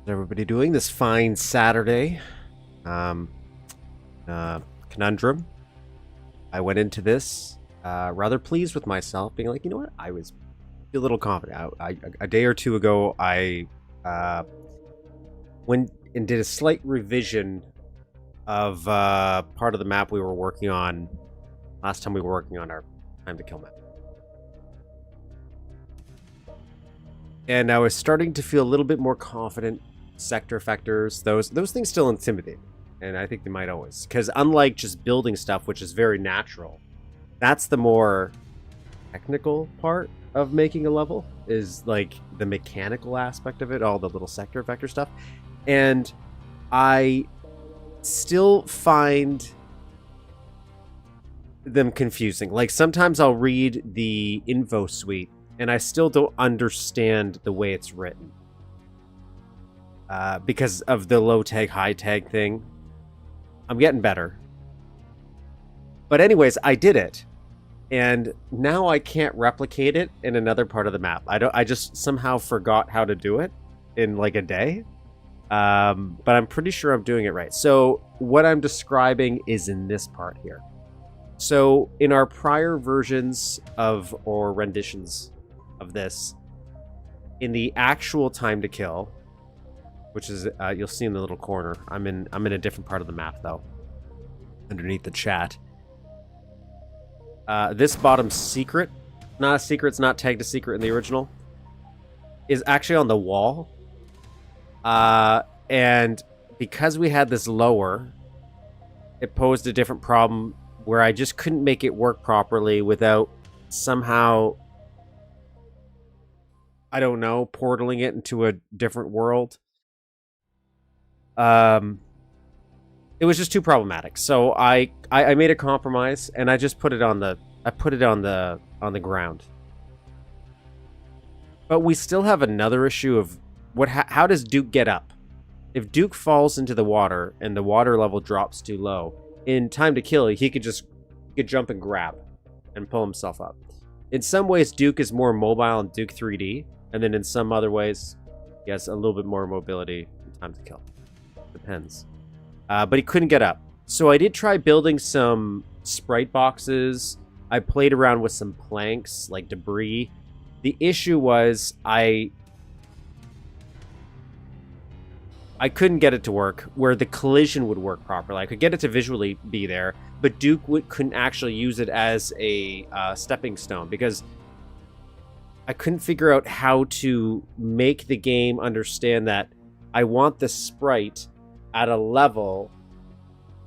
How's everybody doing this fine Saturday? Um, Conundrum. I went into this rather pleased with myself, being like, you know what? I was a little confident. A day or two ago, I went and did a slight revision of part of the map we were working on last time we were working on our time to kill map. And I was starting to feel a little bit more confident. Sector effectors, those things still intimidate, and I think they might always, because unlike just building stuff, which is very natural, that's the more technical part of making a level, is like the mechanical aspect of it, all the little sector effector stuff. And I still find them confusing. Like sometimes I'll read the info suite and I still don't understand the way it's written. Because of the low tag, high tag thing. I'm getting better. But anyways, I did it. And now I can't replicate it in another part of the map. I just somehow forgot how to do it in like a day. But I'm pretty sure I'm doing it right. So what I'm describing is in this part here. So in our prior versions of, or renditions of this, in the actual time to kill, which is you'll see in the little corner. I'm in a different part of the map though, underneath the chat. This bottom secret, not a secret, it's not tagged a secret in the original, is actually on the wall. And because we had this lower, it posed a different problem where I just couldn't make it work properly without somehow, I don't know, portaling it into a different world. It was just too problematic. So I made a compromise and I just put it on the ground. But we still have another issue of how does Duke get up? If Duke falls into the water and the water level drops too low, in time to kill, he could jump and grab and pull himself up. In some ways, Duke is more mobile in Duke 3D, and then in some other ways, he has a little bit more mobility in time to kill. Depends. But he couldn't get up. So I did try building some sprite boxes. I played around with some planks, like debris. The issue was I couldn't get it to work where the collision would work properly. I could get it to visually be there, but Duke couldn't actually use it as a stepping stone because I couldn't figure out how to make the game understand that I want the sprite at a level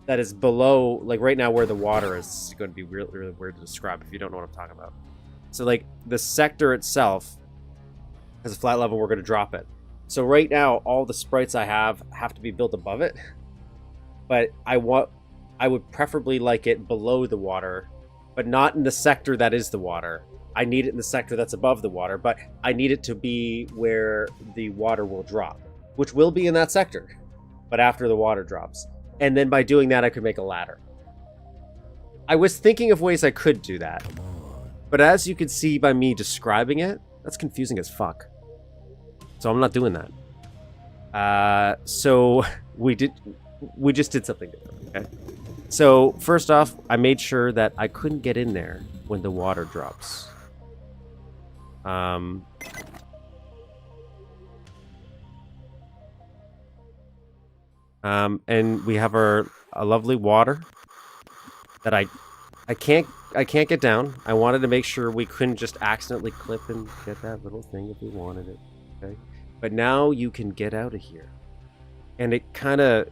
that is below, like right now where the water is. This is going to be really, really weird to describe if you don't know what I'm talking about. So like the sector itself has a flat level, we're going to drop it. So right now, all the sprites I have to be built above it, but I would preferably like it below the water, but not in the sector that is the water. I need it in the sector that's above the water, but I need it to be where the water will drop, which will be in that sector, but after the water drops. And then by doing that, I could make a ladder. I was thinking of ways I could do that, but as you can see by me describing it, that's confusing as fuck. So I'm not doing that. So we just did something different, okay? So first off, I made sure that I couldn't get in there when the water drops. And we have a lovely water that I can't get down. I wanted to make sure we couldn't just accidentally clip and get that little thing if we wanted it. Okay, but now you can get out of here, and it kind of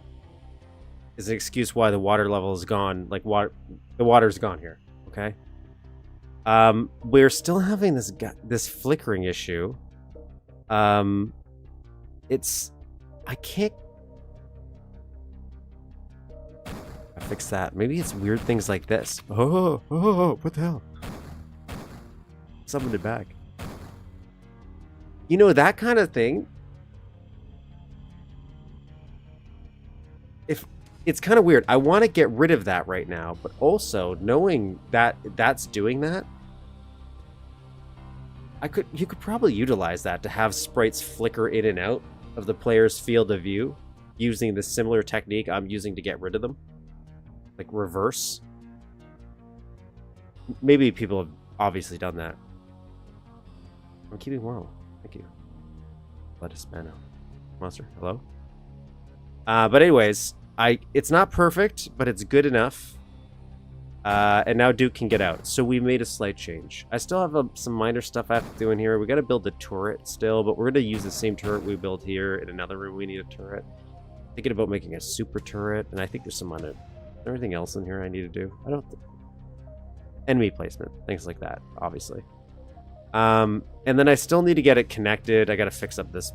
is an excuse why the water level is gone. Like the water's gone here. Okay, we're still having this flickering issue. I can't fix that. Maybe it's weird things like this. Oh, what the hell? Summoned it back. You know, that kind of thing, if it's kind of weird. I want to get rid of that right now, but also knowing that that's doing that, you could probably utilize that to have sprites flicker in and out of the player's field of view using the similar technique I'm using to get rid of them. Like reverse. Maybe people have obviously done that. I'm keeping warm. Thank you. Let us man out. Monster, hello? But anyways, it's not perfect, but it's good enough. And now Duke can get out. So we made a slight change. I still have some minor stuff I have to do in here. We got to build a turret still, but we're going to use the same turret we built here. In another room, we need a turret. Thinking about making a super turret, and I think there's some other... Everything else in here I need to do. I don't... Enemy placement, things like that, obviously. And then I still need to get it connected. I got to fix up this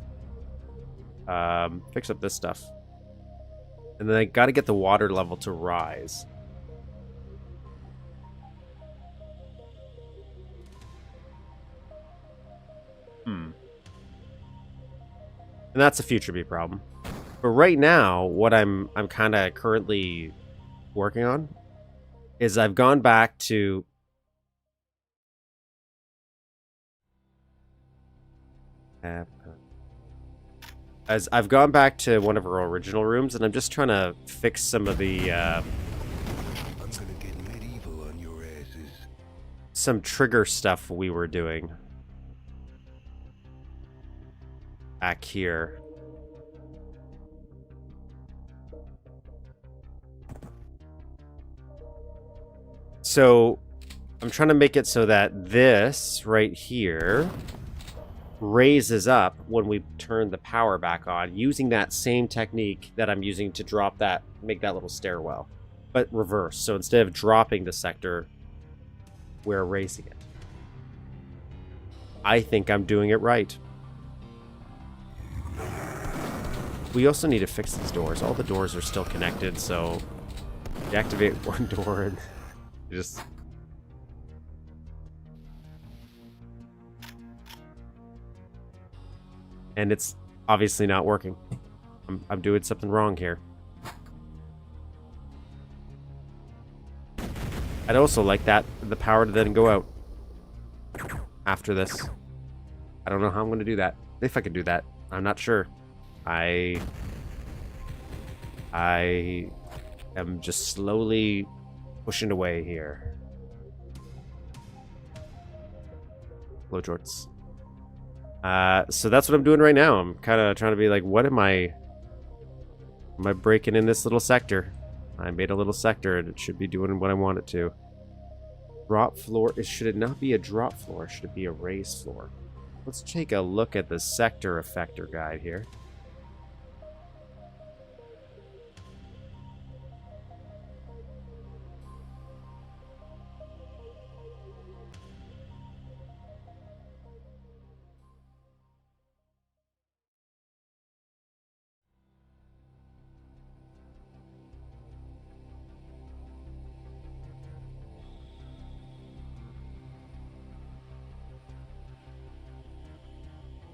stuff. And then I got to get the water level to rise. And that's a future B problem. But right now, what I'm kind of currently working on is I've gone back to I've gone back to one of our original rooms, and I'm just trying to fix some of the I'm gonna get medieval on your asses. Some trigger stuff we were doing back here. So I'm trying to make it so that this right here raises up when we turn the power back on, using that same technique that I'm using to drop that, make that little stairwell, but reverse. So instead of dropping the sector, we're raising it. I think I'm doing it right. We also need to fix these doors. All the doors are still connected, so you activate one door and just... And it's obviously not working. I'm doing something wrong here. I'd also like the power to then go out after this. I don't know how I'm going to do that. If I can do that, I'm not sure. I am just slowly pushing away here. Hello, Jorts. So that's what I'm doing right now. I'm kind of trying to be like, what am I breaking in this little sector? I made a little sector, and it should be doing what I want it to. Drop floor. Should it not be a drop floor? Should it be a raised floor? Let's take a look at the sector effector guide here.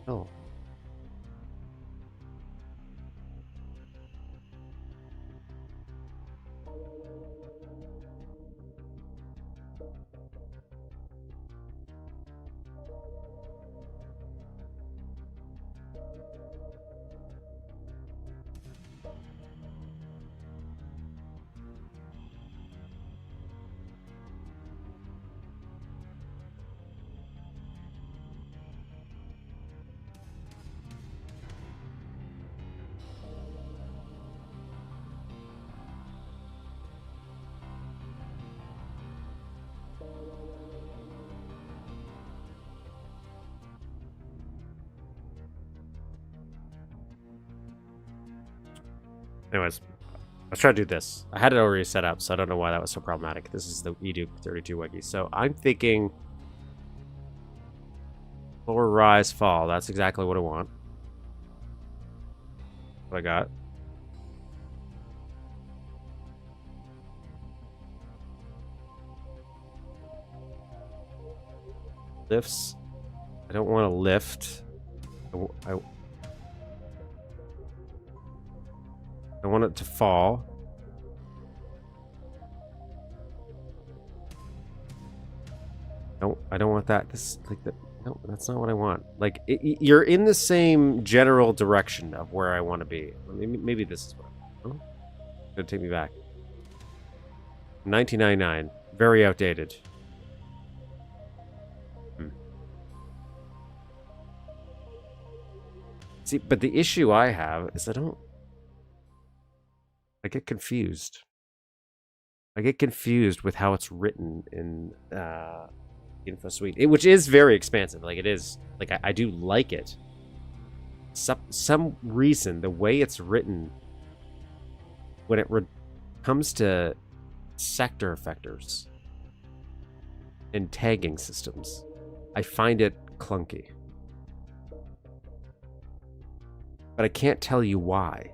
Oh. Anyways, let's try to do this. I had it already set up, so I don't know why that was so problematic. This is the Duke 32 Wiggy. So I'm thinking floor, rise, fall. That's exactly what I want. What I got. Lifts. I don't want to lift. I want it to fall. No, I don't want that. This like the No, that's not what I want. Like, you're in the same general direction of where I want to be. Maybe this is what I want. It's gonna take me back. 1999. Very outdated. See, but the issue I have is I get confused. I get confused with how it's written in Info Suite, which is very expansive. Like, it is, like, I do like it. Some reason, the way it's written, when it comes to sector effectors and tagging systems, I find it clunky. But I can't tell you why.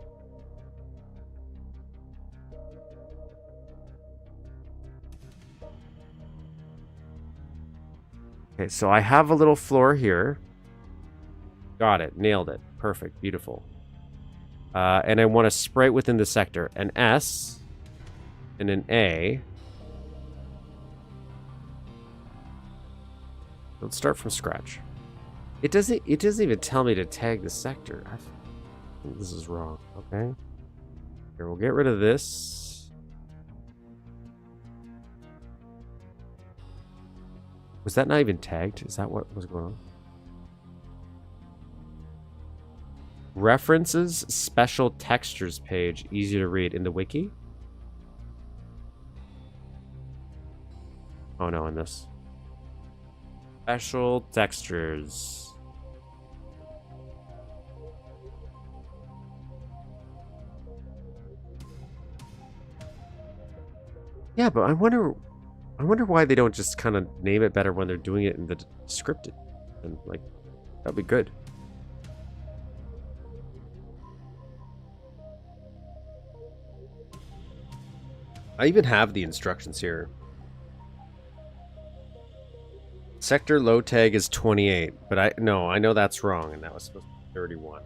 Okay, so I have a little floor here. Got it. Nailed it. Perfect. Beautiful. And I want to spray it within the sector. An S and an A. Let's start from scratch. It doesn't even tell me to tag the sector. I think this is wrong. Okay. Here, we'll get rid of this. Was that not even tagged? Is that what was going on? References special textures page, easy to read in the wiki. Oh no, in this. Special textures. Yeah, but I wonder why they don't just kind of name it better when they're doing it in the scripted. And like, that'd be good. I even have the instructions here. Sector low tag is 28, but I know that's wrong, and that was supposed to be 31.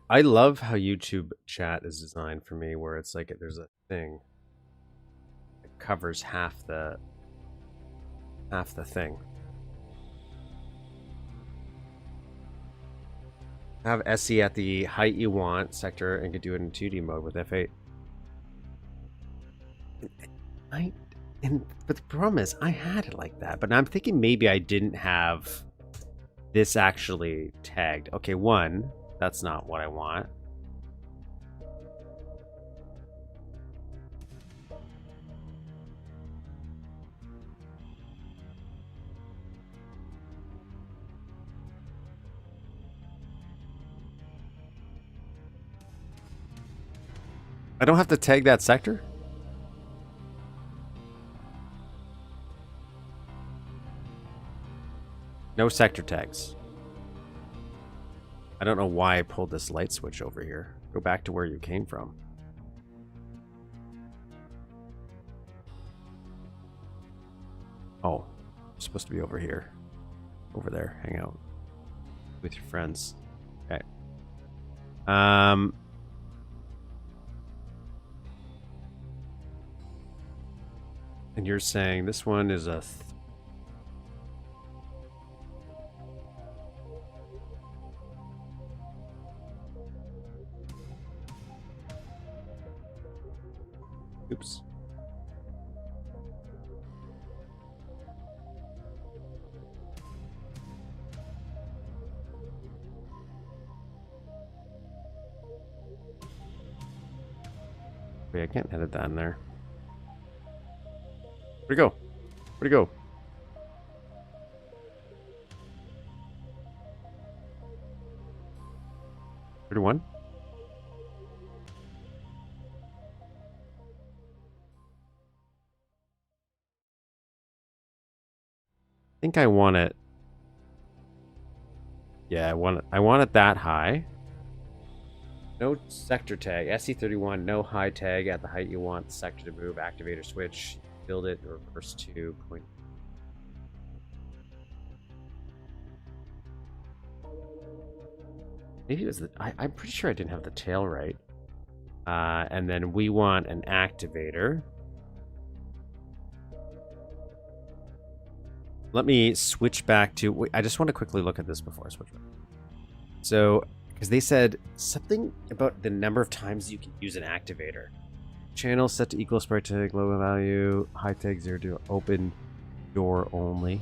I love how YouTube chat is designed for me, where it's like there's a thing that covers half the thing. Have SE at the height you want sector and could do it in 2D mode with F8. But the problem is I had it like that, but I'm thinking maybe I didn't have this actually tagged. Okay, one, that's not what I want. I don't have to tag that sector? No sector tags. I don't know why I pulled this light switch over here. Go back to where you came from. Oh, I'm supposed to be over here. Over there, hang out with your friends. Okay. And you're saying this one is a oops. Wait, I can't edit that in there. Where'd it go? Where'd it go? One? I think I want it. Yeah, I want it that high. No sector tag. SE31, no high tag at the height you want the sector to move. Activator switch. Build it. Reverse to point. Maybe it was the. I'm pretty sure I didn't have the tail right. And then we want an activator. Let me switch back to... Wait, I just want to quickly look at this before I switch back. So, because they said something about the number of times you can use an activator. Channel set to equal sprite tag, low value, high tag 0 to open door only.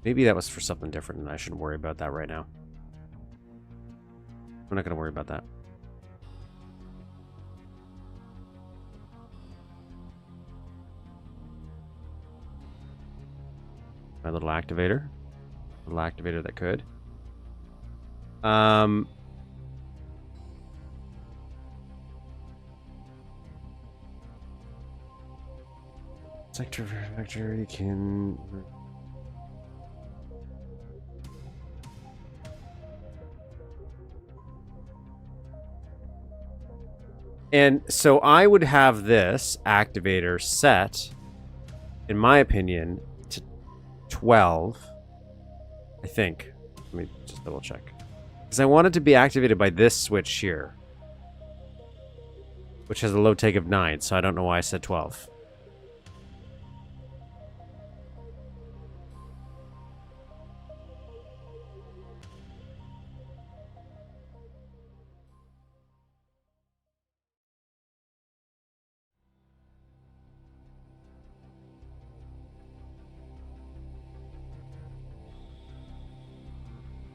Maybe that was for something different and I shouldn't worry about that right now. We're not going to worry about that. My little activator. Little activator that could. Sector vector, you can... And so I would have this activator set, in my opinion, to 12. I think. Let me just double check. Because I want it to be activated by this switch here. Which has a low take of 9, so I don't know why I said 12.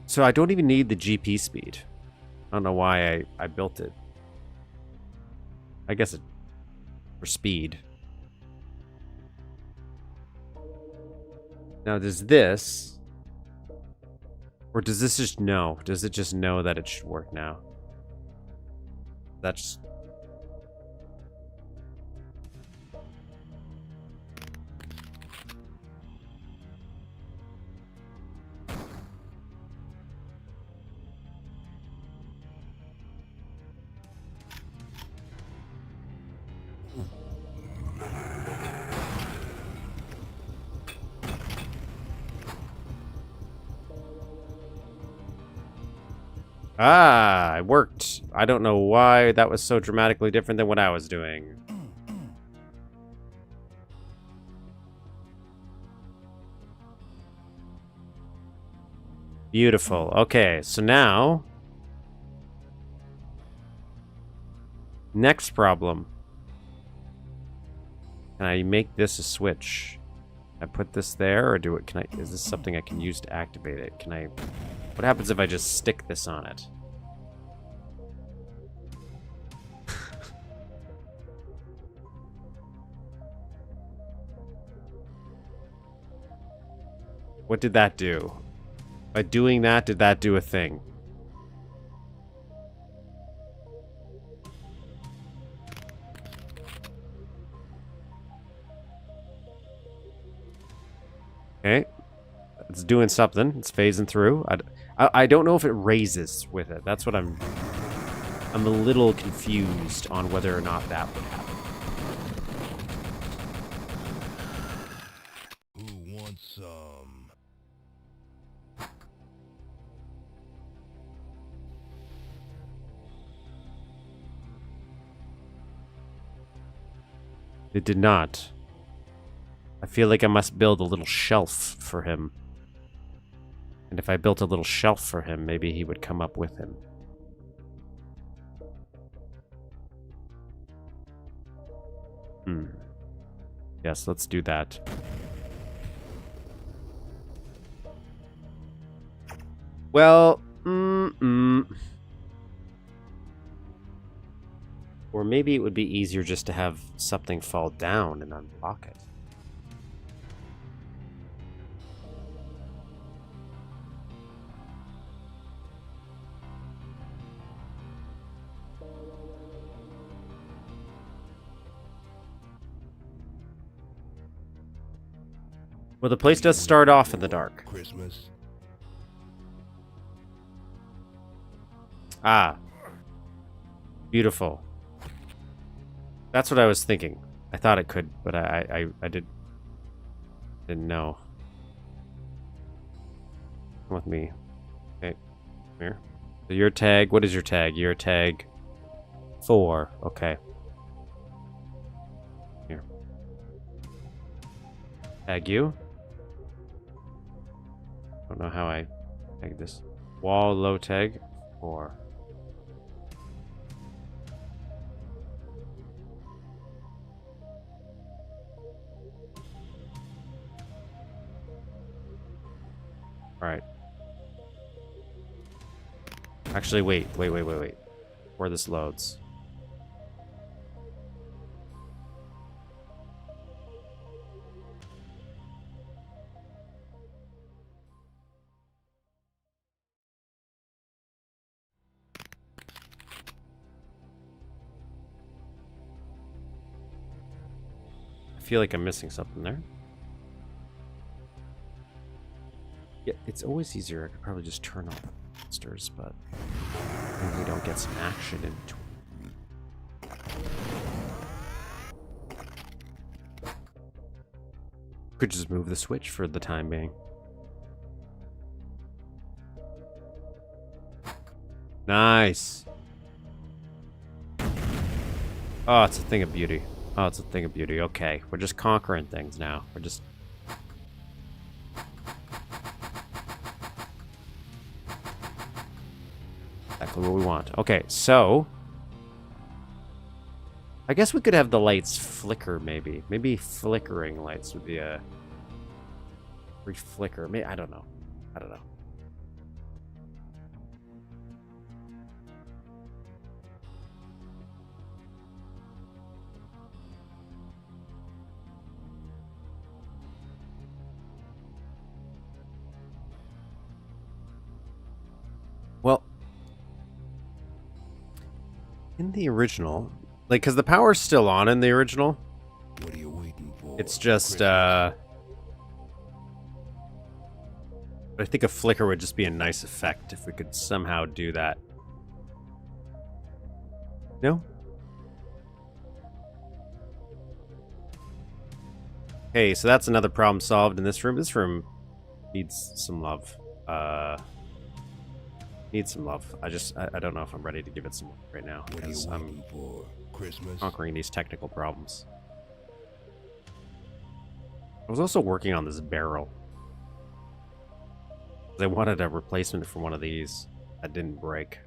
So I don't even need the GP speed. I don't know why I built it. I guess it's for speed. Now does this... Or does this just know? Does it just know that it should work now? That's... Ah, it worked. I don't know why that was so dramatically different than what I was doing. Beautiful. Okay, so now... Next problem. Can I make this a switch? Can I put this there, or do it? Can I? Is this something I can use to activate it? Can I? What happens if I just stick this on it? What did that do? By doing that, did that do a thing? Okay. It's doing something. It's phasing through. I don't know if it raises with it. That's what I'm a little confused on whether or not that would happen. Who wants some? It did not. I feel like I must build a little shelf for him. And if I built a little shelf for him, maybe he would come up with him. Yes, let's do that. Well, or maybe it would be easier just to have something fall down and unlock it. Well, the place does start off in the dark. Christmas. Ah. Beautiful. That's what I was thinking. I thought it could, but I did. Didn't know. Come with me. Okay, come here. So your tag, what is your tag? Your tag 4. Okay. Here. Tag you. Don't know how I tag this. Wall low tag 4. Alright. Actually, wait. Before this loads. I feel like I'm missing something there. Yeah, it's always easier. I could probably just turn off the monsters, but maybe we don't get some action in between. Could just move the switch for the time being. Nice. Oh, it's a thing of beauty. Oh, it's a thing of beauty. Okay, we're just conquering things now. We're just... exactly what we want. Okay, so... I guess we could have the lights flicker, maybe. Maybe flickering lights would be a... reflicker. Maybe, I don't know. I don't know. Well, in the original, like, because the power's still on in the original. What are you waiting for? It's just, I think a flicker would just be a nice effect if we could somehow do that. No? Okay, so that's another problem solved in this room. This room needs some love. Needs some love. I don't know if I'm ready to give it some love right now. What are you Because waiting for? Christmas? conquering these technical problems. I was also working on this barrel. I wanted a replacement for one of these that didn't break.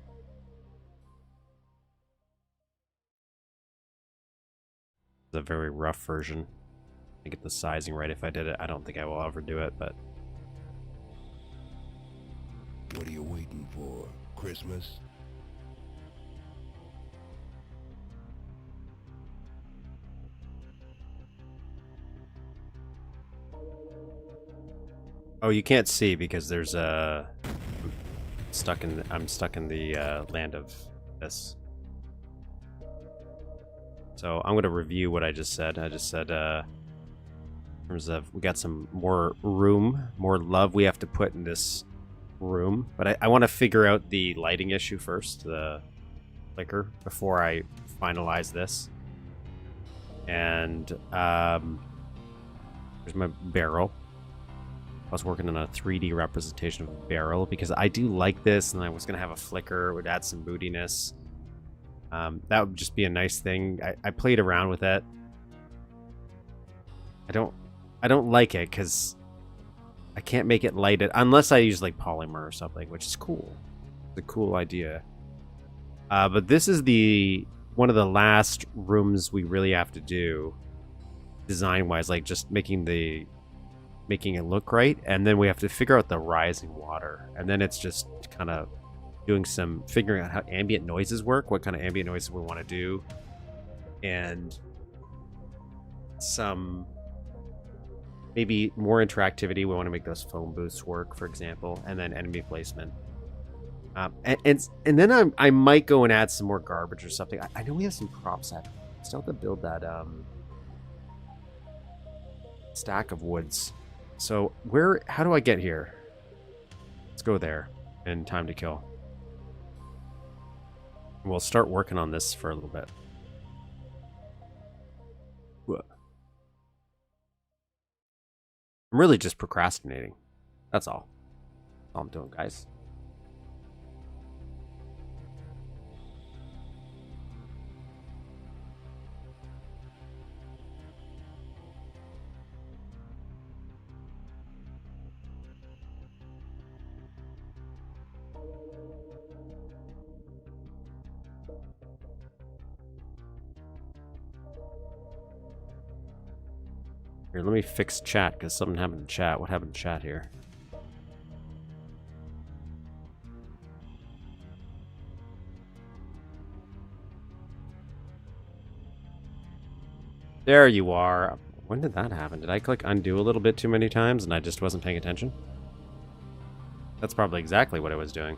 It's a very rough version. I get the sizing right if I did it. I don't think I will ever do it, but... What are you waiting for? Christmas? Oh, you can't see because there's a... I'm stuck in the land of this. So I'm going to review what I just said. I just said, in terms of, we got some more room, more love we have to put in this room. But I want to figure out the lighting issue first, the flicker, before I finalize this. And there's my barrel. I was working on a 3D representation of a barrel because I do like this, and I was going to have a flicker. It would add some moodiness. That would just be a nice thing. I played around with it. I don't like it because I can't make it lighted unless I use like polymer or something, which is cool. It's a cool idea. But this is one of the last rooms we really have to do design-wise, like just making it look right, and then we have to figure out the rising water, and then it's just kind of figuring out how ambient noises work, what kind of ambient noises we want to do, and some maybe more interactivity. We want to make those foam booths work, for example, and then enemy placement. And then I might go and add some more garbage or something. I know we have some props that still have to build that stack of woods. So how do I get here? Let's go there and time to kill. We'll start working on this for a little bit. I'm really just procrastinating. That's all. That's all I'm doing, guys. Here, let me fix chat, because something happened to chat. What happened to chat here? There you are. When did that happen? Did I click undo a little bit too many times and I just wasn't paying attention? That's probably exactly what I was doing.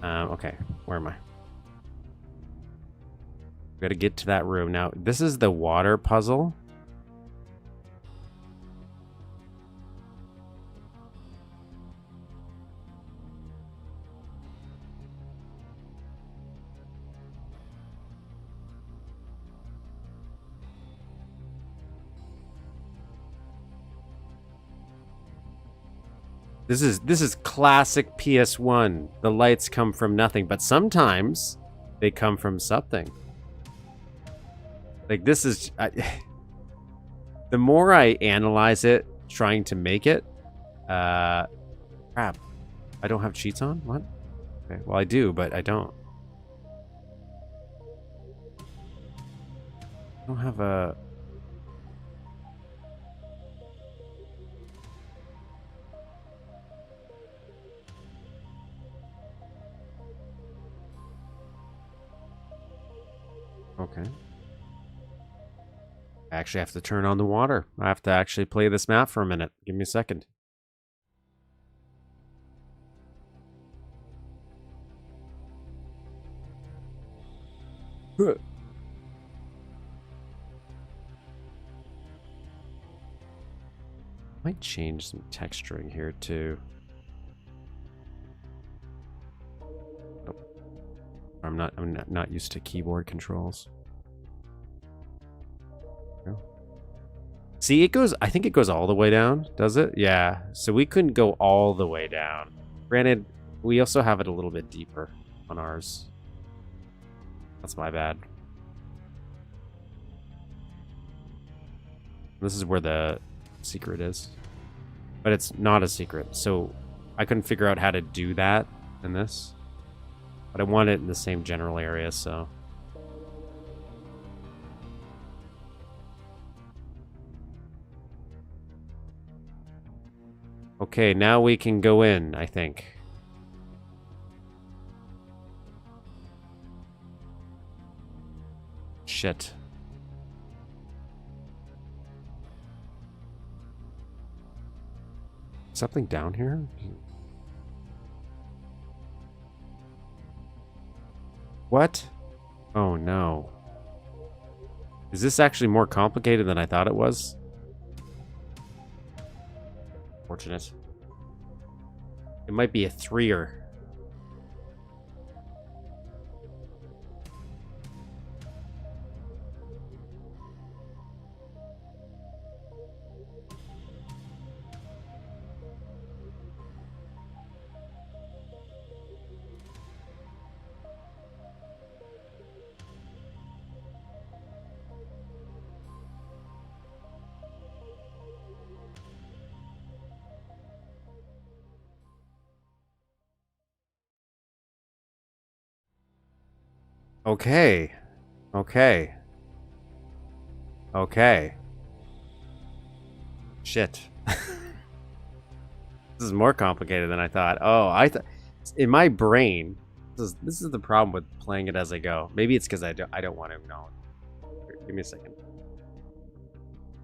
Okay, where am I? Gotta get to that room. Now, this is the water puzzle. This is classic PS1. The lights come from nothing, but sometimes they come from something. Like this is the more I analyze it, trying to make it, crap. I don't have cheats on? What? Okay, well I do, but I don't. I don't have a... Okay. I actually have to turn on the water. I have to actually play this map for a minute. Give me a second. Might change some texturing here too. I'm not used to keyboard controls. See, it goes, I think it goes all the way down, does it? Yeah, so we couldn't go all the way down. Granted, we also have it a little bit deeper on ours. That's my bad. This is where the secret is. But it's not a secret, so I couldn't figure out how to do that in this. But I want it in the same general area, so... Okay, now we can go in, I think. Shit. Something down here? What? Oh no. Is this actually more complicated than I thought it was? Fortunate. It might be a 3-er. Okay. Okay. Okay. Shit. This is more complicated than I thought. Oh, I thought in my brain, this is the problem with playing it as I go. Maybe it's because I don't want to know. Here, give me a second.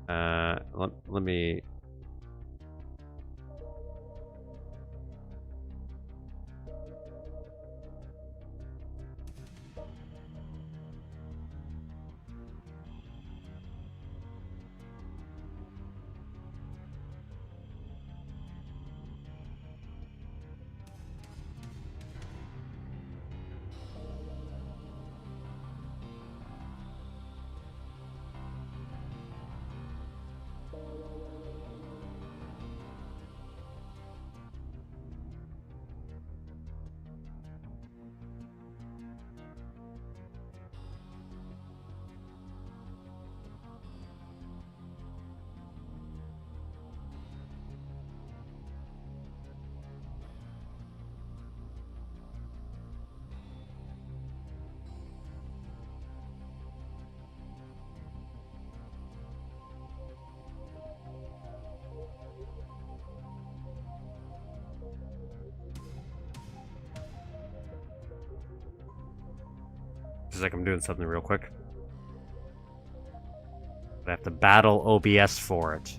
Let me... Just like I'm doing something real quick. I have to battle OBS for it.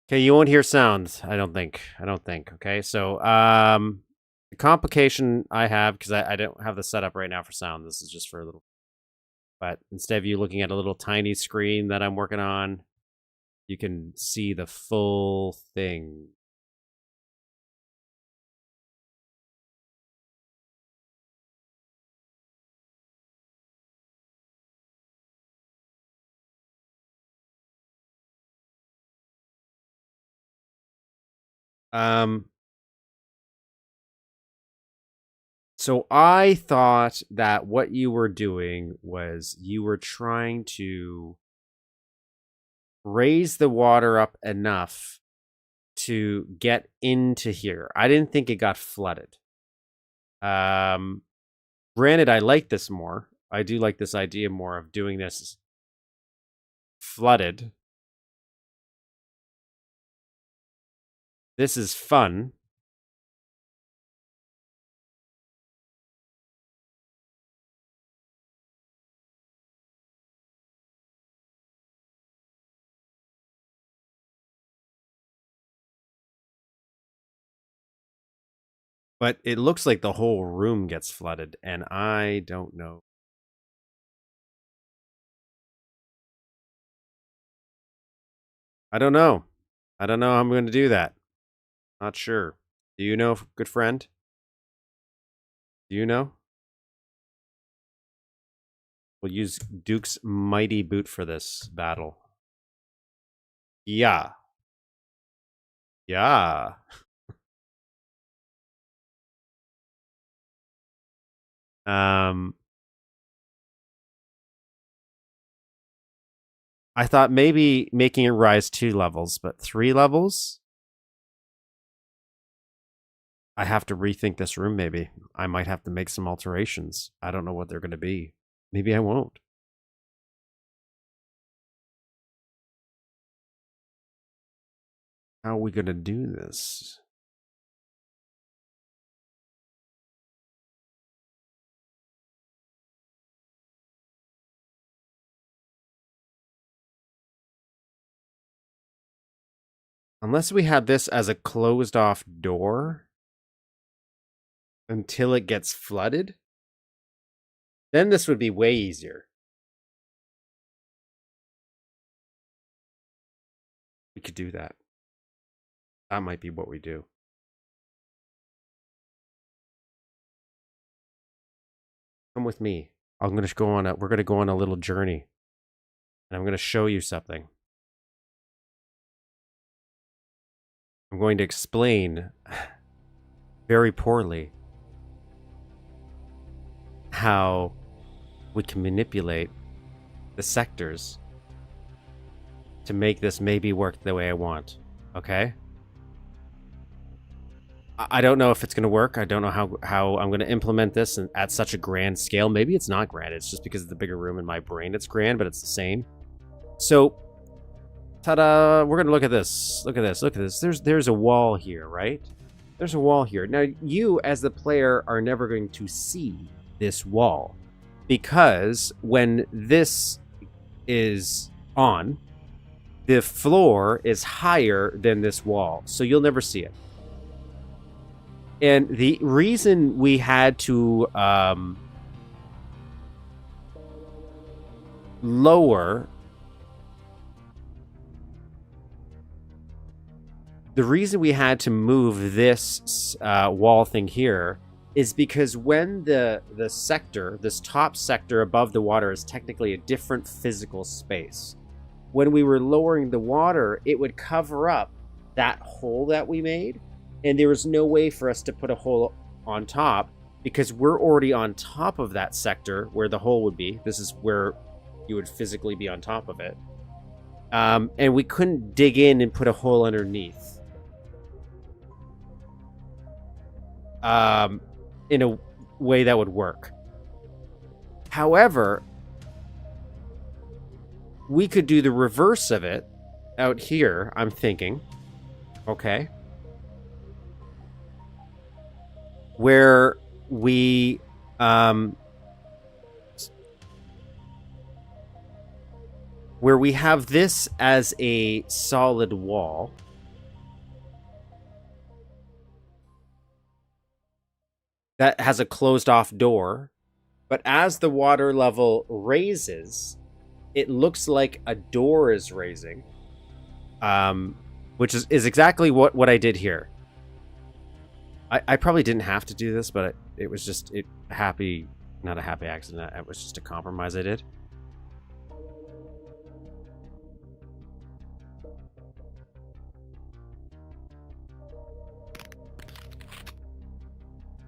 Okay, you won't hear sounds, I don't think. Okay, so, the complication I have, because I don't have the setup right now for sound, this is just for a little... But instead of you looking at a little tiny screen that I'm working on, you can see the full thing. So I thought that what you were doing was you were trying to raise the water up enough to get into here. I didn't think it got flooded. Granted, I like this more. I do like this idea more of doing this flooded. This is fun. But it looks like the whole room gets flooded, and I don't know. I don't know. I don't know how I'm going to do that. Not sure. Do you know, good friend? Do you know? We'll use Duke's mighty boot for this battle. Yeah. Yeah. I thought maybe making it rise 2 levels, but 3 levels? I have to rethink this room, maybe. I might have to make some alterations. I don't know what they're going to be. Maybe I won't. How are we going to do this? Unless we have this as a closed off door until it gets flooded, then this would be way easier. We could do that. That might be what we do. Come with me. We're going to go on a little journey. And I'm going to show you something. I'm going to explain very poorly how we can manipulate the sectors to make this maybe work the way I want. Okay? I don't know if it's going to work. I don't know how I'm going to implement this at such a grand scale. Maybe it's not grand. It's just because of the bigger room in my brain. It's grand, but it's the same. So, ta-da! We're going to look at this. Look at this. Look at this. There's a wall here, right? There's a wall here. Now, you, as the player, are never going to see this wall. Because when this is on, the floor is higher than this wall. So you'll never see it. And the reason we had to lower... The reason we had to move this wall thing here is because when the sector, this top sector above the water, is technically a different physical space. When we were lowering the water, it would cover up that hole that we made. And there was no way for us to put a hole on top because we're already on top of that sector where the hole would be. This is where you would physically be on top of it. And we couldn't dig in and put a hole underneath. in a way that would work. However, we could do the reverse of it out here, I'm thinking. Okay. Where we have this as a solid wall. That has a closed off door. But as the water level raises, it looks like a door is raising. Which is exactly what I did here. I probably didn't have to do this, but it was just not a happy accident. It was just a compromise I did.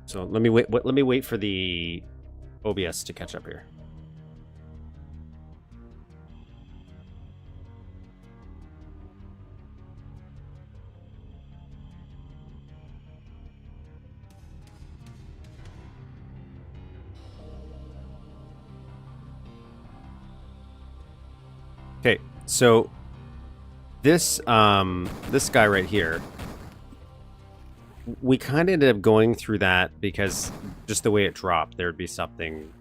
So let me wait. Let me wait for the OBS to catch up here. Okay, so this guy right here, we kind of ended up going through that because just the way it dropped, there'd be something.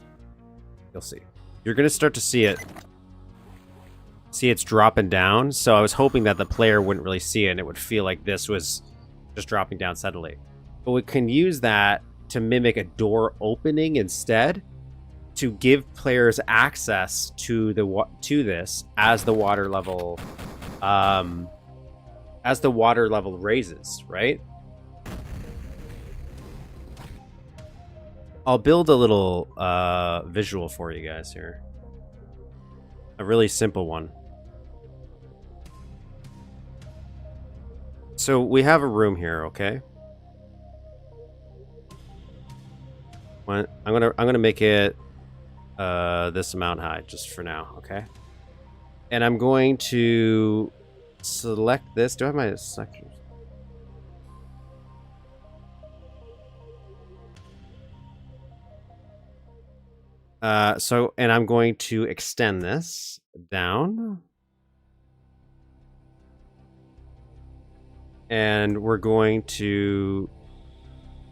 You'll see. You're gonna start to see it. See, it's dropping down. So I was hoping that the player wouldn't really see it, and it would feel like this was just dropping down steadily. But we can use that to mimic a door opening instead, to give players access to this as the water level raises, right? I'll build a little visual for you guys here. A really simple one. So we have a room here, okay? I'm gonna make it this amount high just for now, okay? And I'm going to select this. Do I have my selectors? And I'm going to extend this down. And we're going to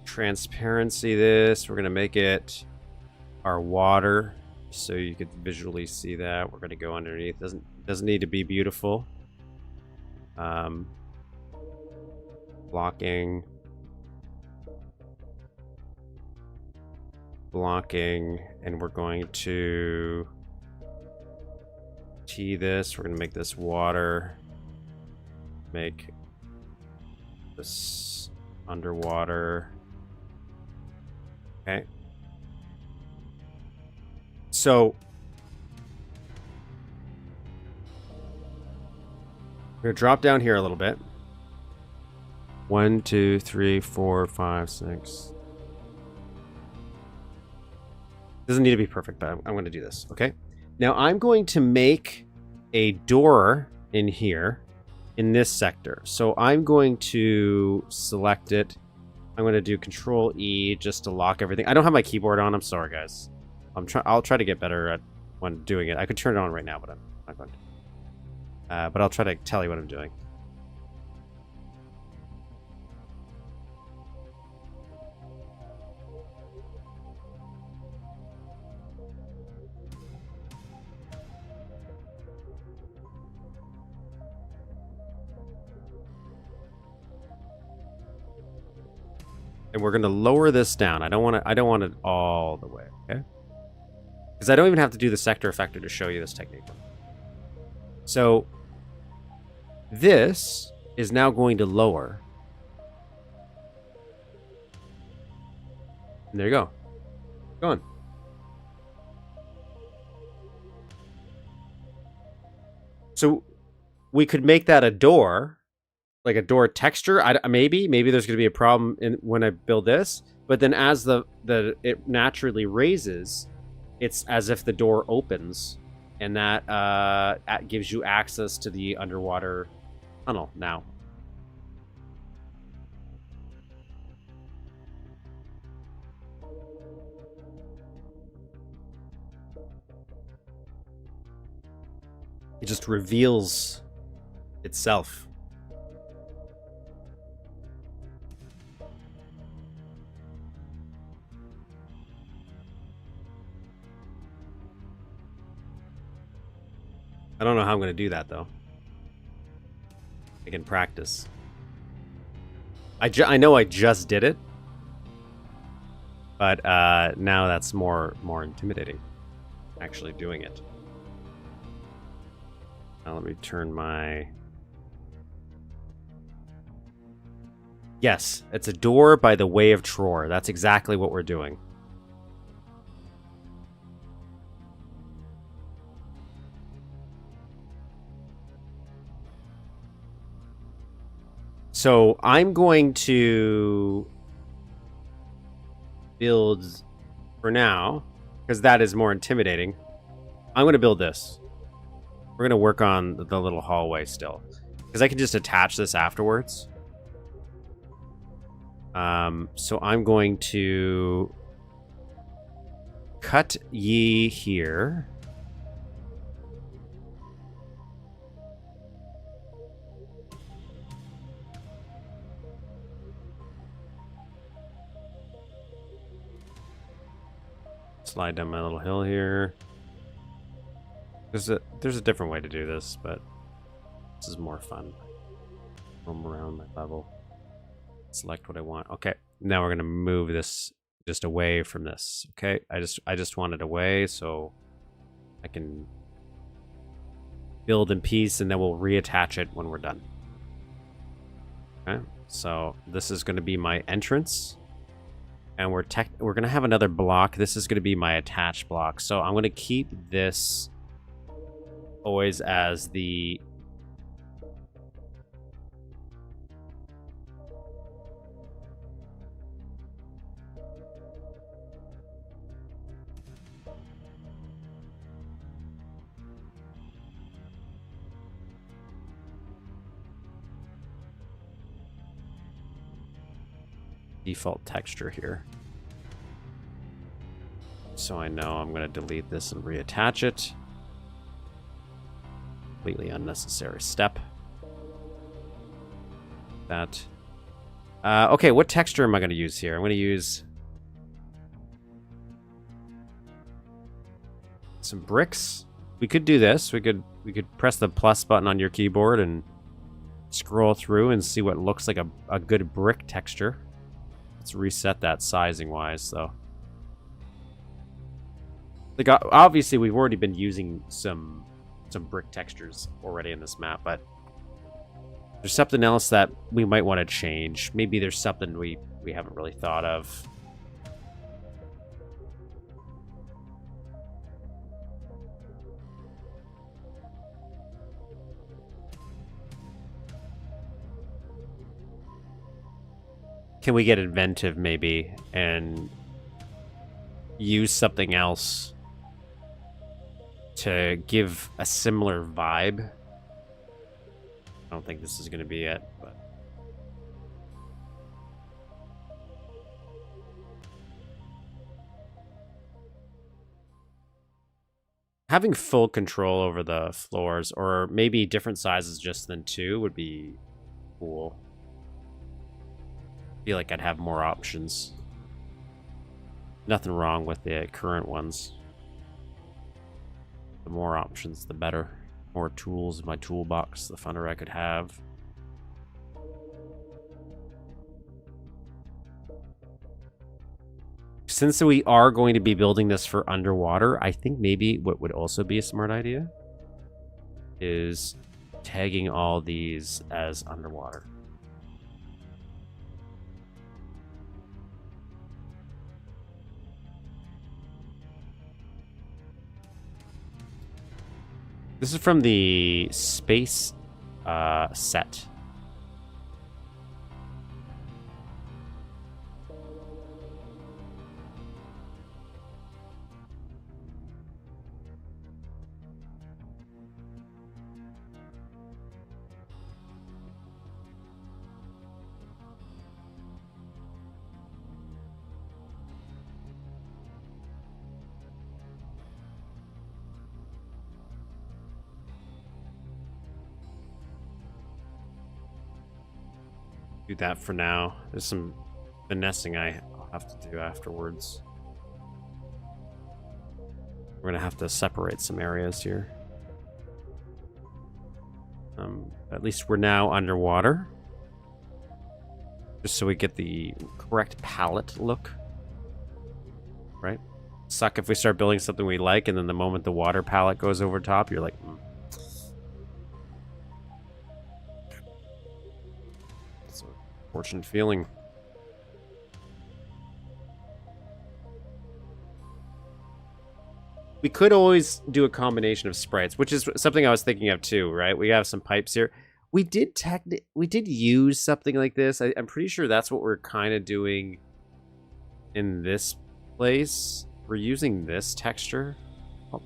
transparency this. We're going to make it our water so you could visually see that. We're going to go underneath. Doesn't need to be beautiful. Blocking, and we're going to tee this. We're going to make this water. Make this underwater. Okay. So we're going to drop down here a little bit. 1, 2, 3, 4, 5, 6. Doesn't need to be perfect, but I'm going to do this. Okay. Now I'm going to make a door in here in this sector. So I'm going to select it. I'm going to do Control E just to lock everything. I don't have my keyboard on. I'm sorry, guys. I'll try to get better at when doing it. I could turn it on right now, but I'm not going to. But I'll try to tell you what I'm doing. And we're going to lower this down. I don't want it all the way, okay? Because I don't even have to do the sector effector to show you this technique. So this is now going to lower. And there you go. Go on. So we could make that a door. Like a door texture. Maybe there's going to be a problem when I build this, but then as it naturally raises, it's as if the door opens, and that gives you access to the underwater tunnel now. It just reveals itself. I don't know how I'm going to do that, though. I can practice. I know I just did it, but now that's more intimidating, actually doing it. Now let me turn my... Yes, it's a door by the way of Tror. That's exactly what we're doing. So I'm going to build, for now, because that is more intimidating, I'm going to build this. We're going to work on the little hallway still, because I can just attach this afterwards. So I'm going to cut ye here. Slide down my little hill here. There's a different way to do this, but this is more fun. Roam around my level. Select what I want. Okay, now we're gonna move this just away from this. Okay, I just want it away so I can build in peace, and then we'll reattach it when we're done. Okay, so this is gonna be my entrance. And we're gonna have another block. This is gonna be my attached block. So I'm gonna keep this always as the default texture here. So I know I'm going to delete this and reattach it. Completely unnecessary step. That. Okay, what texture am I going to use here? I'm going to use some bricks. We could do this. We could press the plus button on your keyboard and scroll through and see what looks like a good brick texture. Let's reset that sizing wise, though. Like, obviously, we've already been using some brick textures already in this map, but there's something else that we might want to change. Maybe there's something we haven't really thought of. Can we get inventive, maybe, and use something else to give a similar vibe? I don't think this is going to be it, but... Having full control over the floors, or maybe different sizes just than 2, would be cool. I feel like I'd have more options. Nothing wrong with the current ones. The more options, the better. More tools in my toolbox, the funner I could have. Since we are going to be building this for underwater, I think maybe what would also be a smart idea is tagging all these as underwater. This is from the space set. Do that for now. There's some finessing I'll have to do afterwards. We're gonna have to separate some areas here. At least we're now underwater. Just so we get the correct palette look. Right? Suck if we start building something we like, and then the moment the water palette goes over top, you're like, It's a fortunate feeling. We could always do a combination of sprites, which is something I was thinking of too, right? We have some pipes here. We did use something like this. I'm pretty sure that's what we're kind of doing in this place. We're using this texture. Oh.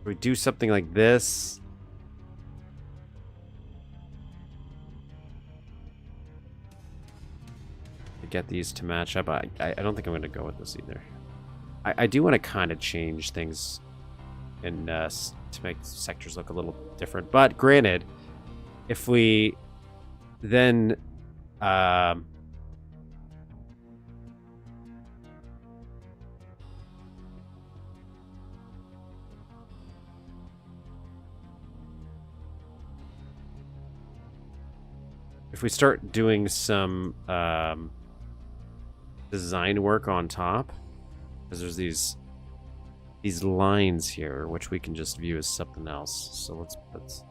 We do something like this. To get these to match up. I don't think I'm going to go with this either. I do want to kind of change things and to make sectors look a little different. But granted, if we then if we start doing some design work on top, because there's these lines here, which we can just view as something else. So let's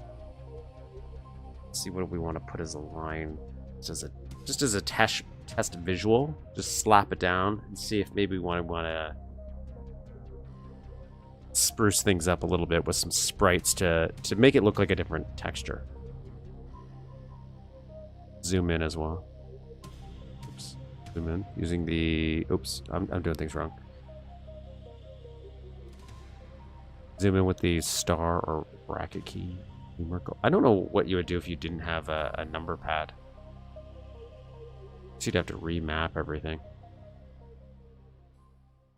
see what we want to put as a line, just as a test visual. Just slap it down and see if maybe we want to spruce things up a little bit with some sprites to make it look like a different texture. Zoom in as well. Oops. Zoom in using the... Oops, I'm doing things wrong. Zoom in with the star or bracket key. Numerical. I don't know what you would do if you didn't have a number pad. So you'd have to remap everything.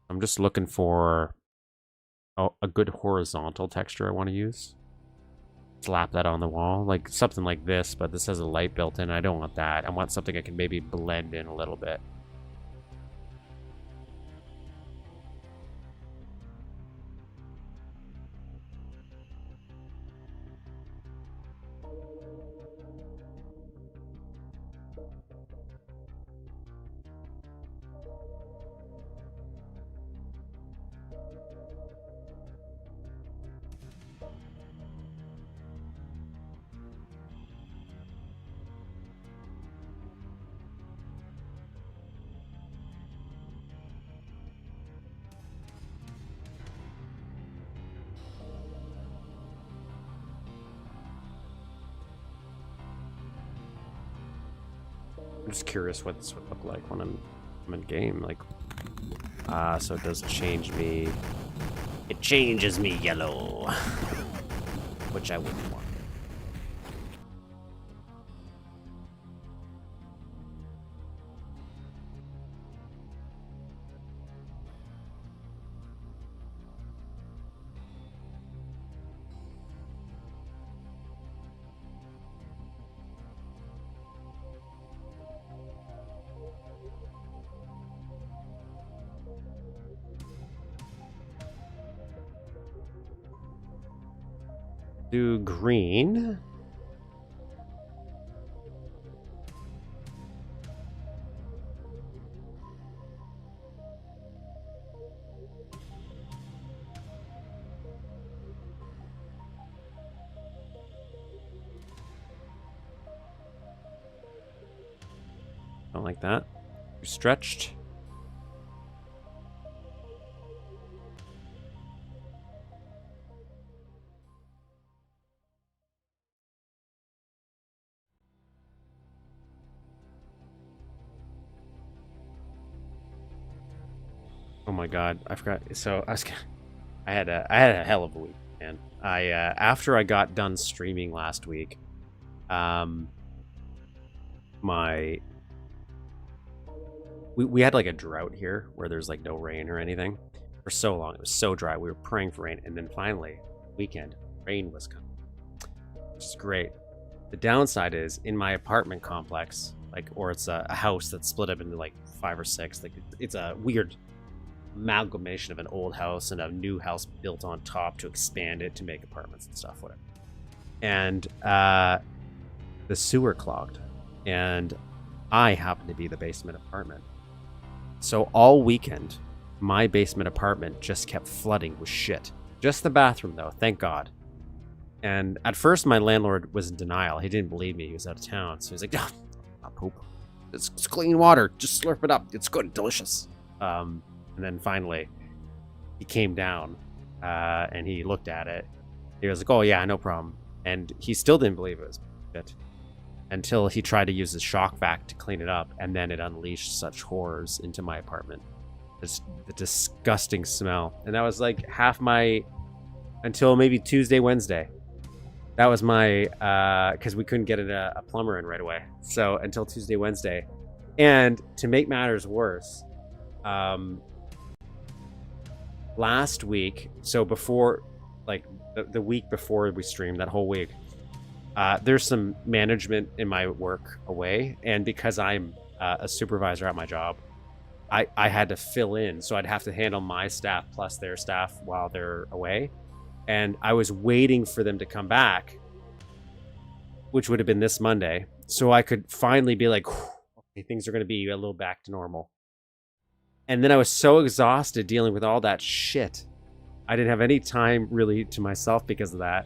I'm just looking for a good horizontal texture I want to use. Slap that on the wall, like something like this, but this has a light built in. I don't want that. I want something I can maybe blend in a little bit. I'm just curious what this would look like when I'm in game. Like, so it does change me. It changes me yellow, which I wouldn't want. Do green. Don't like that. Too stretched. Oh my god, I forgot. So I had a hell of a week, man. I after I got done streaming last week, my we had like a drought here where there's like no rain or anything for so long. It was so dry. We were praying for rain, and then finally, weekend, rain was coming, which is great. The downside is in my apartment complex, like, or it's a house that's split up into like 5 or 6. Like, it's a weird amalgamation of an old house and a new house built on top to expand it to make apartments and stuff, whatever. And the sewer clogged, and I happen to be the basement apartment. So all weekend, my basement apartment just kept flooding with shit. Just the bathroom, though, thank God. And at first, my landlord was in denial. He didn't believe me. He was out of town. So he's like, "Oh, not poop. It's clean water. Just slurp it up. It's good, delicious." And then finally, he came down and he looked at it. He was like, "Oh, yeah, no problem." And he still didn't believe it was shit until he tried to use his shock vac to clean it up. And then it unleashed such horrors into my apartment. The disgusting smell. And that was like half my, until maybe Tuesday, Wednesday. That was my, because we couldn't get a plumber in right away. So until Tuesday, Wednesday. And to make matters worse, last week, so before, like the week before we streamed, that whole week, there's some management in my work away. And because I'm a supervisor at my job, I had to fill in. So I'd have to handle my staff plus their staff while they're away. And I was waiting for them to come back, which would have been this Monday, so I could finally be like, okay, things are going to be a little back to normal. And then I was so exhausted dealing with all that shit. I didn't have any time really to myself because of that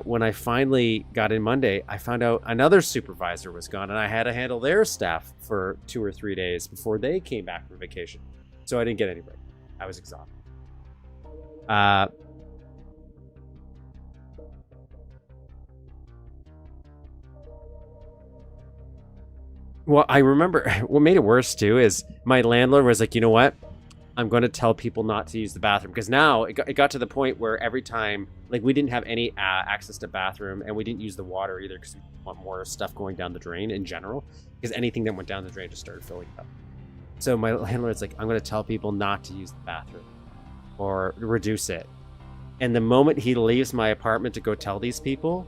when I finally got in Monday, I found out another supervisor was gone, and I had to handle their staff for 2 or 3 days before they came back from vacation. So I didn't get any break. I was exhausted. Well, I remember what made it worse too is my landlord was like, "You know what? I'm going to tell people not to use the bathroom." Because now it got to the point where every time, like, we didn't have any access to bathroom, and we didn't use the water either because we want more stuff going down the drain in general. Because anything that went down the drain just started filling up. So my landlord's like, "I'm going to tell people not to use the bathroom or reduce it." And the moment he leaves my apartment to go tell these people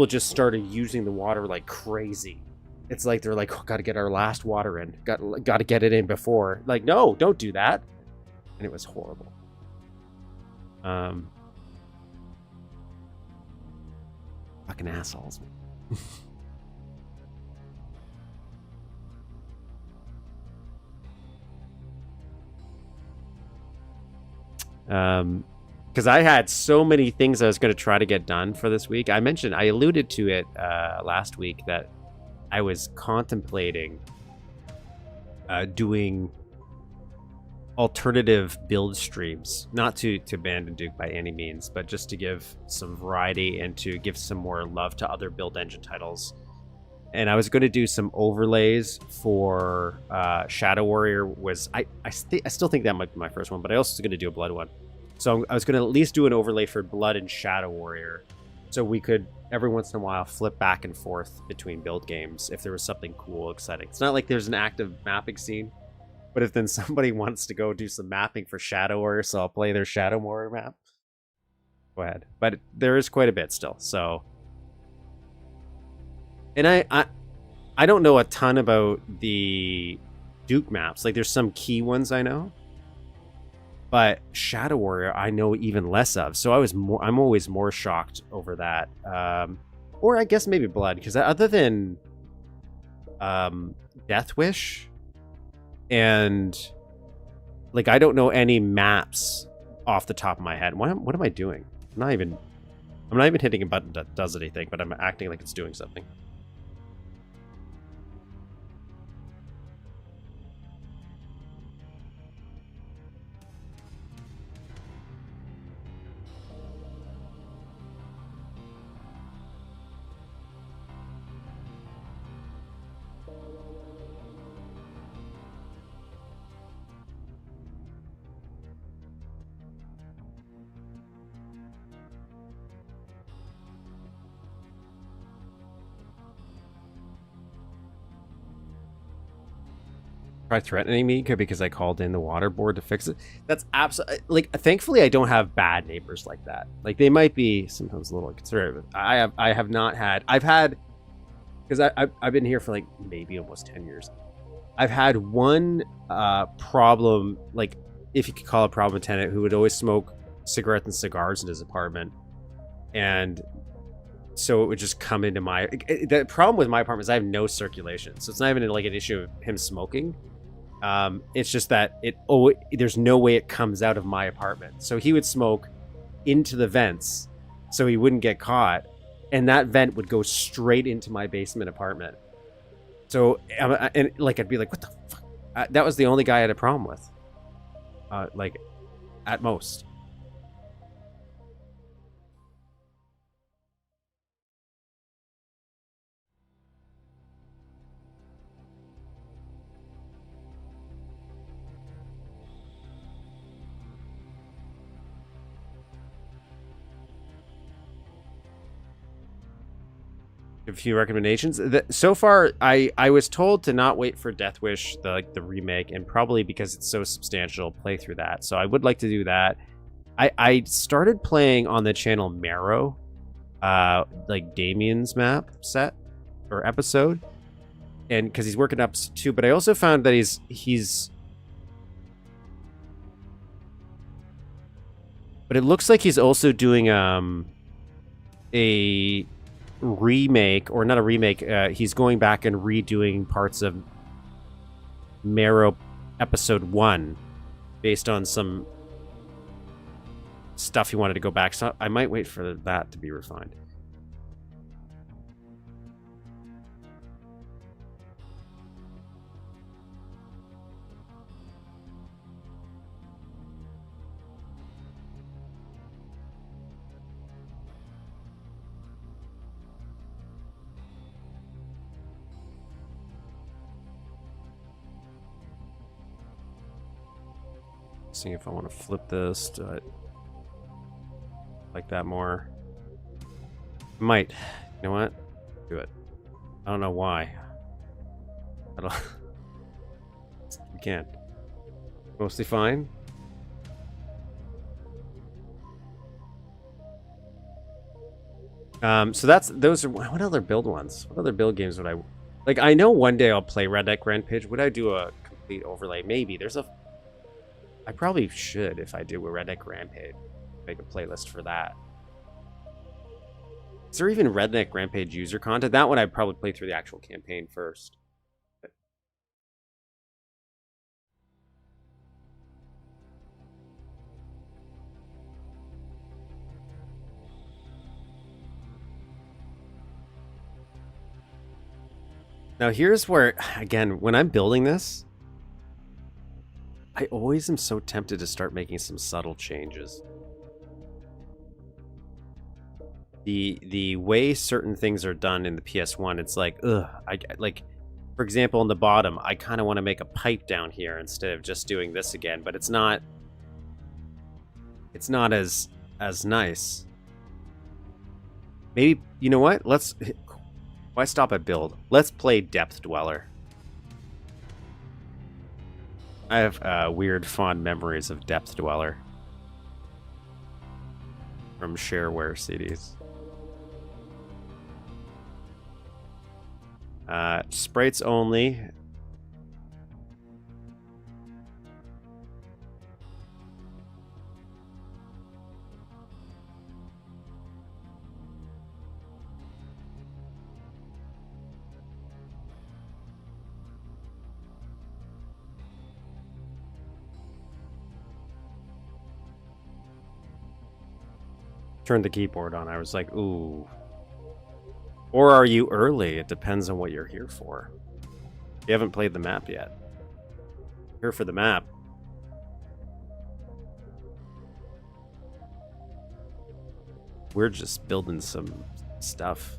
just started using the water like crazy. It's like they're like, "Oh, got to get our last water in. Got to get it in before." Like, no, don't do that. And it was horrible. Fucking assholes. Because I had so many things I was going to try to get done for this week. I alluded to it last week that I was contemplating doing alternative build streams, not to abandon Duke by any means, but just to give some variety and to give some more love to other build engine titles. And I was going to do some overlays for Shadow Warrior. I still think that might be my first one, but I also was going to do a Blood one. So I was going to at least do an overlay for Blood and Shadow Warrior, so we could every once in a while flip back and forth between build games if there was something cool, exciting. It's not like there's an active mapping scene, but if then somebody wants to go do some mapping for Shadow Warrior, so I'll play their Shadow Warrior map, go ahead. But there is quite a bit still, so. And I don't know a ton about the Duke maps. Like, there's some key ones I know, but Shadow Warrior I know even less of. So I'm always more shocked over that. Or I guess maybe Blood, because other than Death Wish, and like, I don't know any maps off the top of my head. What am I doing? I'm not even hitting a button that does anything, but I'm acting like it's doing something. try threatening me because I called in the water board to fix it. That's absolutely like. Thankfully, I don't have bad neighbors like that. Like they might be sometimes a little conservative. I have not had. I've had because I've been here for like maybe almost 10 years. I've had one problem, like if you could call it a problem tenant, who would always smoke cigarettes and cigars in his apartment, and so it would just come into my. The problem with my apartment is I have no circulation, so it's not even like an issue of him smoking. It's just that there's no way it comes out of my apartment. So he would smoke into the vents, so he wouldn't get caught, and that vent would go straight into my basement apartment. So, and like I'd be like, what the fuck? That was the only guy I had a problem with. Like, at most. A few recommendations. So far, I was told to not wait for Death Wish, the remake, and probably because it's so substantial, play through that. So I would like to do that. I started playing on the channel Marrow, like Damien's map set or episode, and because he's working up too. But I also found that he's. But it looks like he's also doing a remake, or not a remake, he's going back and redoing parts of Marrow episode 1 based on some stuff he wanted to go back, so I might wait for that to be refined. Seeing if I want to flip this to like that more. Might. You know what? Do it. I don't know why. I don't. You can't. Mostly fine. So those are what other build ones? What other build games would I like? I know one day I'll play Redneck Rampage. Would I do a complete overlay? Maybe. I probably should if I do a Redneck Rampage. Make a playlist for that. Is there even Redneck Rampage user content? That one I'd probably play through the actual campaign first. Now here's where, again, when I'm building this, I always am so tempted to start making some subtle changes. The way certain things are done in the PS1, it's like, ugh. Like, for example, on the bottom, I kind of want to make a pipe down here instead of just doing this again, but it's not as nice. Maybe, you know what? Why stop at build? Let's play Depth Dweller. I have weird, fond memories of Depth Dweller from shareware CDs. Sprites only. Turned the keyboard on. I was like, ooh. Or are you early? It depends on what you're here for. You haven't played the map yet. Here for the map. We're just building some stuff.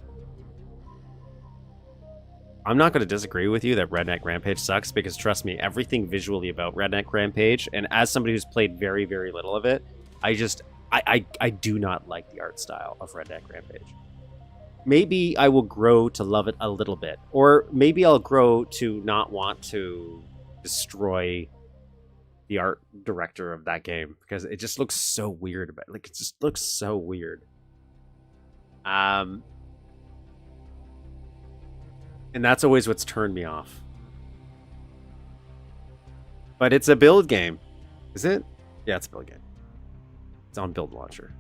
I'm not going to disagree with you that Redneck Rampage sucks, because trust me, everything visually about Redneck Rampage, and as somebody who's played very, very little of it, I do not like the art style of Redneck Rampage. Maybe I will grow to love it a little bit, or maybe I'll grow to not want to destroy the art director of that game because it just looks so weird. But like, it just looks so weird. And that's always what's turned me off. But it's a build game, is it? Yeah, it's a build game. It's on Build Launcher.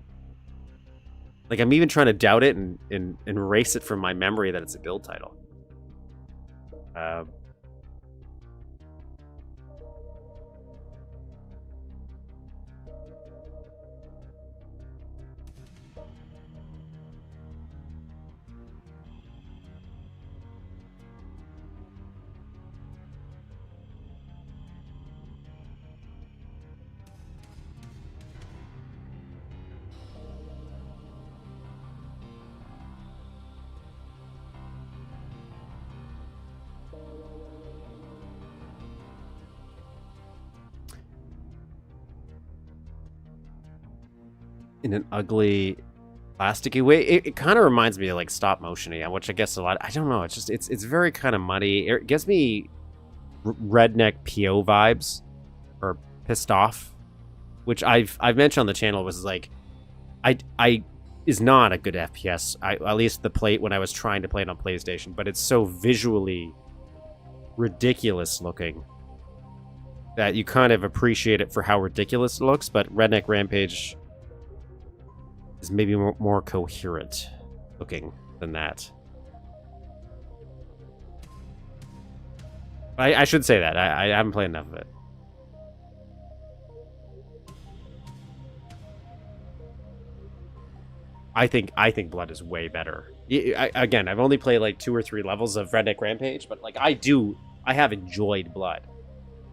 Like, I'm even trying to doubt it and erase it from my memory that it's a build title. In an ugly, plasticky way. It kind of reminds me of like stop motion-y, which I guess a lot. I don't know. It's just it's very kind of muddy. It gives me redneck PO vibes, or pissed off, which I've mentioned on the channel was like, I is not a good FPS. At least the plate when I was trying to play it on PlayStation, but it's so visually ridiculous looking that you kind of appreciate it for how ridiculous it looks. But Redneck Rampage is maybe more coherent looking than that. I should say that. I haven't played enough of it. I think Blood is way better. Again, I've only played like 2 or 3 levels of Redneck Rampage, but like I have enjoyed Blood.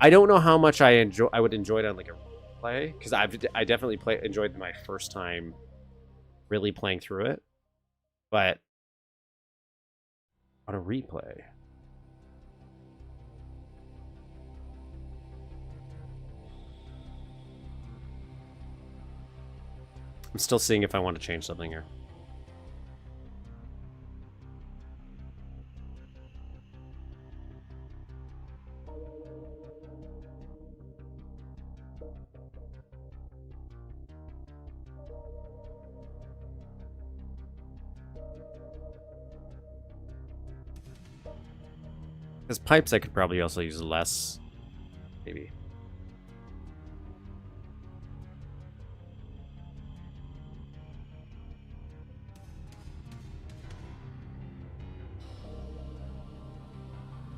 I don't know how much I would enjoy it on like a play, because I definitely enjoyed my first time really playing through it, but on a replay, I'm still seeing if I want to change something here. Because pipes I could probably also use less, maybe.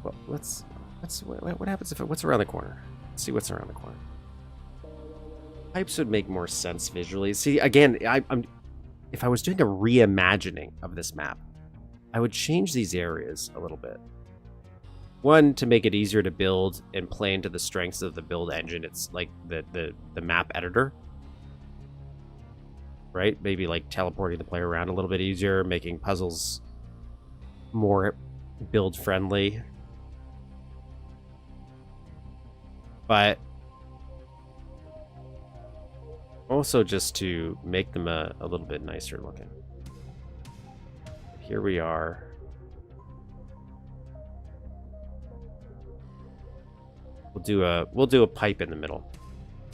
Well, what happens if what's around the corner? Let's see what's around the corner. Pipes would make more sense visually. See, again, if I was doing a reimagining of this map, I would change these areas a little bit. One, to make it easier to build and play into the strengths of the build engine. It's like the map editor, right? Maybe like teleporting the player around a little bit easier, making puzzles more build friendly. But also just to make them a little bit nicer looking. Here we are. We'll do a pipe in the middle.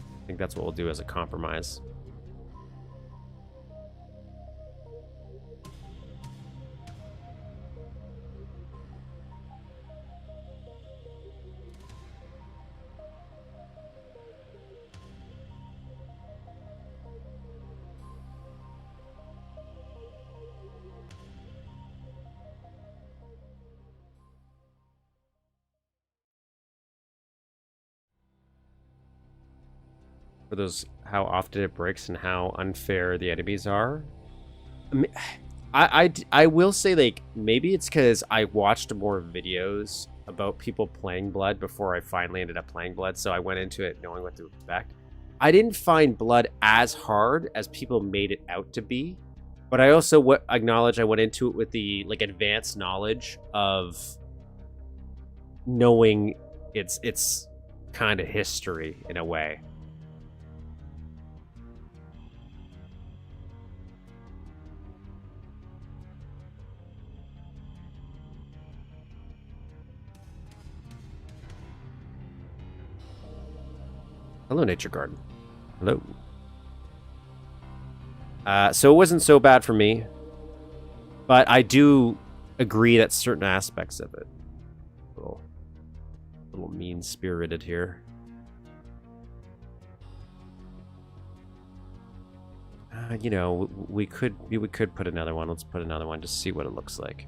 I think that's what we'll do as a compromise. For those, how often it breaks and how unfair the enemies are. I will say, like, maybe it's because I watched more videos about people playing Blood before I finally ended up playing Blood, so I went into it knowing what to expect. I didn't find Blood as hard as people made it out to be, but I also acknowledge I went into it with the like advanced knowledge of knowing its kind of history in a way. Hello, Nature Garden. Hello. So it wasn't so bad for me, but I do agree that certain aspects of it, little mean-spirited here. You know, we could put another one. Let's put another one to see what it looks like.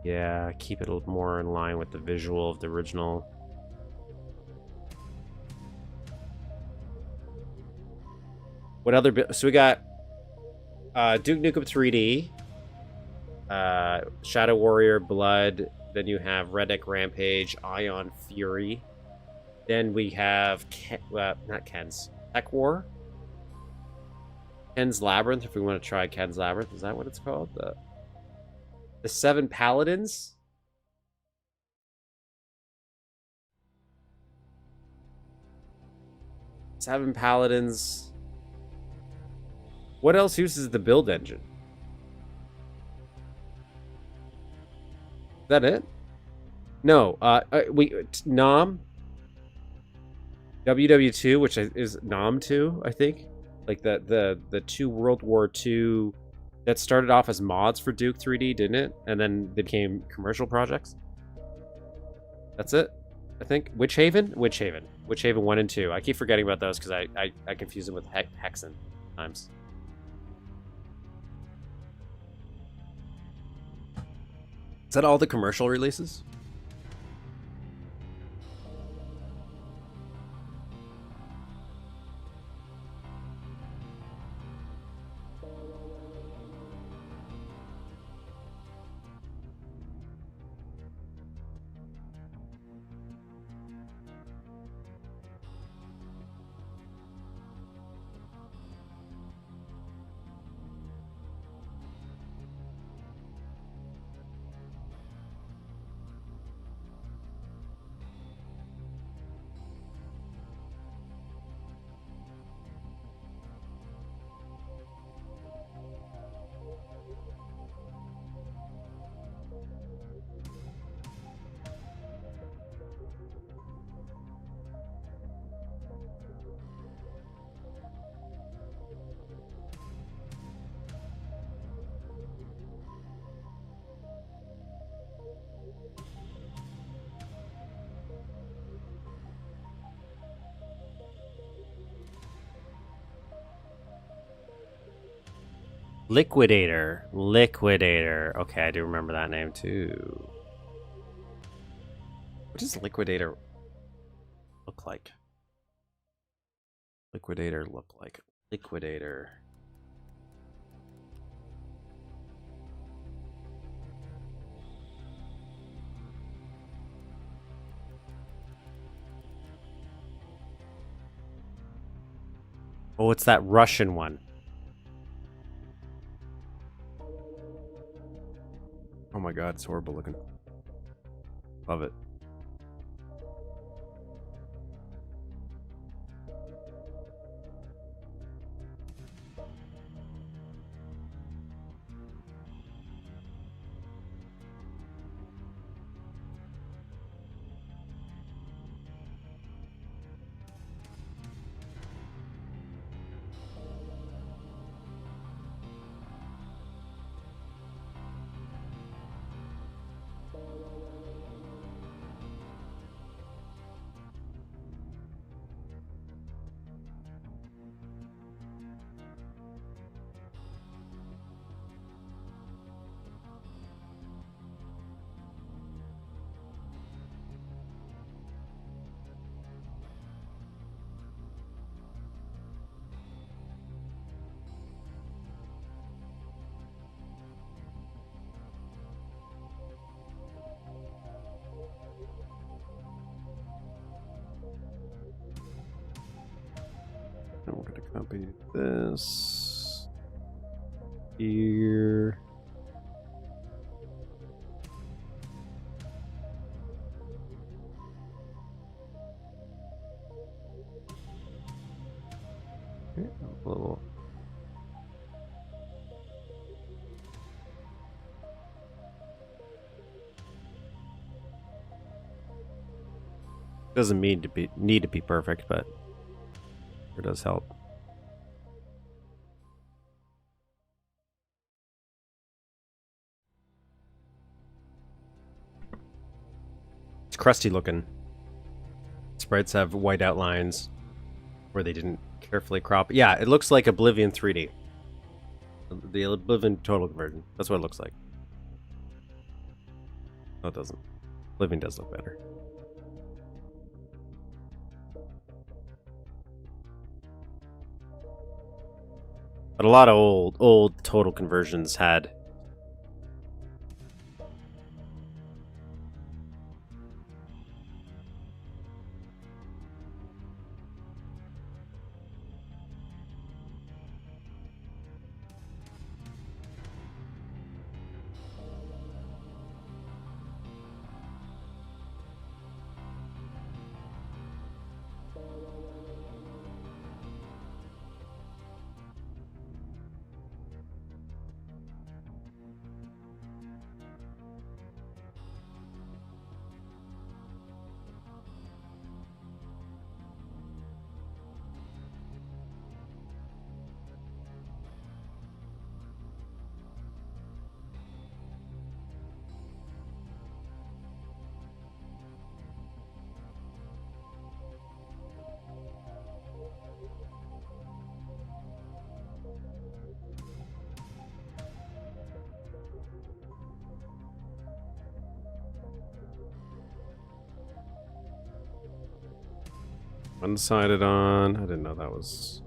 Yeah, keep it a little more in line with the visual of the original. What other... So we got Duke Nukem 3D, Shadow Warrior, Blood. Then you have Redneck Rampage, Ion Fury. Then we have... not Ken's. Tech War. Ken's Labyrinth, if we want to try Ken's Labyrinth. Is that what it's called? The 7 Paladins? Seven Paladins. What else uses the build engine? Is that it? No. Nom. WW2, which is Nom 2, I think. Like the 2 World War II that started off as mods for Duke 3D, didn't it? And then they became commercial projects. That's it, I think. Witch Haven 1 and 2. I keep forgetting about those because I confuse them with Hexen times. Is that all the commercial releases? Liquidator. Okay, I do remember that name too. What does Liquidator look like? Liquidator. Oh, it's that Russian one. Oh my god, it's horrible looking. Love it. And we're going to copy this here. A little. Doesn't need to be perfect, but it does help. It's crusty looking. Sprites have white outlines where they didn't carefully crop. Yeah, it looks like Oblivion 3D. The Oblivion Total Conversion. That's what it looks like. No, it doesn't. Oblivion does look better. But a lot of old Total Conversions had unsided on. I didn't know that was.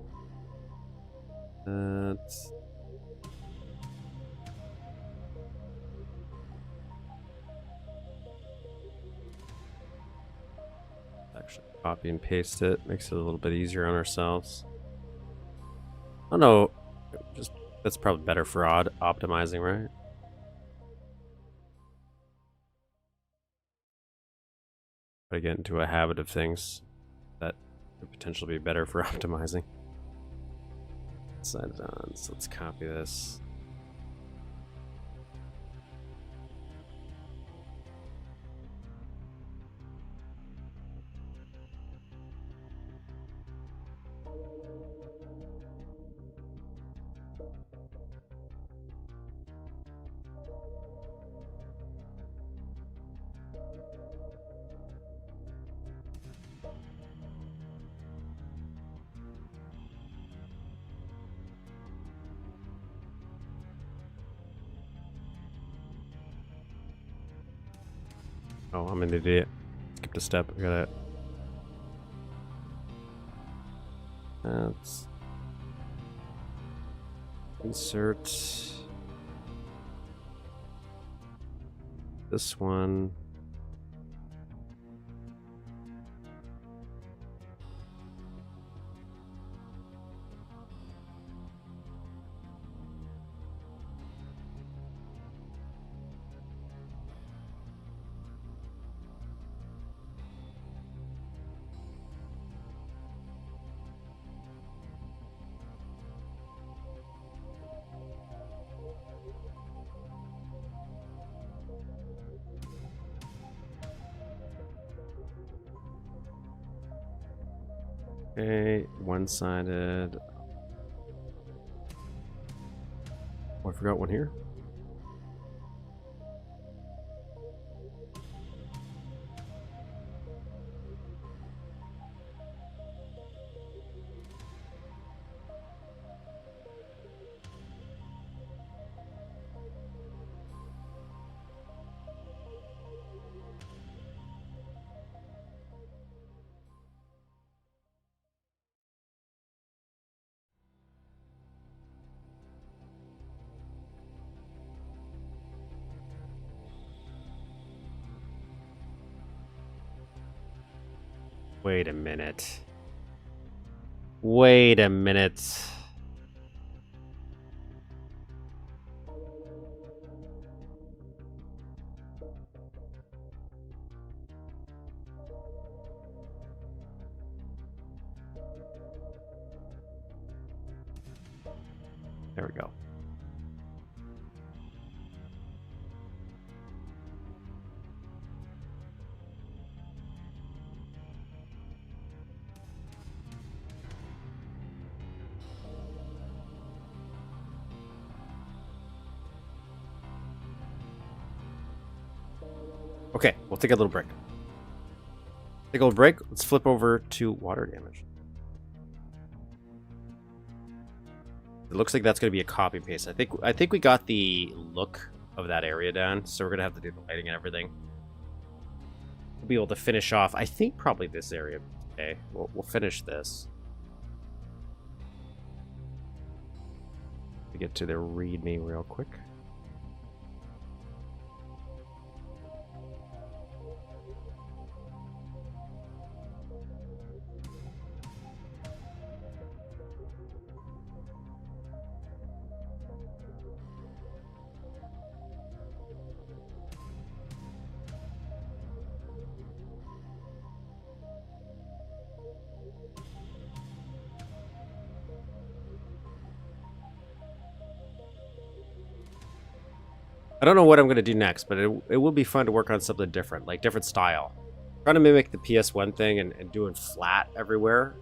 That's. Actually, copy and paste it. Makes it a little bit easier on ourselves. Oh no, just that's probably better for optimizing, right? If I get into a habit of things, that could potentially be better for optimizing. Set it on, so let's copy this. Oh, I'm an idiot. Skipped a step. I gotta. Let's insert this one. Okay, one-sided. Oh, I forgot one here. Wait a minute. Wait a minute. There we go. Okay, we'll take a little break. Take a little break. Let's flip over to water damage. It looks like that's going to be a copy paste. I think we got the look of that area down, so we're going to have to do the lighting and everything. We'll be able to finish off, I think, probably this area. Okay, we'll finish this. To get to the ReadMe real quick. I don't know what I'm going to do next, but it will be fun to work on something different, like different style. Trying to mimic the PS1 thing and doing flat everywhere.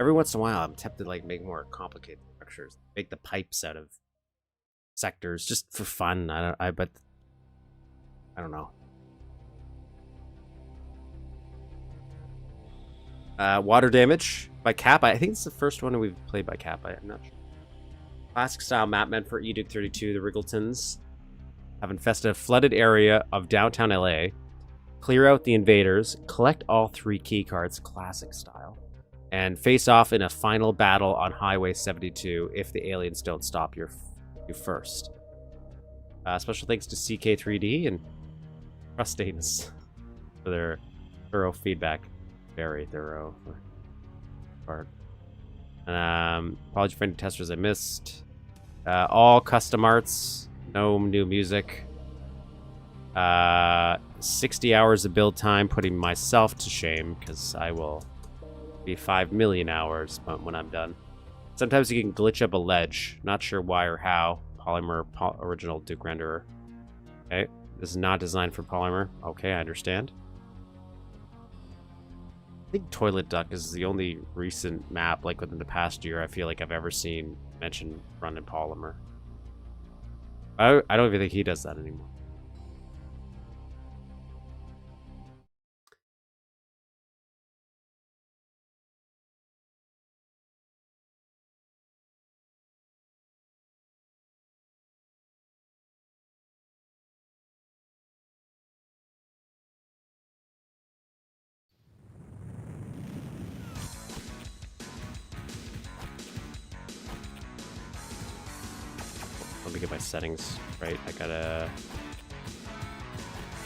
Every once in a while, I'm tempted to like make more complicated structures, make the pipes out of sectors just for fun. But I don't know. Water damage by Cap. I think it's the first one we've played by Cap. I'm not sure. Classic style map meant for Duke 32. The Rigelatins have infested a flooded area of downtown LA. Clear out the invaders, collect all 3 key cards, classic style, and face off in a final battle on Highway 72 if the aliens don't stop you first. Special thanks to CK3D and Crustains for their thorough feedback. Very thorough. Part. Apology for any testers I missed. All custom arts. No new music. 60 hours of build time, putting myself to shame, because I will be 5 million hours when I'm done. Sometimes you can glitch up a ledge. Not sure why or how. Polymer original Duke renderer. Okay, this is not designed for Polymer. Okay, I understand. I think Toilet Duck is the only recent map, like within the past year, I feel like I've ever seen mentioned run in Polymer. I don't even think he does that anymore. Let me get my settings right. I gotta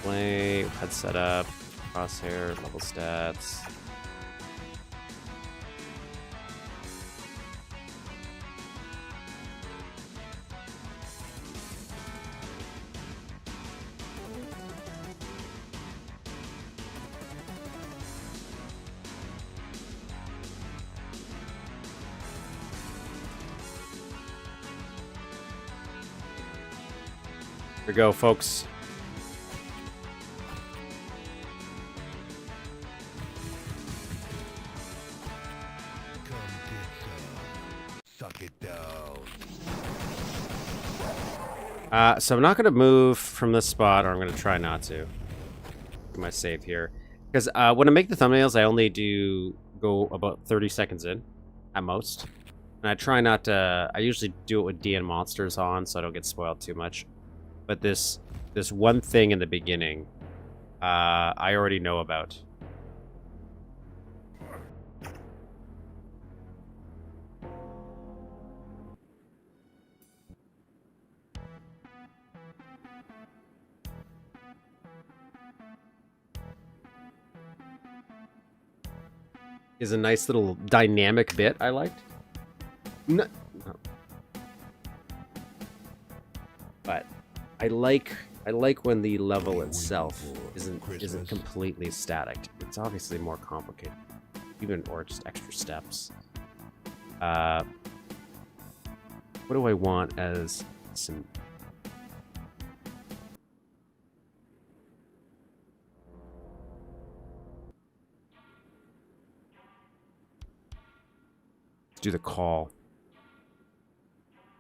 play, HUD setup, crosshair, level stats. Here we go, folks. Come get some. Suck it down. So I'm not going to move from this spot, or I'm going to try not to. Get my save here. Because when I make the thumbnails, I only do go about 30 seconds in, at most. And I try not to... I usually do it with DN Monsters on, so I don't get spoiled too much. But this one thing in the beginning, I already know about. Is a nice little dynamic bit I liked. No. But I like when the level itself isn't completely static. It's obviously more complicated, or just extra steps. What do I want as some... Let's do the call.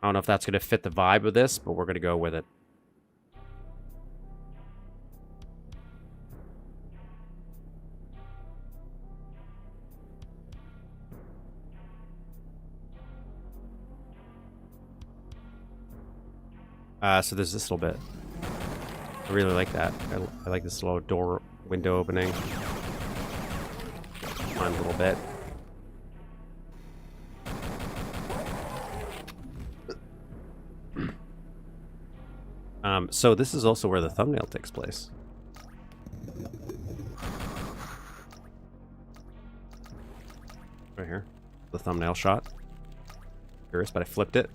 I don't know if that's going to fit the vibe of this, but we're going to go with it. So there's this little bit. I really like that. I like this little door window opening. Fun little bit. So this is also where the thumbnail takes place. Right here. The thumbnail shot. Curious, but I flipped it.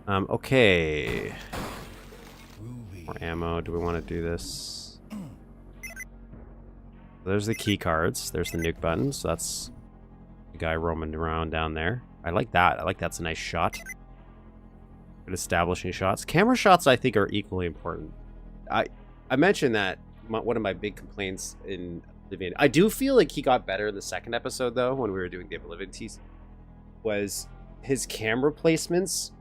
Okay. More ammo. Do we want to do this? There's the key cards. There's the nuke buttons. So that's the guy roaming around down there. I like that. I like that's a nice shot. Good establishing shots. Camera shots, I think, are equally important. I mentioned that one of my big complaints in Oblivion. I do feel like he got better in the second episode, though, when we were doing the Oblivion tease, was his camera placements.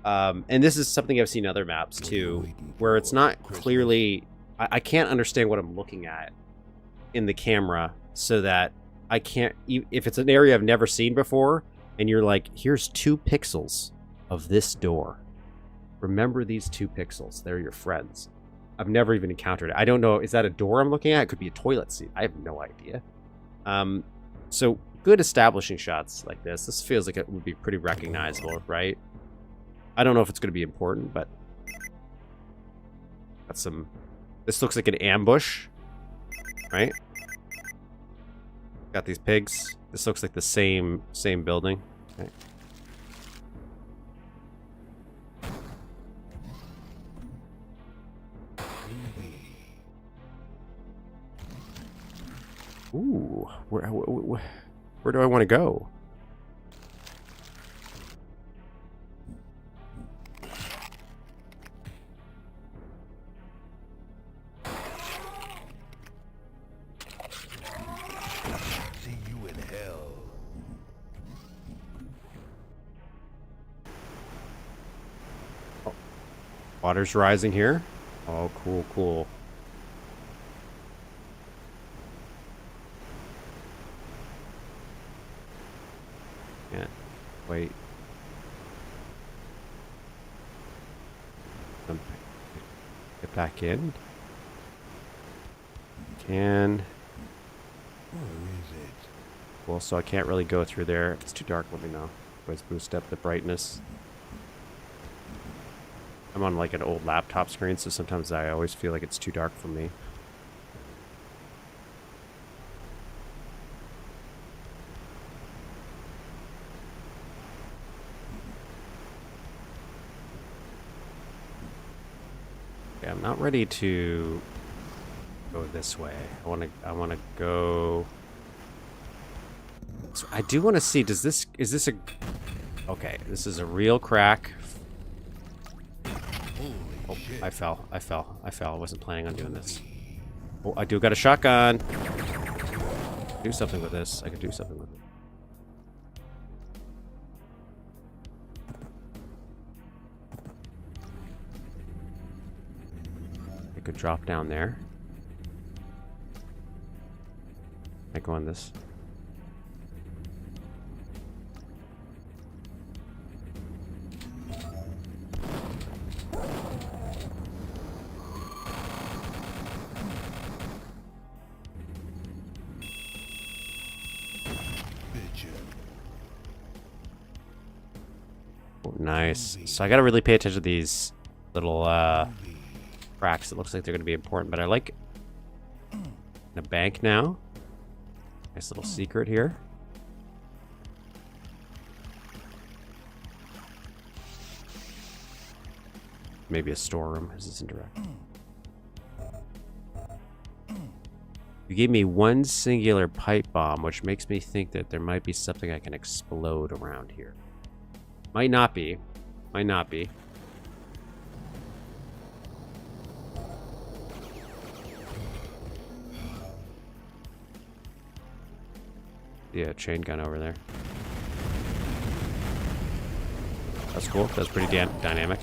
And this is something I've seen in other maps too, where it's not clearly, I can't understand what I'm looking at in the camera, so that I can't, if it's an area I've never seen before, and you're like, here's 2 pixels of this door. Remember these 2 pixels. They're your friends. I've never even encountered it. I don't know, is that a door I'm looking at? It could be a toilet seat. I have no idea. So good establishing shots like this. This feels like it would be pretty recognizable, right? I don't know if it's going to be important, but got some. This looks like an ambush, right? Got these pigs. This looks like the same building. Okay. Ooh, where do I want to go? Water's rising here. Oh, cool, cool. Can't wait. Get back in. Can. Where is it? Well, so I can't really go through there. If it's too dark, let me know. Let's boost up the brightness. I'm on like an old laptop screen, so sometimes I always feel like it's too dark for me. Okay, I'm not ready to go this way. I want to go. So I do want to see. Is this a? Okay, this is a real crack. Oh, I fell. I wasn't planning on doing this. Oh, I do got a shotgun. Do something with this. I could do something with it. I could drop down there. I go on this. Nice. So I gotta really pay attention to these little cracks. It looks like they're gonna be important, but I like a bank now. Nice little secret here. Maybe a storeroom. Is this indirect? You gave me one singular pipe bomb, which makes me think that there might be something I can explode around here. Might not be. Might not be. Yeah, chain gun over there. That's cool. That's pretty dynamic.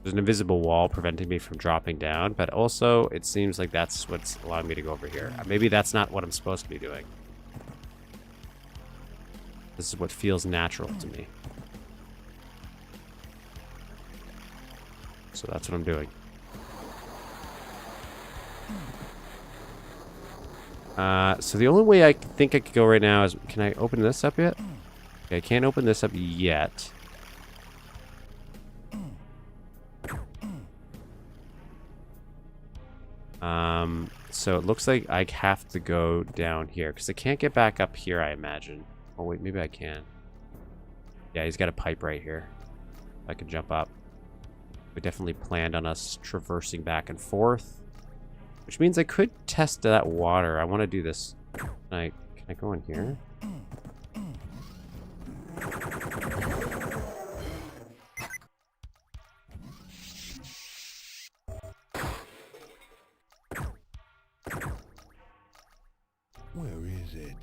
There's an invisible wall preventing me from dropping down, but also it seems like that's what's allowing me to go over here. Maybe that's not what I'm supposed to be doing. This is what feels natural to me. So that's what I'm doing. So the only way I think I could go right now is... Can I open this up yet? Okay, I can't open this up yet. So it looks like I have to go down here because I can't get back up here, I imagine. Oh wait, maybe I can. Yeah, he's got a pipe right here. I can jump up. We definitely planned on us traversing back and forth, which means I could test that water. I want to do this. Can I go in here? Where is it?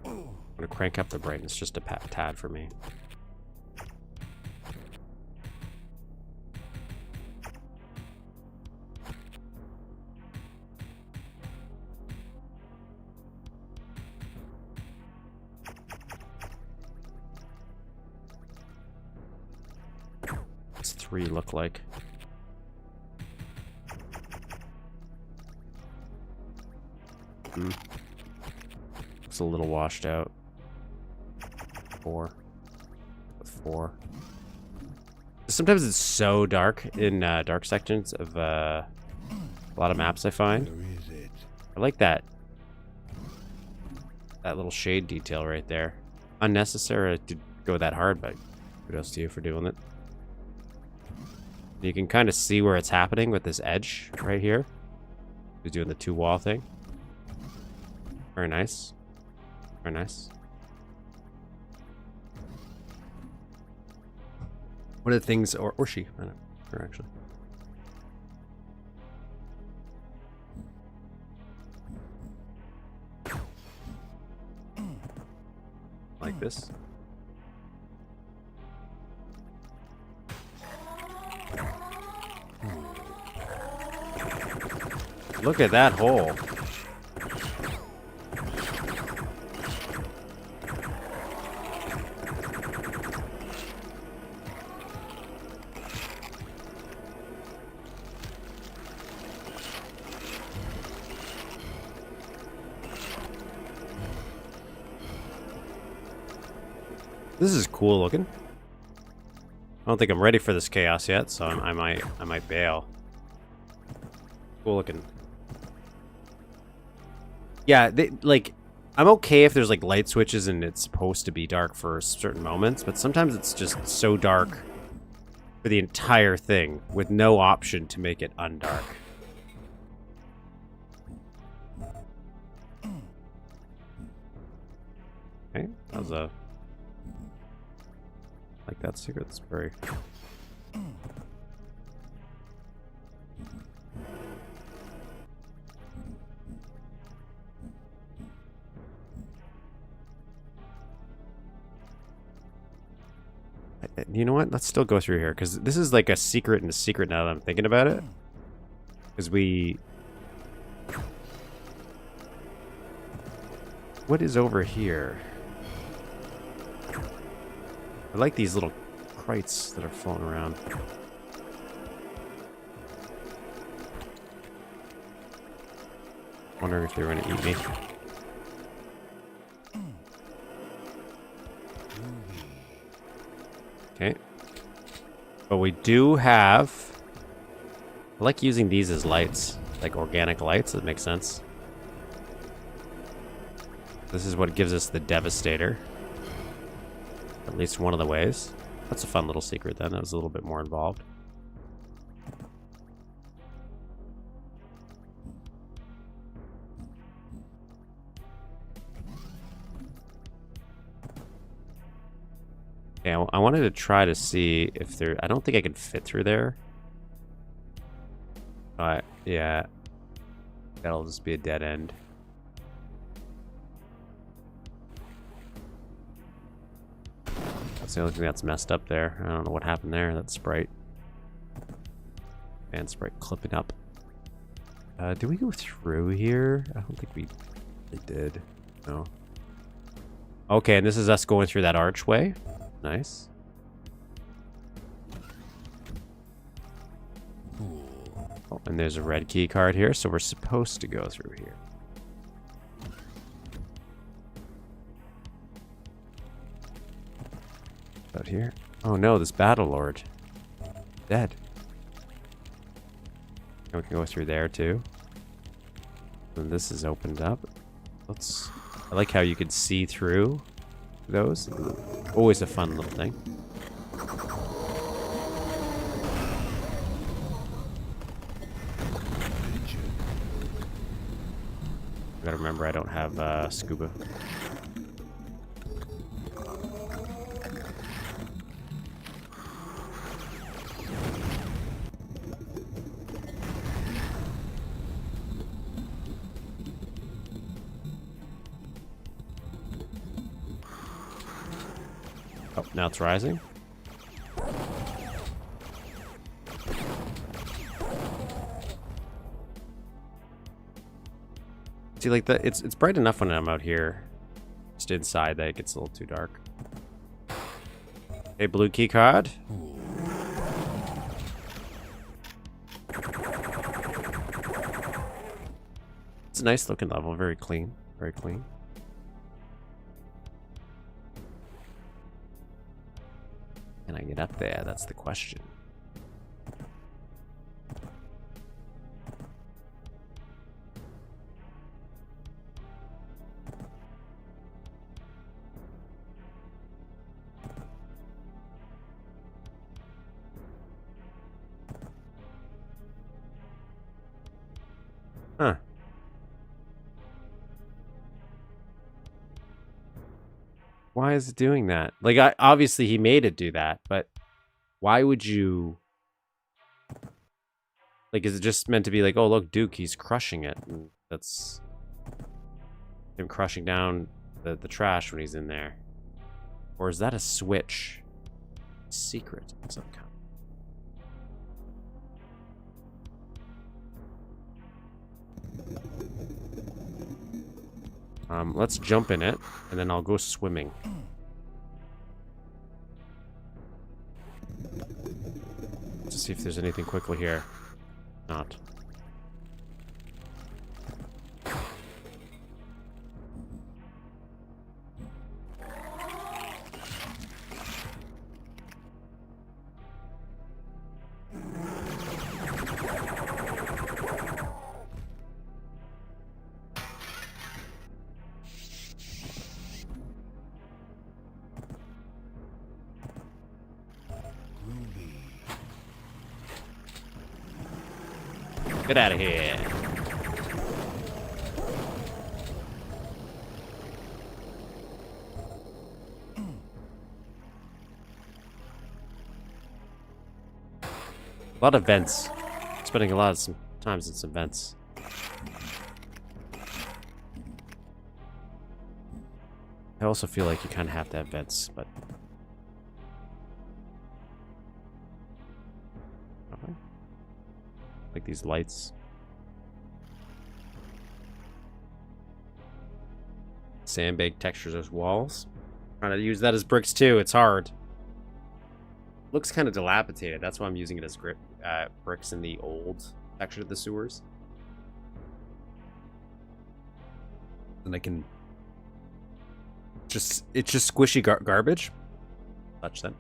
I'm gonna crank up the brightness just a tad for me. What's 3 look like? Looks a little washed out. 4. 4. Sometimes it's so dark in dark sections of a lot of maps I find. Where is it? I like that little shade detail right there. Unnecessary to go that hard, but kudos to you for doing it. You can kind of see where it's happening with this edge right here. He's doing the 2 wall thing. Very nice. Very nice. One of the things, or she, I don't know, her actually. Like this. Look at that hole. This is cool looking. I don't think I'm ready for this chaos yet, so I might bail. Cool looking. Yeah, I'm okay if there's like light switches and it's supposed to be dark for certain moments, but sometimes it's just so dark for the entire thing with no option to make it undark. Okay, that was a... like that secret. That's very... You know what? Let's still go through here, because this is like a secret and a secret now that I'm thinking about it. Because we... What is over here? I like these little crates that are floating around. Wondering if they're going to eat me. Okay. But we do have... I like using these as lights. Like organic lights. That makes sense. This is what gives us the Devastator. At least one of the ways. That's a fun little secret then. That was a little bit more involved. Yeah, I wanted to try to see if there... I don't think I can fit through there. But, yeah. That'll just be a dead end. That's the only thing that's messed up there. I don't know what happened there. That sprite. And sprite clipping up. Do we go through here? I don't think we did. No. Okay, and this is us going through that archway. Nice. Oh, and there's a red key card here, so we're supposed to go through here. Out here? Oh no, this Battle Lord. Dead. And we can go through there too. And this is opened up. I like how you could see through those. Always a fun little thing. I gotta remember I don't have scuba. Oh, now it's rising. See, like it's bright enough when I'm out here. Just inside that it gets a little too dark. Hey, blue key card. It's a nice looking level, very clean, very clean. Can I get up there? That's the question. Huh. Why is it doing that? Like, obviously he made it do that, but why would you... Like, is it just meant to be like, oh, look, Duke, he's crushing it. And that's him crushing down the trash when he's in there. Or is that a switch? Secret of some kind. Let's jump in it, and then I'll go swimming. To see if there's anything quickly here. Not. Get out of here. A lot of vents. Spending a lot of some times in some vents. I also feel like you kind of have to have vents, but... Okay. Like these lights. Sandbag textures as walls. Trying to use that as bricks too. It's hard. Looks kind of dilapidated. That's why I'm using it as bricks in the old texture of the sewers. And I can it's just squishy garbage. Touch that.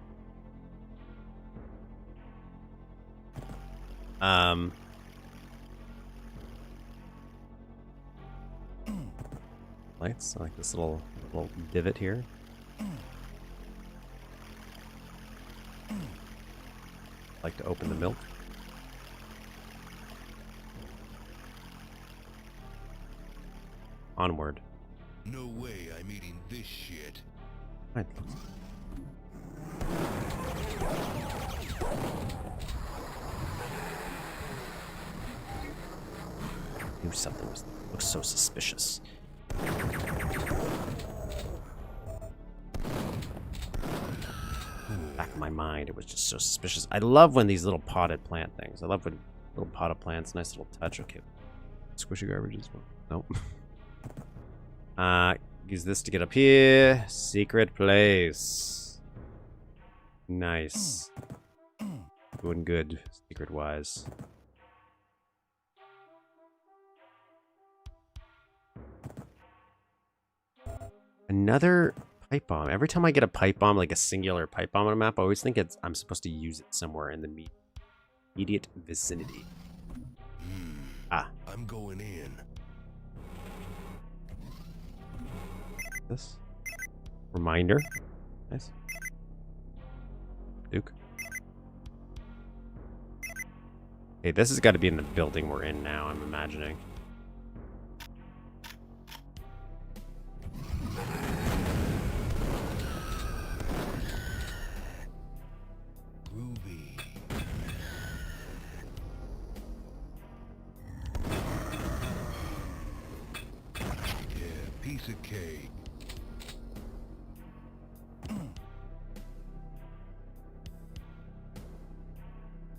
Lights, I like this little divot here. Like to open the milk. Onward. No way I'm eating this shit. Right. something looks so suspicious. Back of my mind, it was just so suspicious. I love when these little potted plant things. I love when little potted plants, nice little touch. Okay. Squishy garbage as well. Nope. Use this to get up here. Secret place. Nice. Doing good, secret-wise. Another pipe bomb. Every time I get a pipe bomb, like a singular pipe bomb on a map, I always think I'm supposed to use it somewhere in the immediate vicinity. I'm going in. This reminder. Nice. Duke. Hey, this has got to be in the building we're in now, I'm imagining. Groovy. Yeah, piece of cake.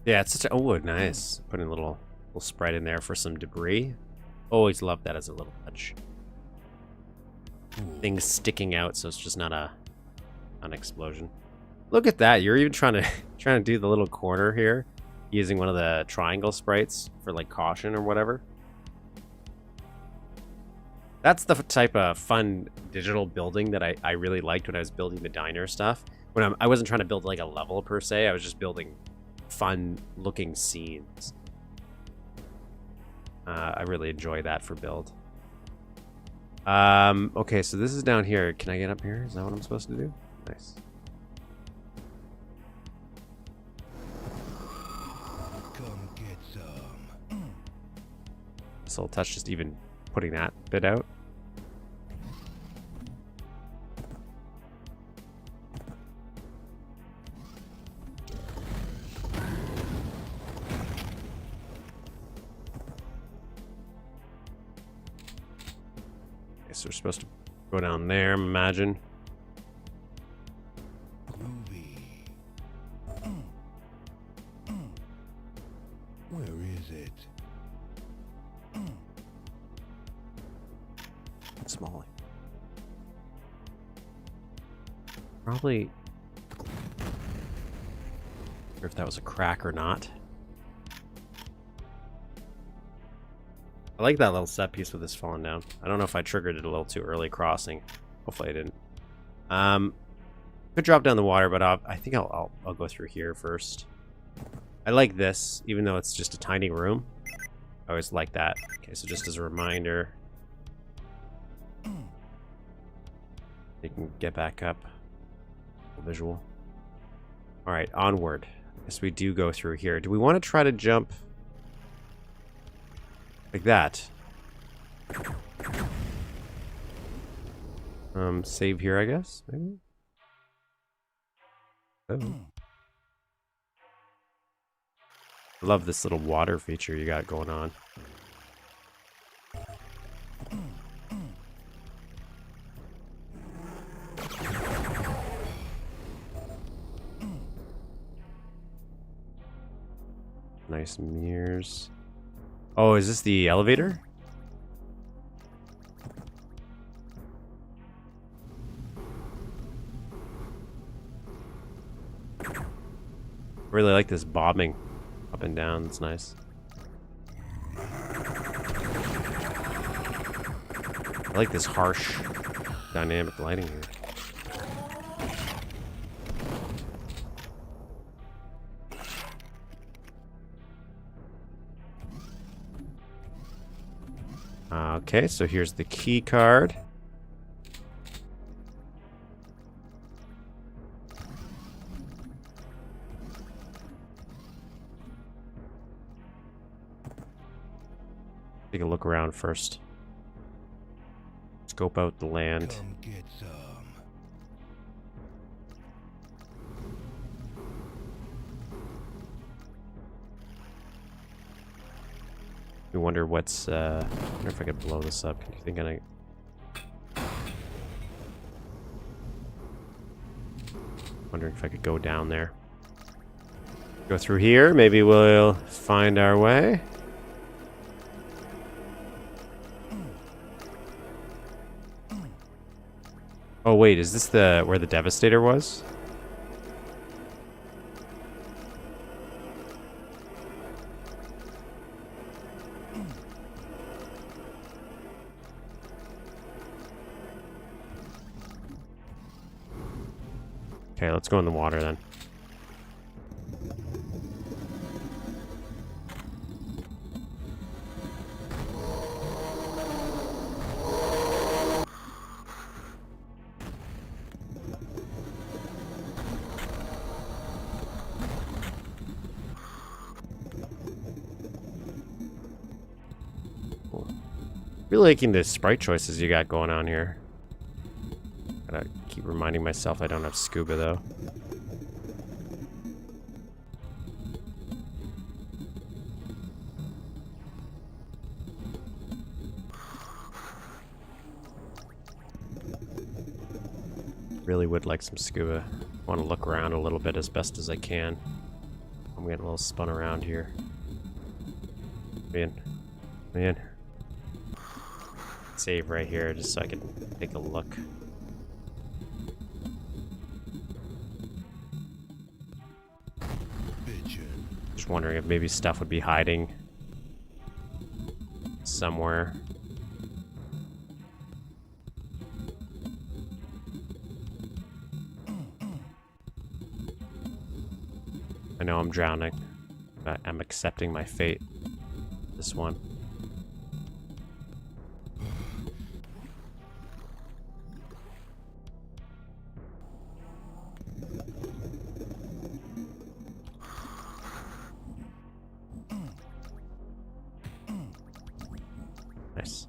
Yeah, it's such a... Oh, nice. Putting a little spread in there for some debris. Always love that as a little touch. Things sticking out, so it's just not an explosion. Look at that. You're even trying to do the little corner here using one of the triangle sprites for like caution or whatever. That's the type of fun digital building that I really liked when I was building the diner stuff. When I wasn't trying to build like a level per se, I was just building fun looking scenes. I really enjoy that for build. Okay, so this is down here. Can I get up here? Is that what I'm supposed to do? Nice. Come get some. This little touch, just even putting that bit out. So we're supposed to go down there, imagine. Groovy. Where is it? Small. Probably. Not sure if that was a crack or not. I like that little set piece with this falling down. I don't know if I triggered it a little too early crossing. Hopefully I didn't. Could drop down the water, but I think I'll go through here first. I like this, even though it's just a tiny room. I always like that. Okay, so just as a reminder, you can get back up. Visual. All right, onward. I guess we do go through here. Do we want to try to jump like that? Save here, I guess, maybe? Oh. Love this little water feature you got going on. Nice mirrors. Oh, is this the elevator? Really like this bobbing up and down. It's nice. I like this harsh dynamic lighting here. Okay, so here's the key card. Take a look around first. Scope out the land. Come get some. I wonder what's, I wonder if I could blow this up. Can you think I... Wondering if I could go down there. Go through here, maybe we'll find our way. Oh wait, is this the where the Devastator was? Okay, let's go in the water then. Really liking the sprite choices you got going on here. Gotta keep reminding myself I don't have scuba though. Really would like some scuba. Want to look around a little bit as best as I can. I'm getting a little spun around here. Man. Save right here just so I can take a look. Just wondering if maybe stuff would be hiding somewhere. I know I'm drowning, but I'm accepting my fate. This one. Nice.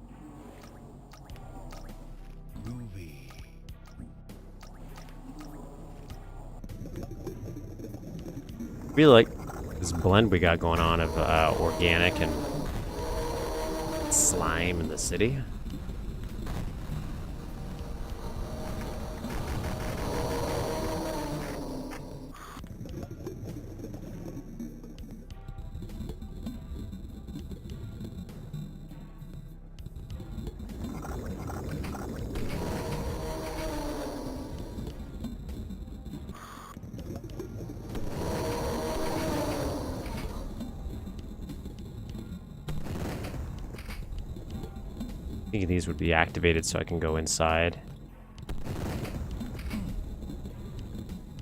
Really like this blend we got going on of organic and slime in the city. I think these would be activated so I can go inside.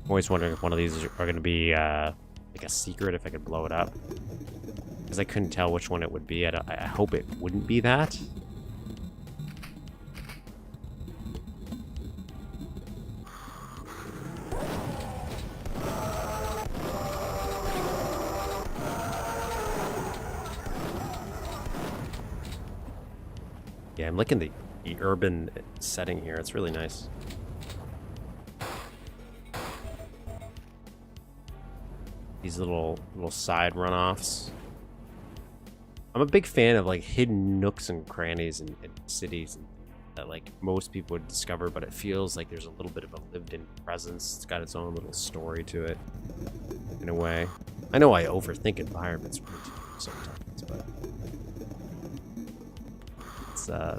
I'm always wondering if one of these are going to be like a secret, if I could blow it up. Because I couldn't tell which one it would be. I hope it wouldn't be that. Yeah, I'm liking the urban setting here. It's really nice. These little side runoffs. I'm a big fan of like hidden nooks and crannies in cities that like most people would discover, but it feels like there's a little bit of a lived-in presence. It's got its own little story to it, in a way. I know I overthink environments sometimes, but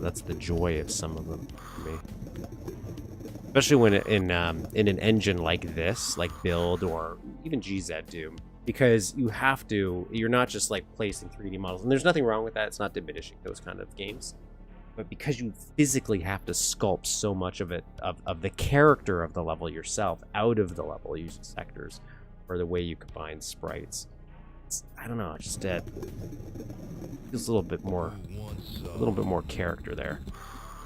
that's the joy of some of them for me. Especially when in an engine like this, like Build or even GZ Doom, because you're not just like placing 3D models, and there's nothing wrong with that. It's not diminishing those kind of games, but because you physically have to sculpt so much of it, of the character of the level yourself out of the level using sectors, or the way you combine sprites. I don't know, just feels a little bit more character there.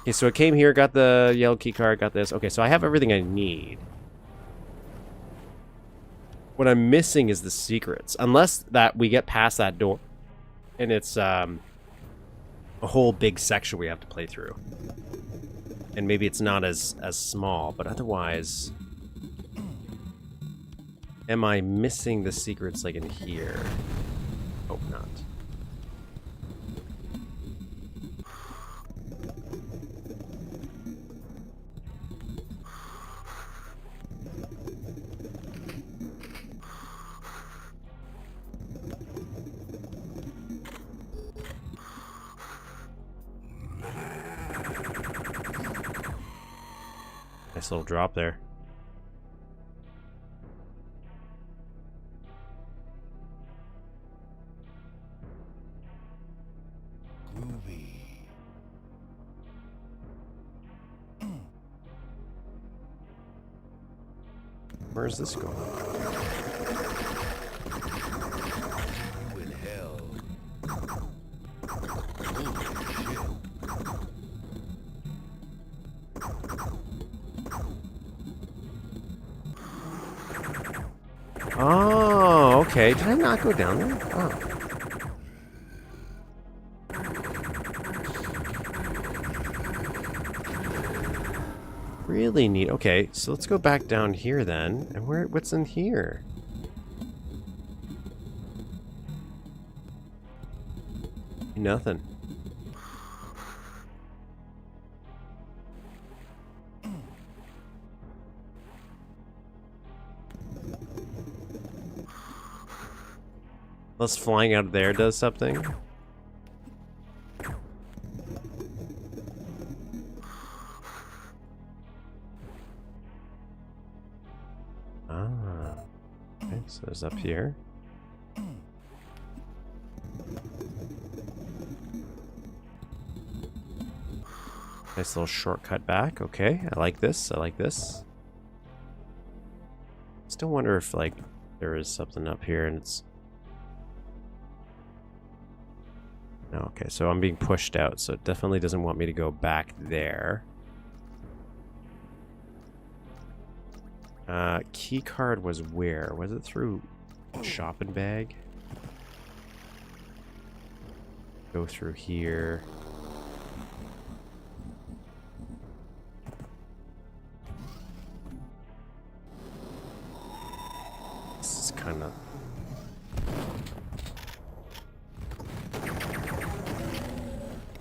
Okay, so I came here, got the yellow key card, got this. Okay, so I have everything I need. What I'm missing is the secrets, unless that we get past that door, and it's a whole big section we have to play through, and maybe it's not as small, but otherwise. Am I missing the secrets like in here? Hope not. Nice little drop there. Groovy. Where's this going? You in hell. Oh, okay. Did I not go down there? Oh. Really neat. Okay, so let's go back down here then. And what's in here? Nothing. Unless flying out of there does something. Ah. Okay, so there's up here. Nice little shortcut back. Okay, I like this. I like this. Still wonder if, like, there is something up here and it's... No, okay, so I'm being pushed out, so it definitely doesn't want me to go back there. Key card was where? Was it through shopping bag? Go through here. This is kind of...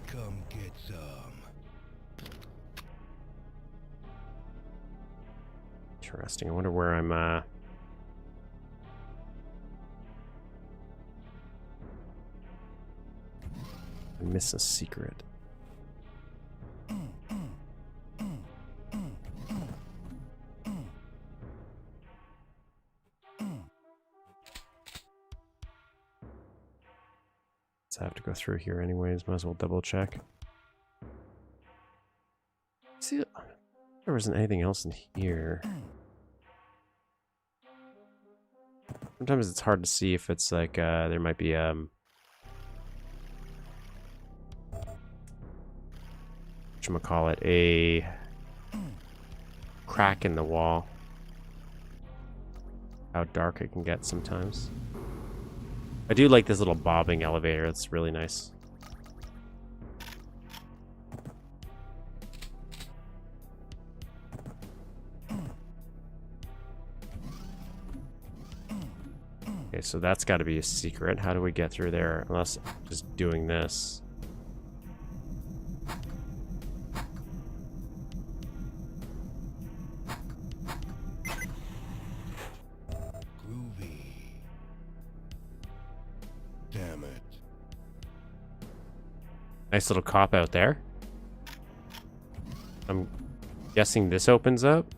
Come get some. Interesting. I wonder where I'm, I miss a secret. I have to go through here anyways. Might as well double check. See, there wasn't anything else in here. Sometimes it's hard to see if it's like there might be whatchamacallit, a crack in the wall. How dark it can get sometimes. I do like this little bobbing elevator. It's really nice. Okay, so that's got to be a secret. How do we get through there? Unless just doing this. Damn it. Nice little cop out there. I'm guessing this opens up.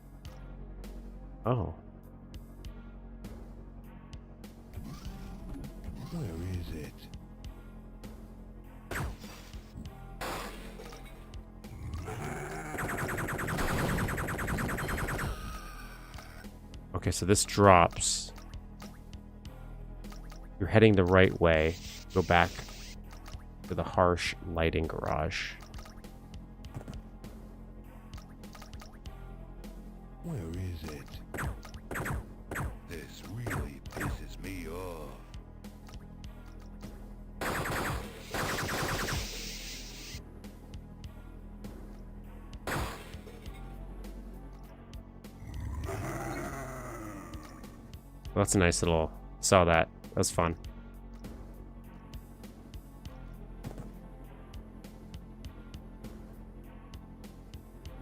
Oh. Where is it? Okay, so this drops. You're heading the right way. Go back to the harsh lighting garage. Where is it? This really pisses me off. Well, that's a nice little... Saw that. That was fun.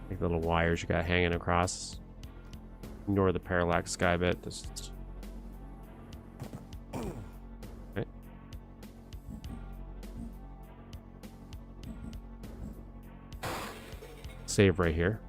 Like little wires you got hanging across. Ignore the parallax sky bit. Just... Okay. Save right here.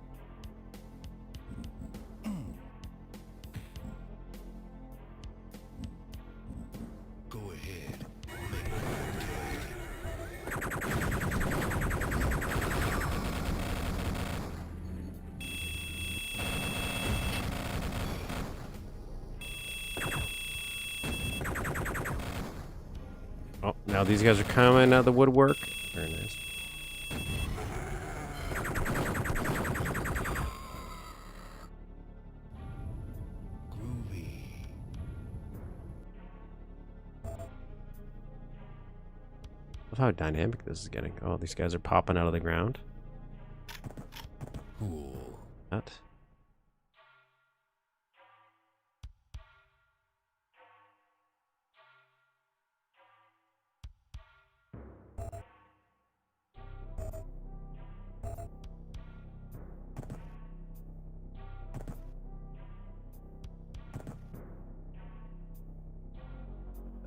Now these guys are coming out of the woodwork. Very nice. Groovy. Love how dynamic this is getting. Oh, these guys are popping out of the ground. Cool. That.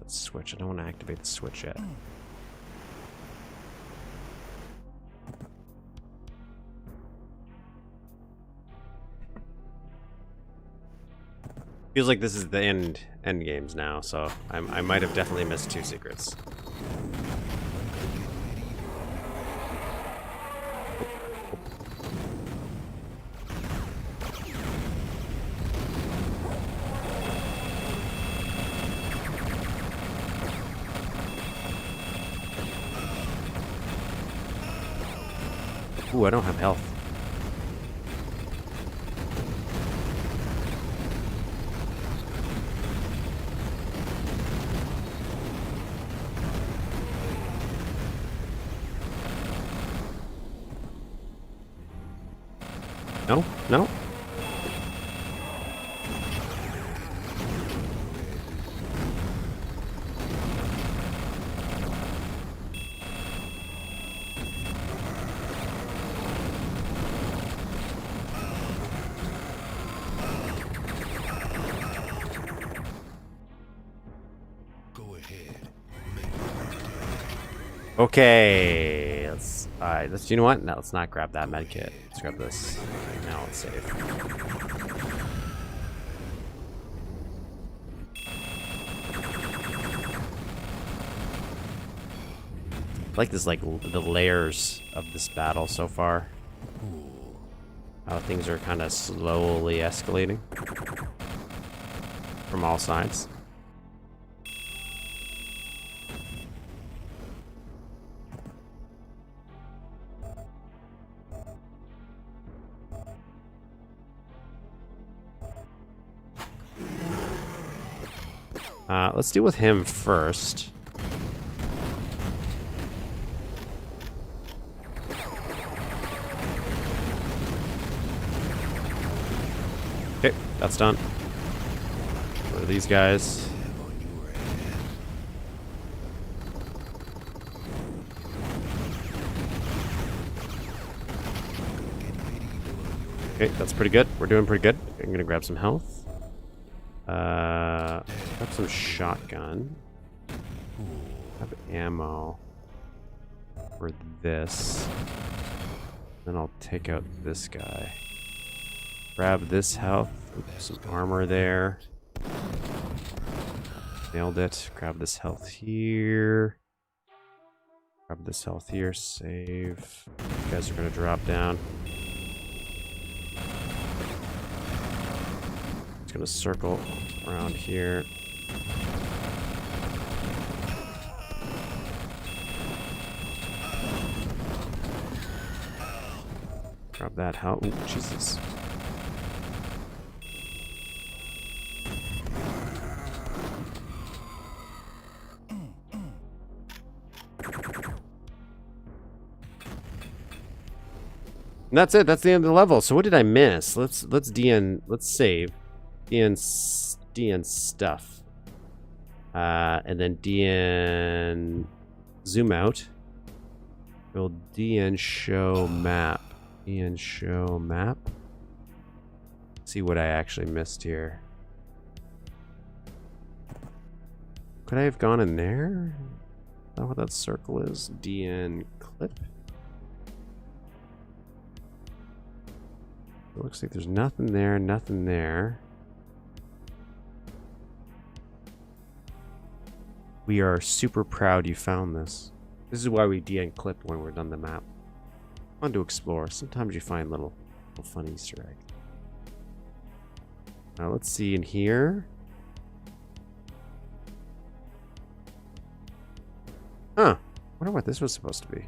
Let's switch. I don't want to activate the switch yet. Feels like this is the end games now, so I might have definitely missed 2 secrets. Ooh, I don't have health. No, no. Go ahead. Okay, alright, you know what? No, let's not grab that med kit. Let's grab this. Now let's save. I like this, like, the layers of this battle so far. How things are kind of slowly escalating from all sides. Let's deal with him first. Okay, that's done. What are these guys? Okay, that's pretty good. We're doing pretty good. I'm gonna grab some health. Grab some shotgun. Have ammo for this. Then I'll take out this guy. Grab this health. Oops, some armor there. Nailed it. Grab this health here. Grab this health here. Save. You guys are gonna drop down. Just gonna circle around here. Grab that health. Ooh, Jesus. And that's it. That's the end of the level. So what did I miss? Let's DN. Let's save. DN stuff. And then DN zoom out. We'll DN show map. DN show map. See what I actually missed here. Could I have gone in there? Is that what that circle is? DN clip. It looks like there's nothing there, nothing there. We are super proud you found this. This is why we DN clip when we're done the map. Fun to explore. Sometimes you find little fun Easter egg. Now let's see in here. wonder what this was supposed to be.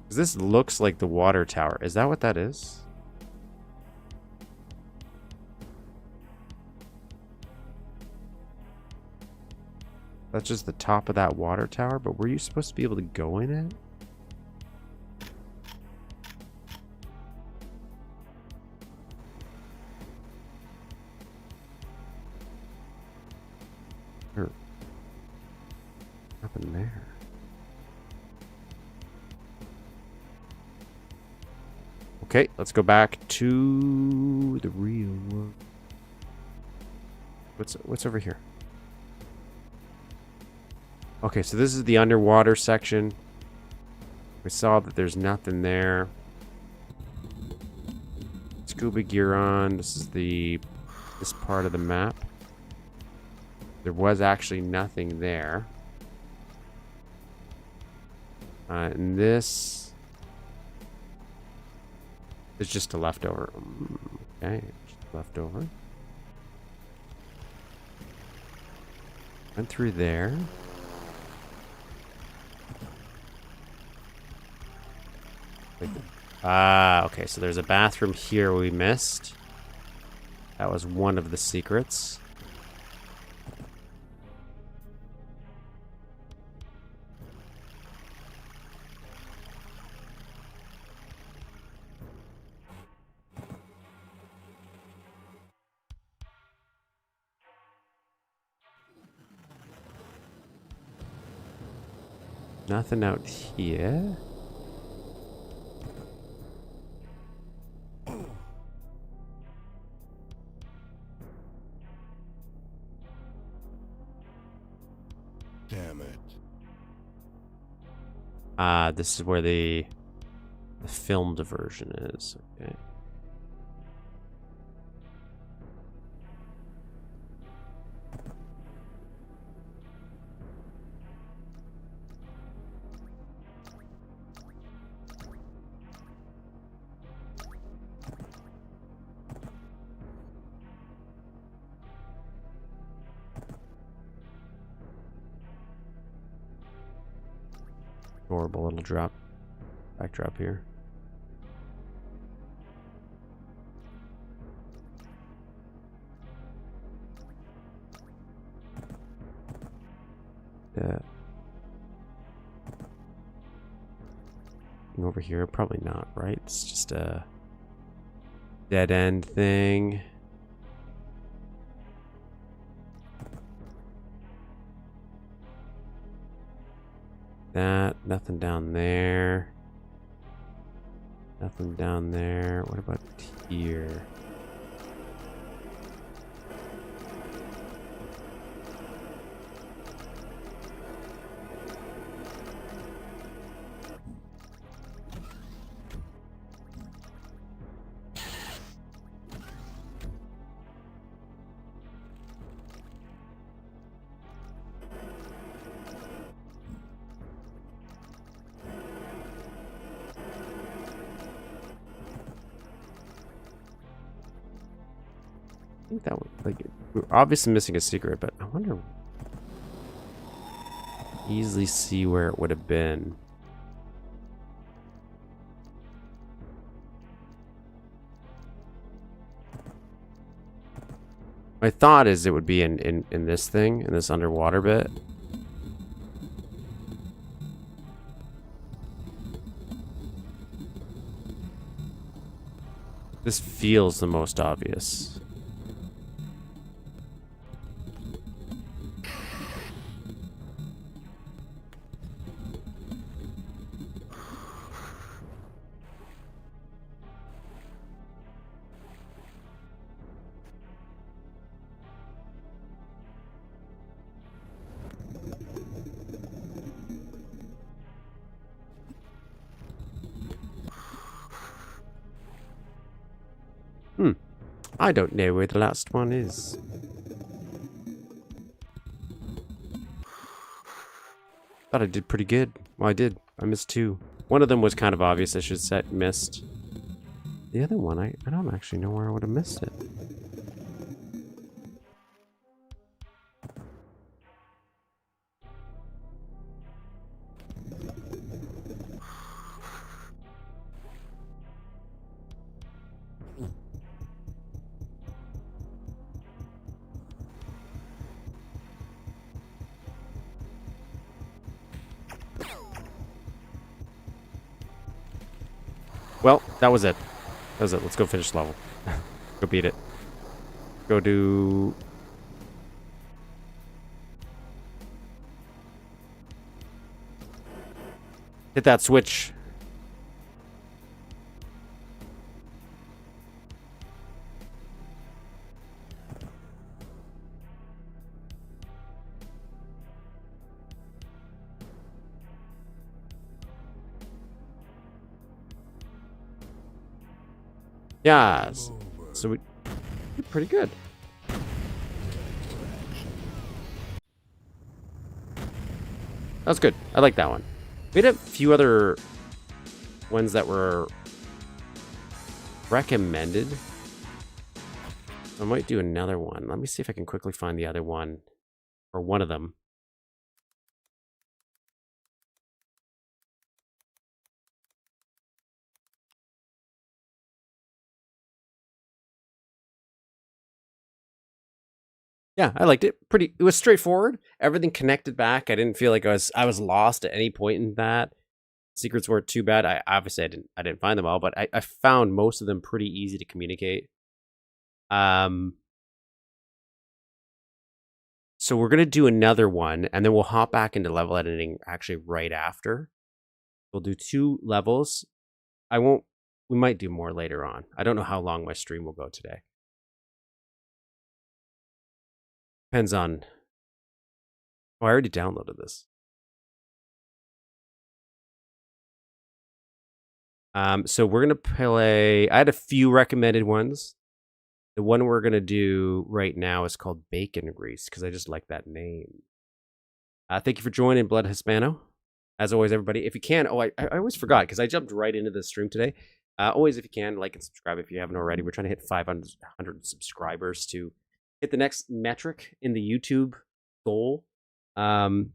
'Cause this looks like the water tower. Is that what that is? That's just the top of that water tower, but were you supposed to be able to go in it? Or what happened there? Okay, let's go back to the real world. What's over here? Okay, so this is the underwater section. We saw that there's nothing there. Scuba gear on. This is this part of the map. There was actually nothing there. And this is just a leftover. Okay, just leftover. Went through there. Okay, so there's a bathroom here we missed. That was one of the secrets. Nothing out here. Damn it. This is where the filmed version is. Okay. Horrible little backdrop here. Yeah. Over here, probably not, right? It's just a dead end thing. Nothing down there. Nothing down there. What about here? I think that would, like, we're obviously missing a secret, but I wonder. Easily see where it would have been. My thought is it would be in this thing, in this underwater bit. This feels the most obvious. I don't know where the last one is. Thought I did pretty good. Well, I did. I missed two. One of them was kind of obvious. I should set missed. The other one, I don't actually know where I would have missed it. Well, that was it. That was it. Let's go finish the level. Go beat it. Go do... Hit that switch. Yes. So we did pretty good. That was good. I like that one. We had a few other ones that were recommended. I might do another one. Let me see if I can quickly find the other one, or one of them. Yeah, I liked it. It was straightforward. Everything connected back. I didn't feel like I was lost at any point in that. Secrets weren't too bad. I didn't find them all, but I found most of them pretty easy to communicate. So we're gonna do another one, and then we'll hop back into level editing actually right after. We'll do 2 levels. We might do more later on. I don't know how long my stream will go today. Depends on... Oh, I already downloaded this. So we're going to play... I had a few recommended ones. The one we're going to do right now is called Bacon Grease, because I just like that name. Thank you for joining, Blood Hispano. As always, everybody, if you can... Oh, I always forgot, because I jumped right into the stream today. Always, if you can, like and subscribe if you haven't already. We're trying to hit 500 subscribers to hit the next metric in the YouTube goal. In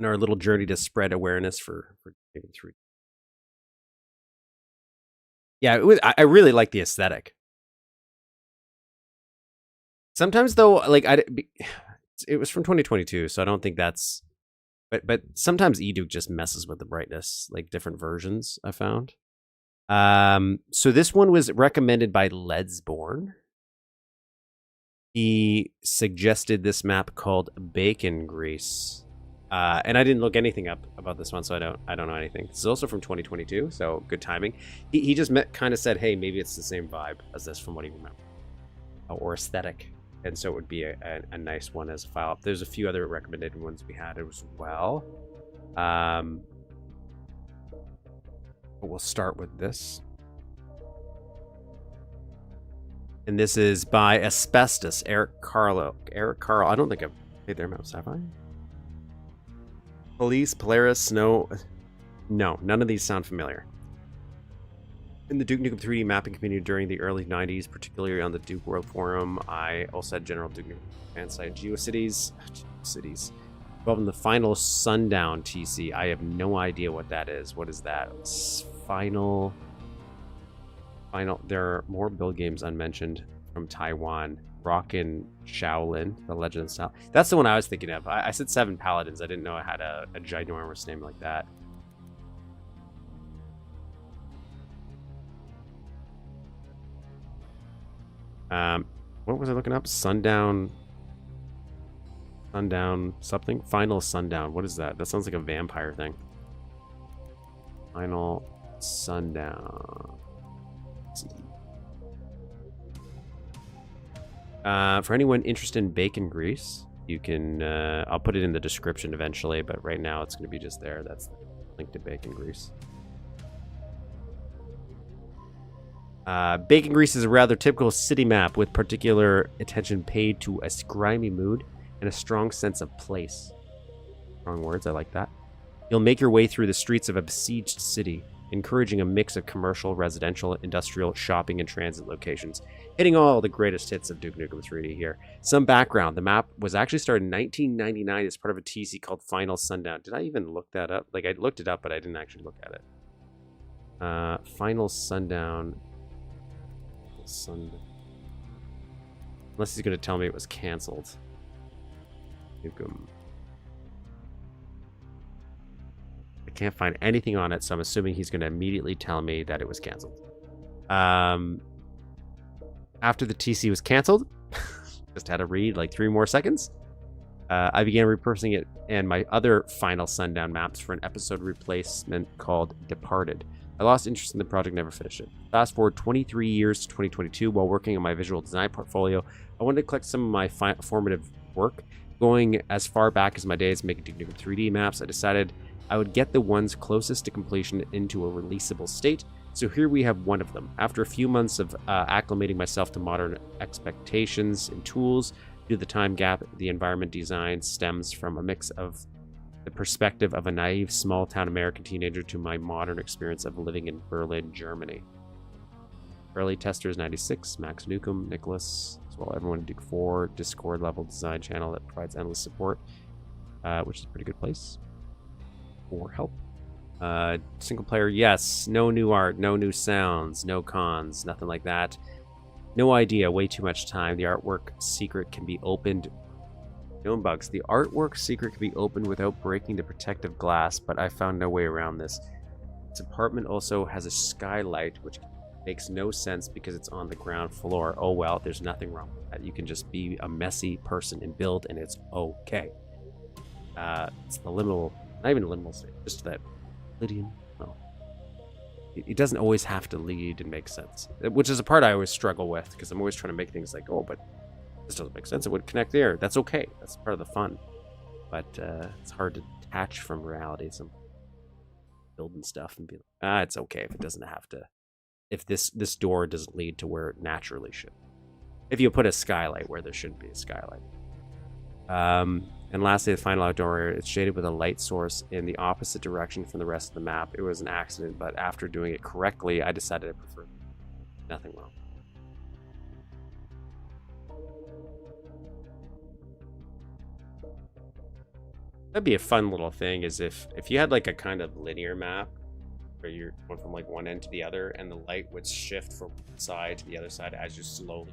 our little journey to spread awareness for Duke 3. Yeah, I really like the aesthetic. Sometimes though, like it was from 2022, so I don't think that's. But sometimes eDuke just messes with the brightness, like different versions I found. So this one was recommended by Ledsborn. He suggested this map called Bacon Grease. And I didn't look anything up about this one, so I don't know anything. This is also from 2022, so good timing. He just kind of said, hey, maybe it's the same vibe as this from what he remembered. Or aesthetic. And so it would be a nice one as a file up. There's a few other recommended ones we had as well. But we'll start with this. And this is by Asbestos, Eric Carl. I don't think I've played their mouse, have I? Police, Polaris, Snow. No, none of these sound familiar. In the Duke Nukem 3D mapping community during the early 90s, particularly on the Duke World Forum, I also had General Duke Nukem fan site GeoCities. Involved in the final Sundown TC. I have no idea what that is. What is that? Final. There are more build games unmentioned from Taiwan. Rockin' Shaolin, The Legend of Style. That's the one I was thinking of. I said 7 Paladins. I didn't know I had a ginormous name like that. What was I looking up? Sundown something? Final Sundown. What is that? That sounds like a vampire thing. Final Sundown. Let's see. For anyone interested in Bacon Grease, you can, I'll put it in the description eventually, but right now it's going to be just there. That's the link to Bacon Grease. Bacon Grease is a rather typical city map with particular attention paid to a grimy mood and a strong sense of place. Strong words, I like that. You'll make your way through the streets of a besieged city, encouraging a mix of commercial, residential, industrial, shopping, and transit locations, hitting all the greatest hits of Duke Nukem 3D here. Some background. The map was actually started in 1999 as part of a TC called Final Sundown. Did I even look that up? Like, I looked it up, but I didn't actually look at it. Final Sundown. Unless he's going to tell me it was canceled. Nukem. can't find anything on it, so I'm assuming he's going to immediately tell me that it was canceled. After the TC was canceled, just had to read like 3 more seconds. I began repurposing it and my other final Sundown maps for an episode replacement called Departed. I lost interest in the project, never finished it. Fast forward 23 years to 2022, while working on my visual design portfolio, I wanted to collect some of my formative work. Going as far back as my days making Duke Nukem 3D maps, I decided I would get the ones closest to completion into a releasable state. So here we have one of them. After a few months of acclimating myself to modern expectations and tools, due to the time gap, the environment design stems from a mix of the perspective of a naive small-town American teenager to my modern experience of living in Berlin, Germany. Early testers 96, Max Nukem, Nicholas, as well everyone in Duke 4, Discord level design channel that provides endless support, which is a pretty good place for help. Single player, yes. No new art, no new sounds, no cons, nothing like that. No idea, way too much time. The artwork secret can be opened. No bugs. The artwork secret can be opened without breaking the protective glass, but I found no way around this. This apartment also has a skylight, which makes no sense because it's on the ground floor. Oh well, there's nothing wrong with that. You can just be a messy person and build, and it's okay. It's the liminal, not even a liminal state, just that Lydian. Well, it doesn't always have to lead and make sense, which is a part I always struggle with because I'm always trying to make things like, oh, but this doesn't make sense. It would connect there. That's okay. That's part of the fun. But it's hard to detach from reality. Some building stuff and be like, it's okay if it doesn't have to. If this door doesn't lead to where it naturally should. If you put a skylight where there shouldn't be a skylight. And lastly, the final outdoor area, it's shaded with a light source in the opposite direction from the rest of the map. It was an accident, but after doing it correctly, I decided I preferred it. Nothing wrong. That'd be a fun little thing, is if you had like a kind of linear map where you're going from like one end to the other and the light would shift from one side to the other side as you slowly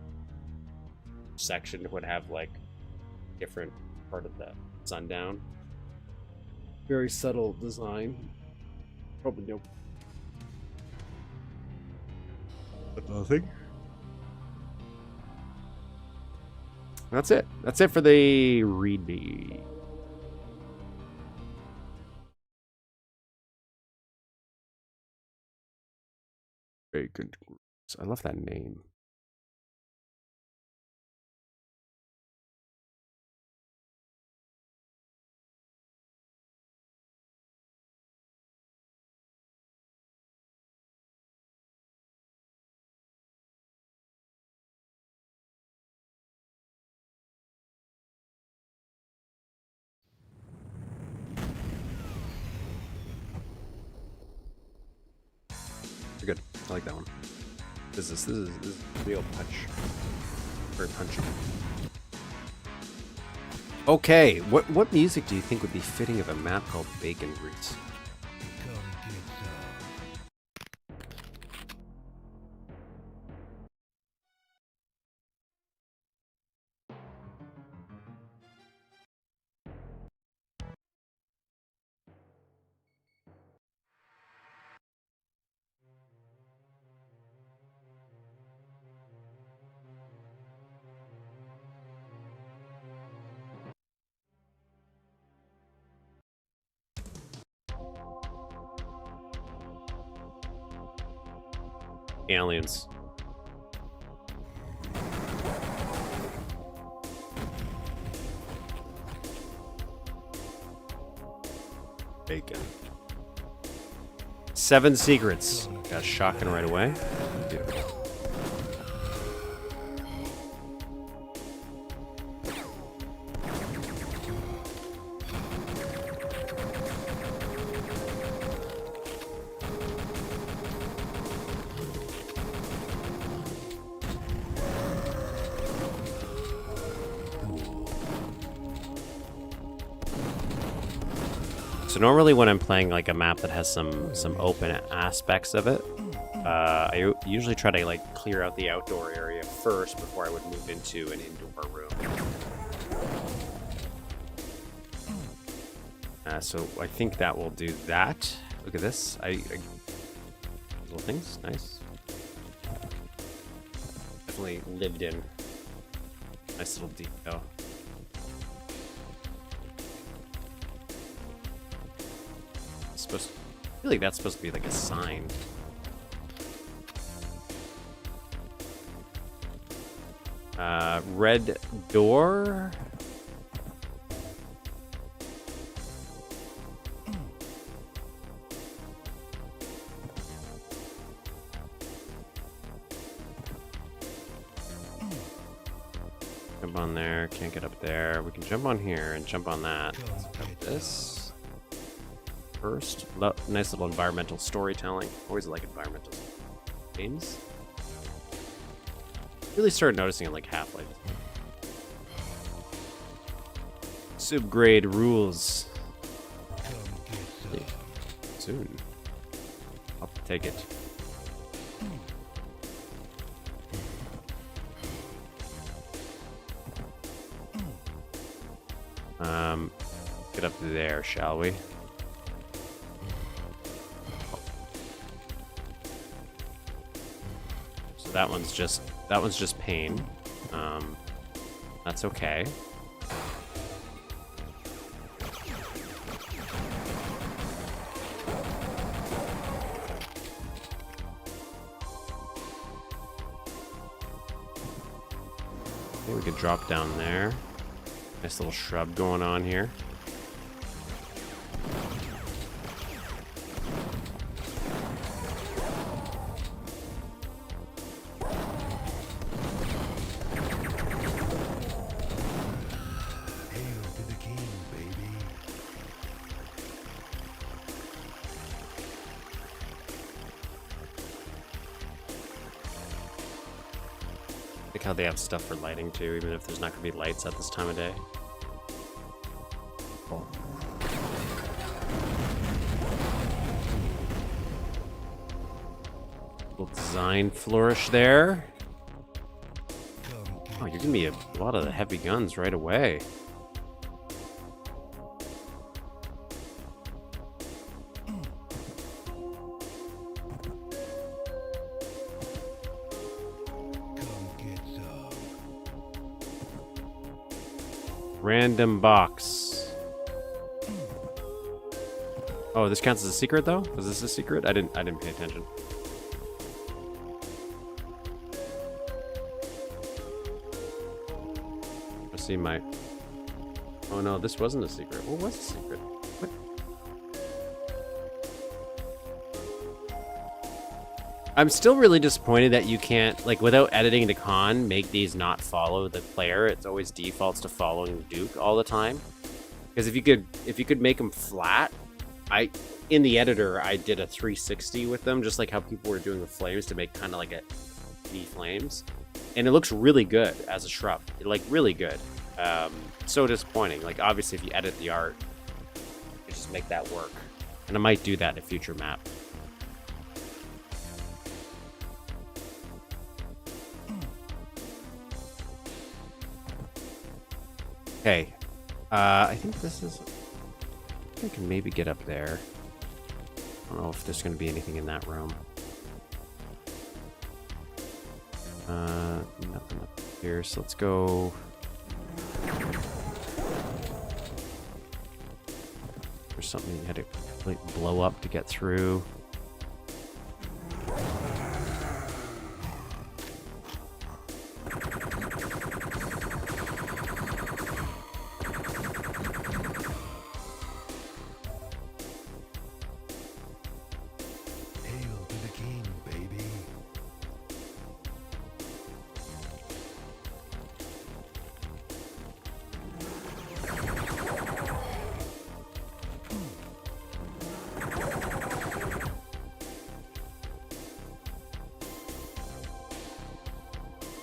section would have like different part of the sundown. Very subtle design. Probably no. But nothing. That's it. That's it for the ReadMe. Bacon. I love that name. Good. I like that one. This is real punch. Very punchy. Okay, what music do you think would be fitting of a map called Bacon Grease? Aliens. Bacon. 7 secrets. Got a shotgun right away. Dude. So normally when I'm playing like a map that has some open aspects of it, I usually try to like clear out the outdoor area first before I would move into an indoor room. So I think that will do that. Look at this. Little things, nice. Definitely lived in. Nice little detail. I feel like that's supposed to be like a sign. Red door. Jump on there, can't get up there. We can jump on here and jump on that. Let's jump this first. Nice little environmental storytelling. Always like environmental games. Really started noticing it like Half-Life. Subgrade rules. Soon. I'll take it. Get up there, shall we? So that one's just pain. That's okay. Okay, we could drop down there. Nice little shrub going on here. Like how they have stuff for lighting too, even if there's not going to be lights at this time of day. Cool. Little design flourish there. Oh, you're giving me a lot of the heavy guns right away. Random box. Oh, this counts as a secret though? Was this a secret? I didn't pay attention. I see my. Oh no, this wasn't a secret. What was a secret? What? I'm still really disappointed that you can't, like, without editing the con, make these not follow the player. It's always defaults to following Duke all the time. Because if you could make them flat, in the editor I did a 360 with them, just like how people were doing with flames to make kind of like a V flames, and it looks really good as a shrub, like really good. So disappointing. Like obviously, if you edit the art, you just make that work, and I might do that in a future map. Okay, I think this is. I think I can maybe get up there. I don't know if there's going to be anything in that room. Nothing up here. So let's go. There's something you had to like blow up to get through.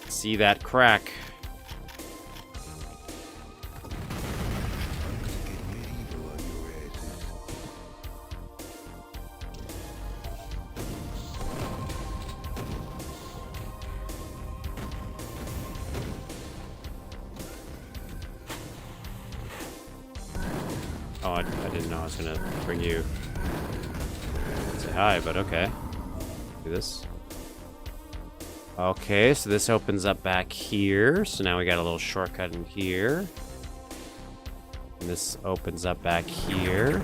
See that crack. Oh, I didn't know I was gonna bring you. Say hi, but okay. Do this. Okay, so this opens up back here. So now we got a little shortcut in here. And this opens up back here.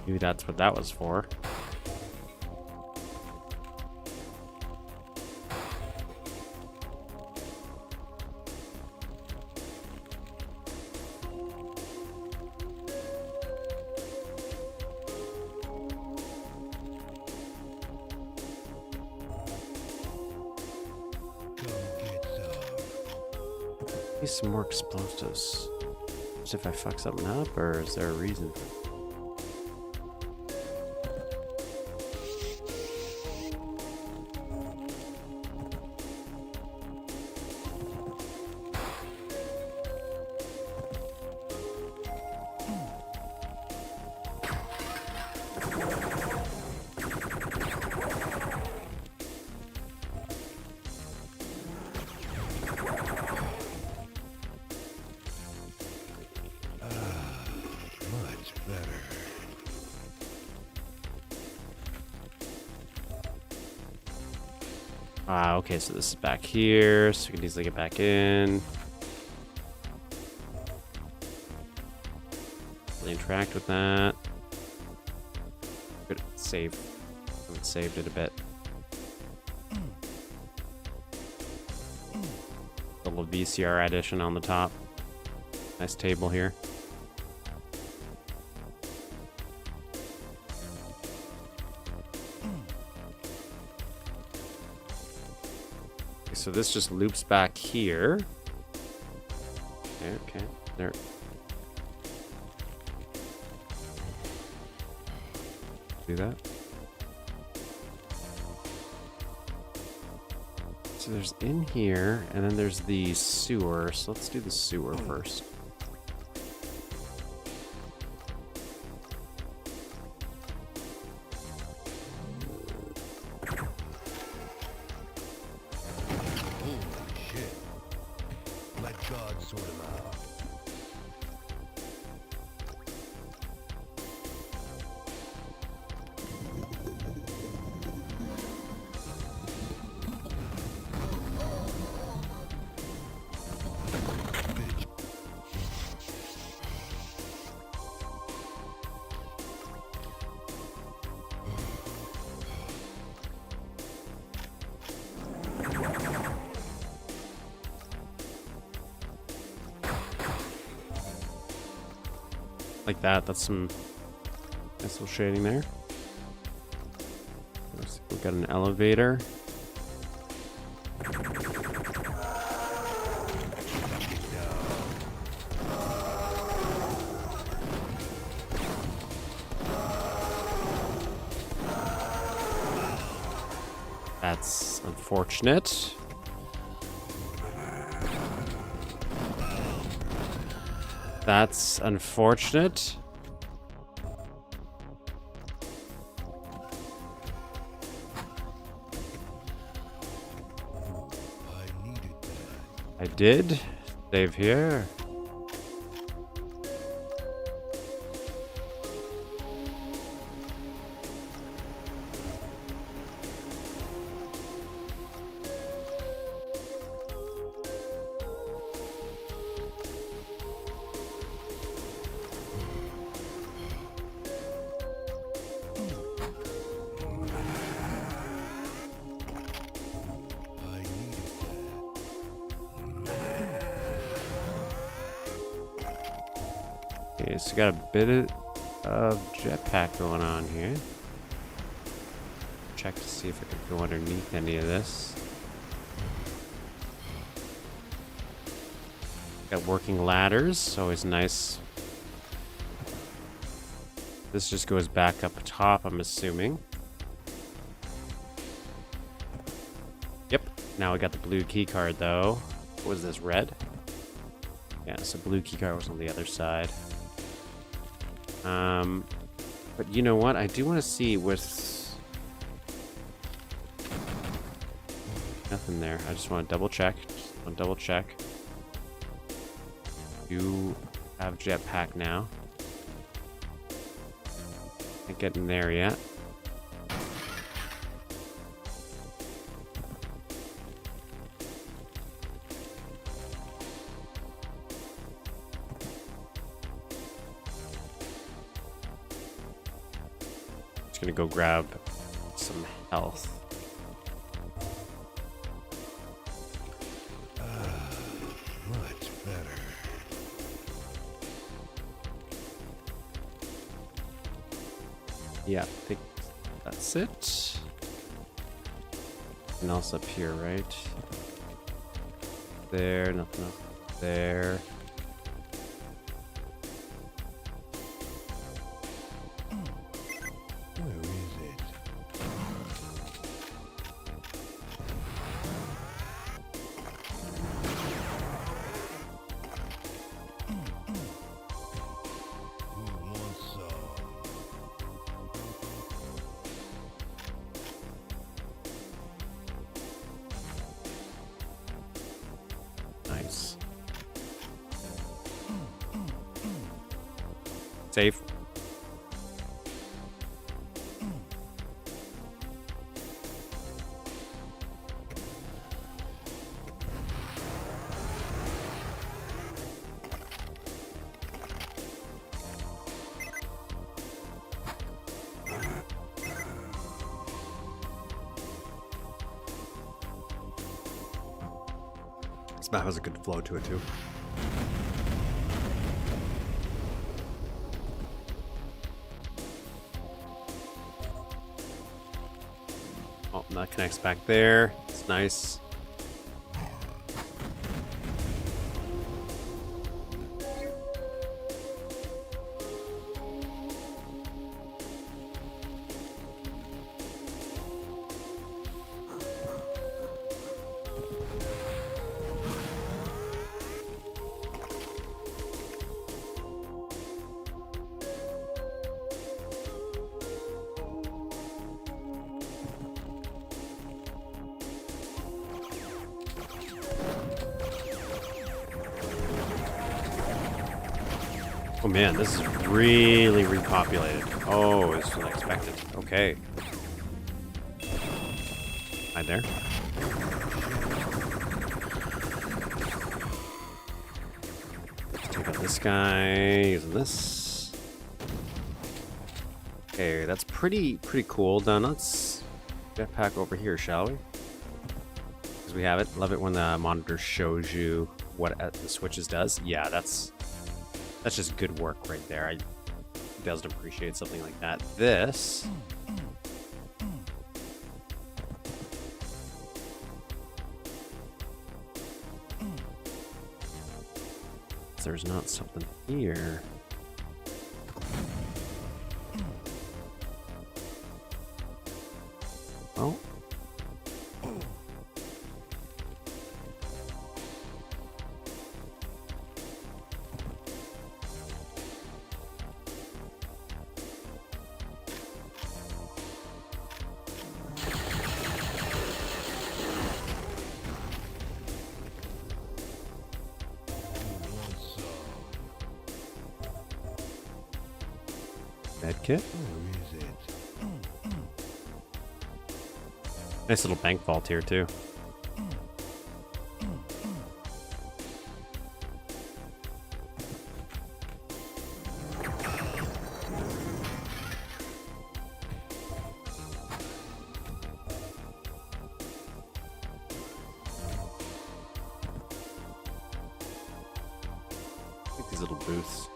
Maybe that's what that was for. Need some more explosives. Just if I fuck something up, or is there a reason for it? Okay, so this is back here, so we can easily get back in. Really interact with that. Good save. I haven't saved it a bit. A little VCR addition on the top. Nice table here. So this just loops back here. Okay, there. Do that. So there's in here, and then there's the sewer. So let's do the sewer first. Like that. That's some nice little shading there. We've got an elevator. That's unfortunate. That's unfortunate. I did. Save here. Okay, so got a bit of jetpack going on here. Check to see if I can go underneath any of this. Got working ladders, always nice. This just goes back up top, I'm assuming. Yep, now we got the blue key card though. What was this, red? Yeah, so blue keycard was on the other side. But you know what? I do want to see what's... Nothing there. I just want to double check. Just want to double check. You have jetpack now. Can't get in there yet. Gonna go grab some health. Much better. Yeah, I think that's it. Nothing else up here, right? There, nothing else there. Where is it? Who wants some? Nice. Safe. This map has a good flow to it too. Oh, that connects back there. It's nice. Oh man, this is really repopulated. Oh, it's unexpected. Okay. Hide there. Let's take out this guy using this. Okay, that's pretty cool. Done. Let's jetpack over here, shall we? Because we have it. Love it when the monitor shows you what the switches does. Yeah, that's just good work right there. I doesn't appreciate something like that. This there's not something here. Oh. Med kit. Where is it? Nice little bank vault here too. I like these little booths.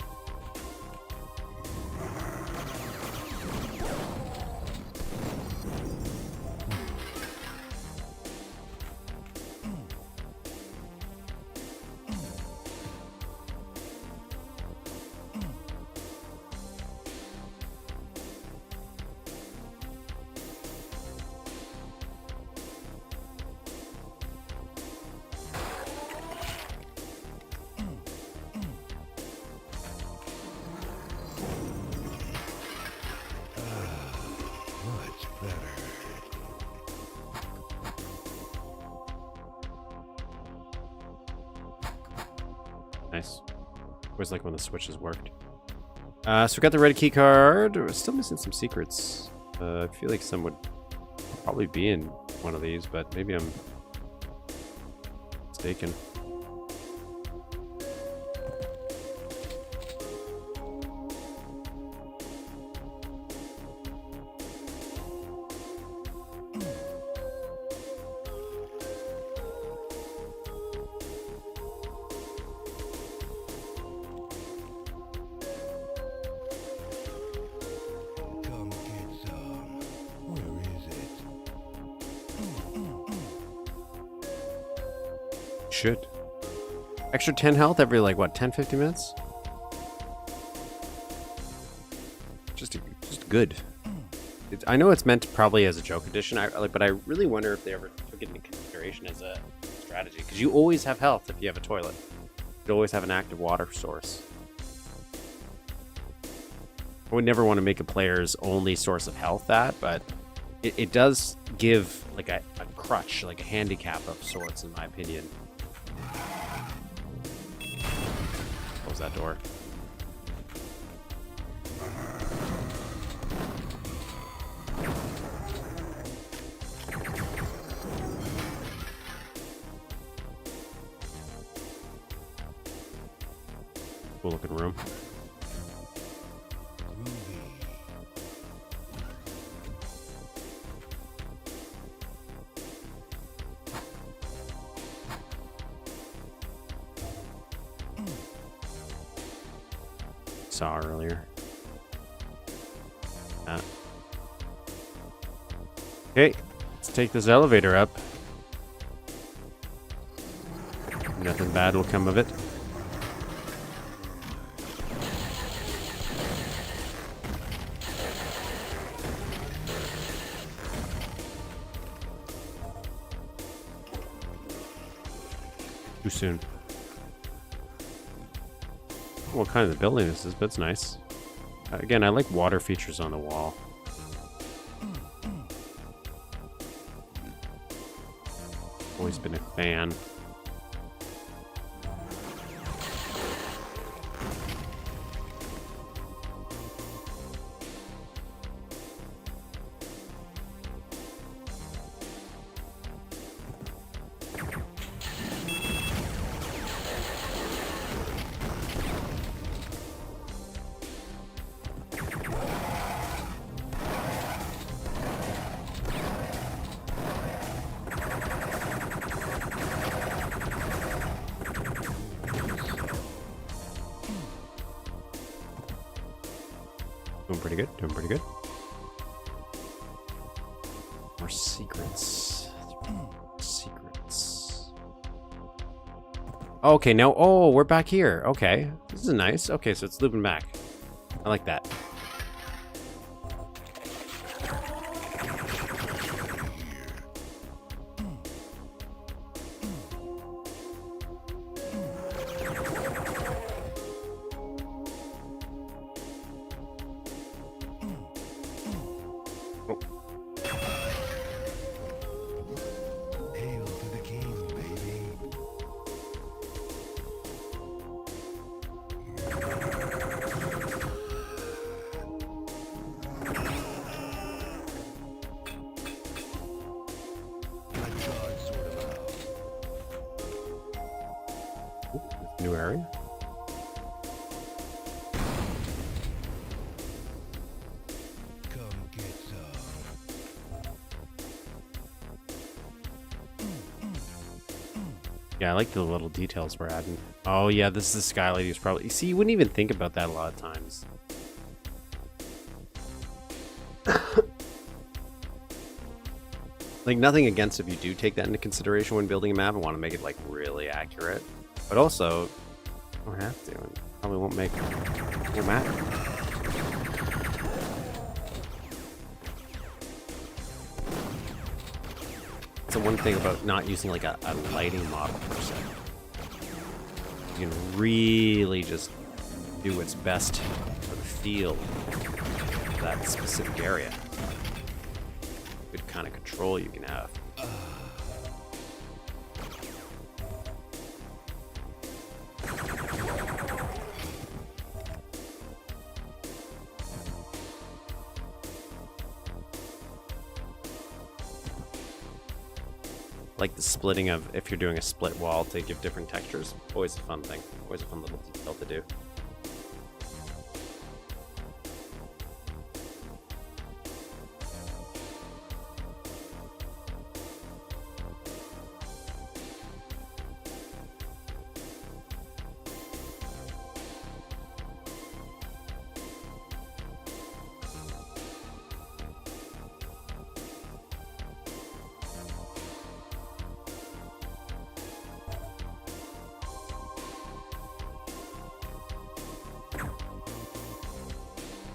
Nice. Always like when the switches worked. So we got the red key card. We're still missing some secrets. I feel like some would probably be in one of these, but maybe I'm mistaken. Come get some. Where is it? Should. Extra 10 health every, like, what, 10, 50 minutes? Just good. I know it's meant probably as a joke edition, but I really wonder if they ever took it into consideration as a strategy. Because you always have health if you have a toilet. You always have an active water source. I would never want to make a player's only source of health that, but it does give like a crutch, like a handicap of sorts, in my opinion. Close that door. Cool looking room. Saw earlier. Okay, let's take this elevator up. Nothing bad will come of it. Too soon. What kind of building this is, but it's nice. Again, I like water features on the wall. Always been a fan. Doing pretty good, doing pretty good. More secrets. Secrets. Okay, now, oh, we're back here. Okay, this is nice. Okay, so it's looping back. I like that. Hail to the king, baby. New area. Come get some. Yeah, I like the little details we're adding. Oh yeah, this is the Sky Lady's probably. You see, you wouldn't even think about that a lot of times. Like, nothing against if you do take that into consideration when building a map and want to make it like really accurate, but also you don't have to, and probably won't matter. It's the one thing about not using like a lighting model per se. You can really just do what's best for the feel of that specific area. Good kind of control you can have. like the splitting of if you're doing a split wall to give different textures. Always a fun thing. Always a fun little detail to do.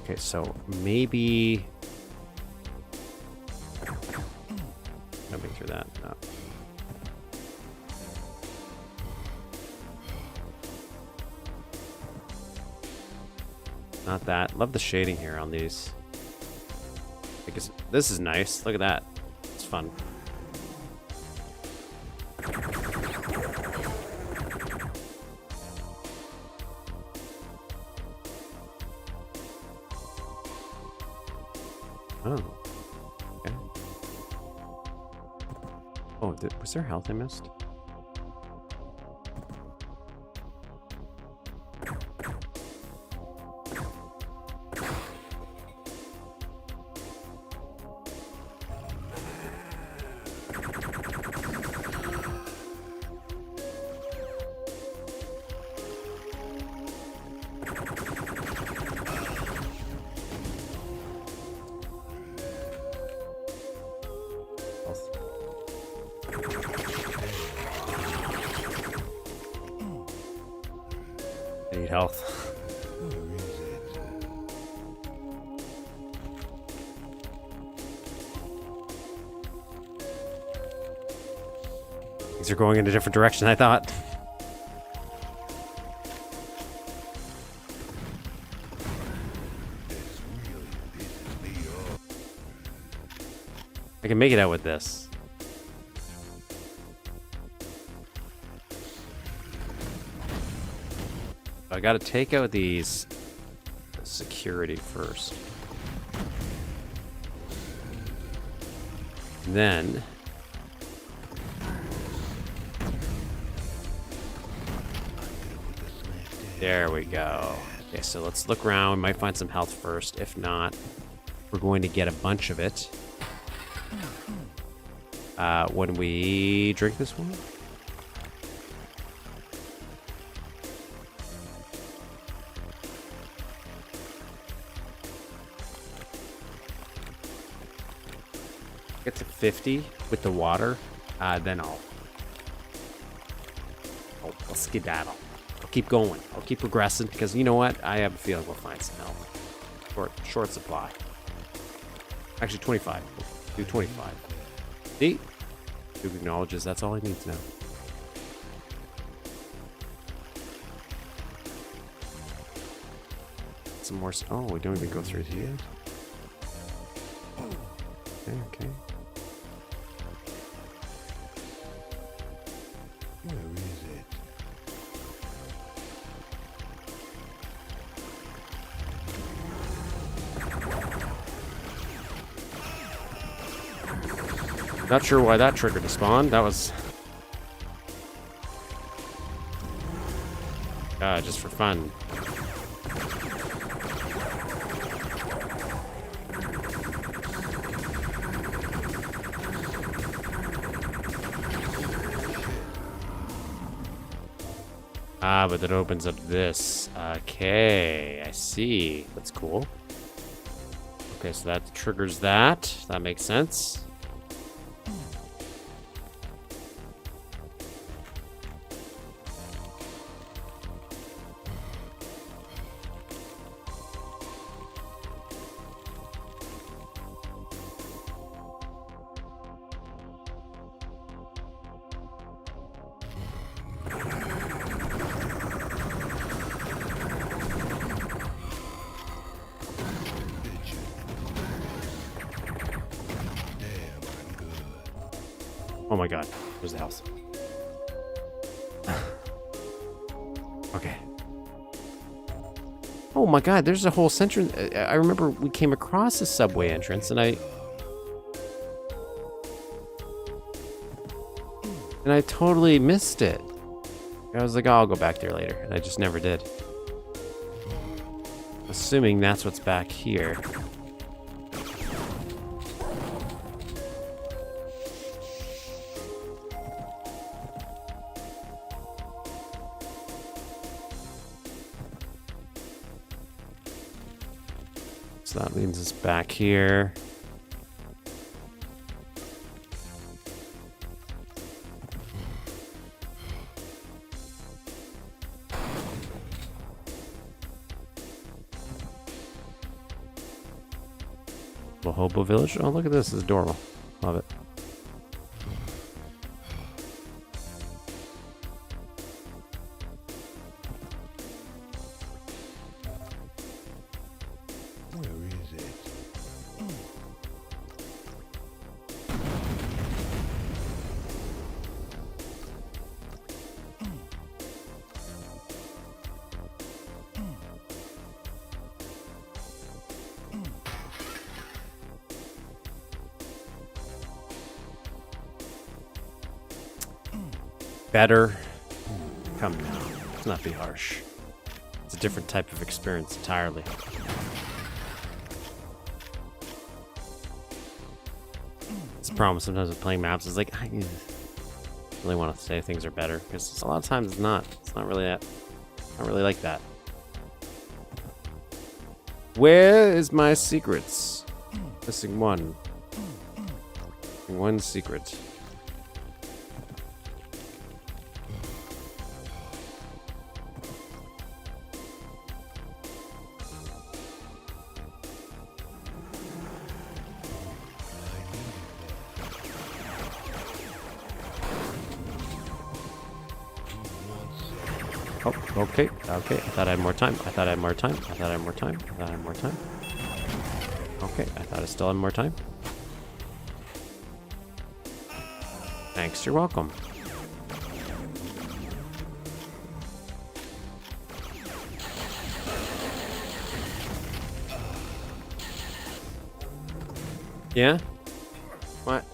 Okay, so maybe jumping through that. No. Not that. Love the shading here on these. Because this is nice. Look at that. It's fun. Oh. Okay. Oh, was there health I missed? I need health. Things are going in a different direction, I thought. I can make it out with this. I gotta take out these security first. Then there we go. Okay, so let's look around. We might find some health first. If not, we're going to get a bunch of it when we drink this one. Get to 50 with the water, then I'll skedaddle. I'll keep going. I'll keep progressing because you know what? I have a feeling we'll find some health. Short supply. Actually, 25. We'll do 25. See? Duke acknowledges that's all I need to know. Some more. Oh, we don't even go through here. Okay, okay. Where is it? Not sure why that triggered the spawn. That was just for fun. Ah, but that opens up this. Okay, I see. That's cool. Okay, so that triggers that. That makes sense. Oh my god, there's the house. Okay. Oh my god, there's a whole center. I remember we came across a subway entrance and And I totally missed it. I was like, oh, I'll go back there later. And I just never did. Assuming that's what's back here. So that means it's back here. The Hobo Village. Oh, look at this. It's adorable. Love it. Where is it? Better. Come now. Let's not be harsh. It's a different type of experience entirely. It's a problem sometimes with playing maps. It's like, I really want to say things are better, because a lot of times it's not. It's not really that. Not really like that. Where is my secrets? Missing one. Missing one secret. Oh, okay, okay. I thought I had more time. I thought I had more time. I thought I had more time. I thought I had more time. Okay, I thought I still had more time. Thanks, you're welcome. Yeah? What?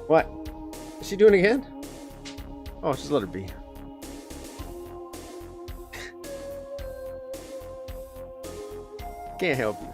What? Is she doing it again? Oh, just let her be. Can't help you.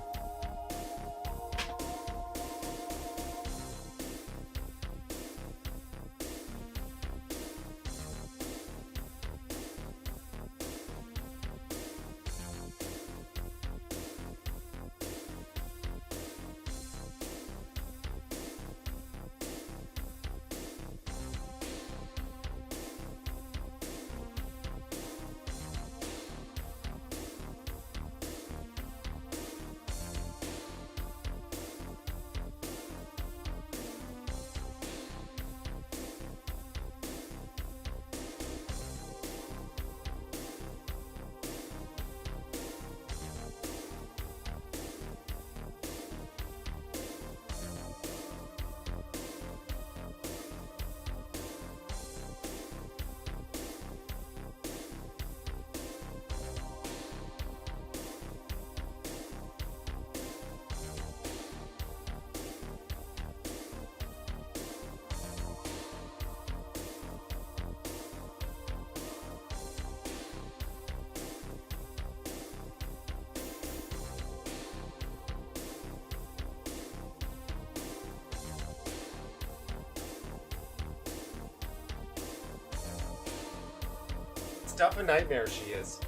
Stuff of nightmares she is.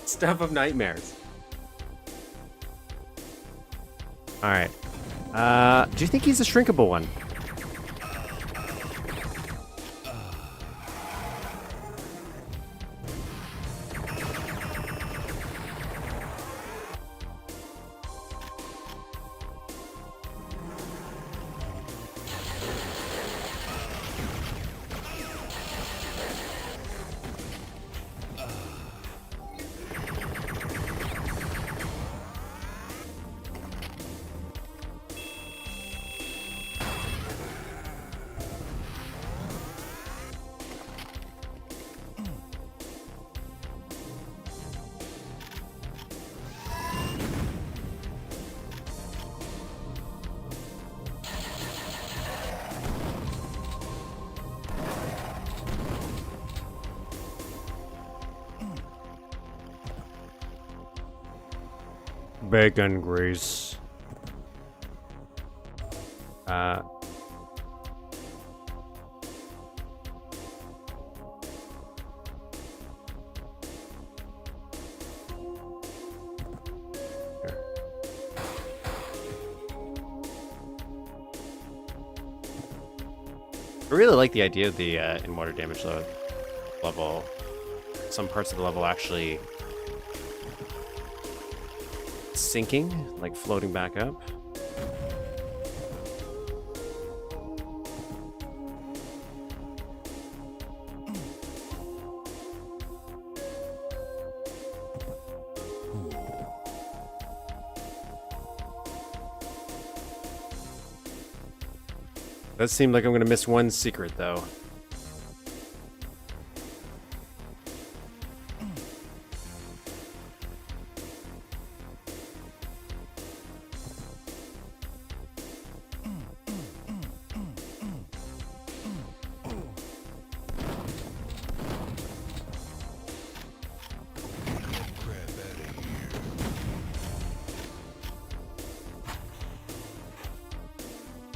Stuff of nightmares. All right. Do you think he's a shrinkable one? Bacon grease. I really like the idea of the in water damage level. Some parts of the level actually sinking, like floating back up. Does seem like I'm gonna miss one secret though.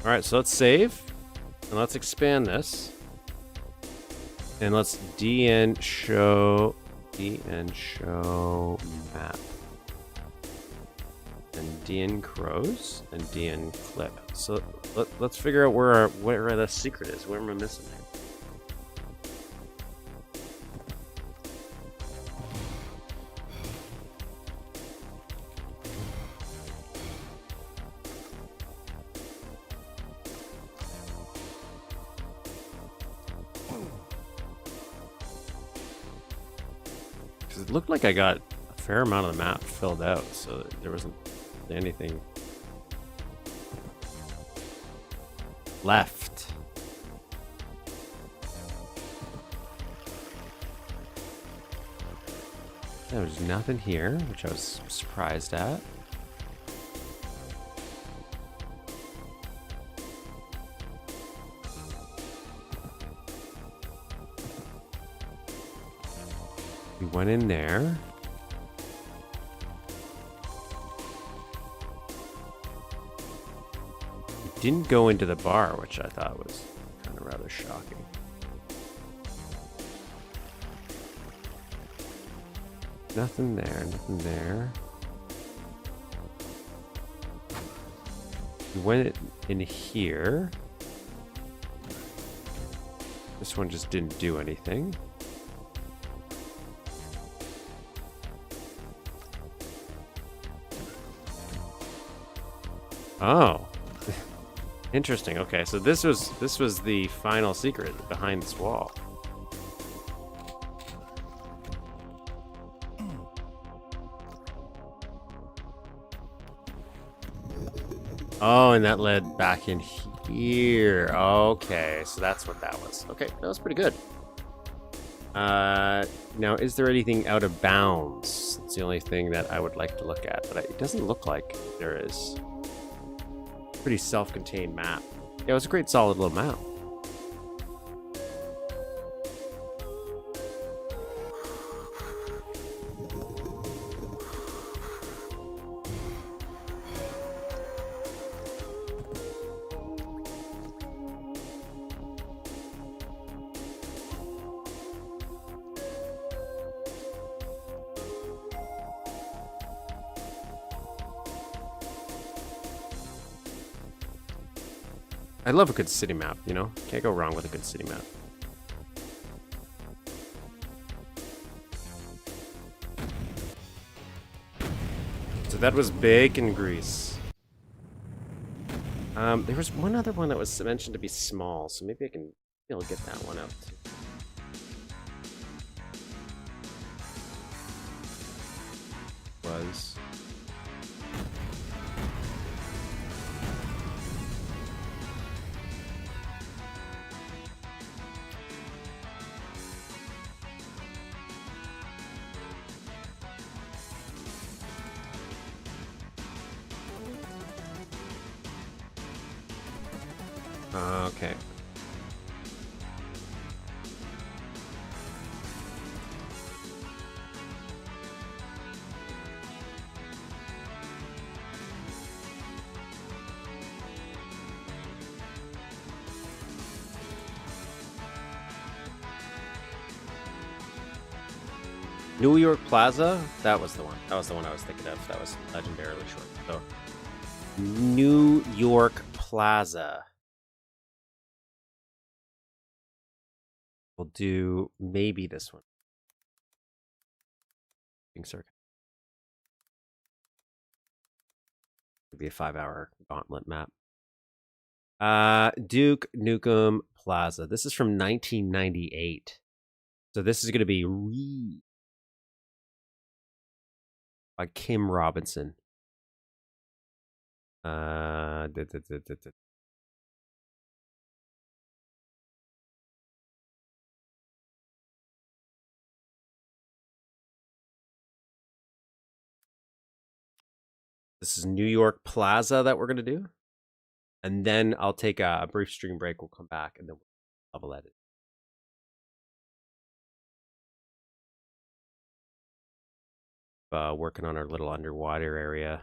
All right, so let's save, and let's expand this, and let's DN show map, and DN crows, and DN clip. So let's figure out where the secret is. Where am I missing here? It looked like I got a fair amount of the map filled out, so there wasn't anything left. There was nothing here, which I was surprised at. We went in there. We didn't go into the bar, which I thought was kind of rather shocking. Nothing there, nothing there. We went in here. This one just didn't do anything. Oh, interesting. Okay, so this was the final secret behind this wall. Oh, and that led back in here. Okay, so that's what that was. Okay, that was pretty good. Now, is there anything out of bounds? It's the only thing that I would like to look at, but it doesn't look like there is. Pretty self-contained map. Yeah, it was a great solid little map. I love a good city map, you know? Can't go wrong with a good city map. So that was bacon grease. There was one other one that was mentioned to be small, so maybe I'll get that one out too. Was okay. New York Plaza? That was the one. That was the one I was thinking of. That was legendarily short. So, New York Plaza. We'll do maybe this one. Circuit. It'd be a 5-hour gauntlet map. Duke Nukem Plaza. This is from 1998. So this is going to be by Kim Robinson. This is New York Plaza that we're going to do. And then I'll take a brief stream break. We'll come back and then we'll level edit. Working on our little underwater area.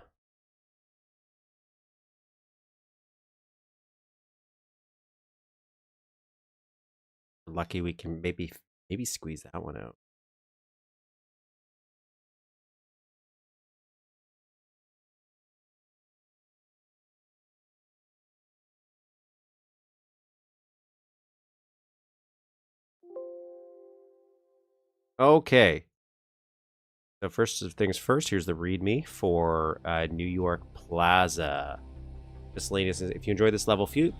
Lucky we can maybe squeeze that one out. Okay. So first things first, here's the ReadMe for New York Plaza. Miscellaneous. If you enjoyed this level, feel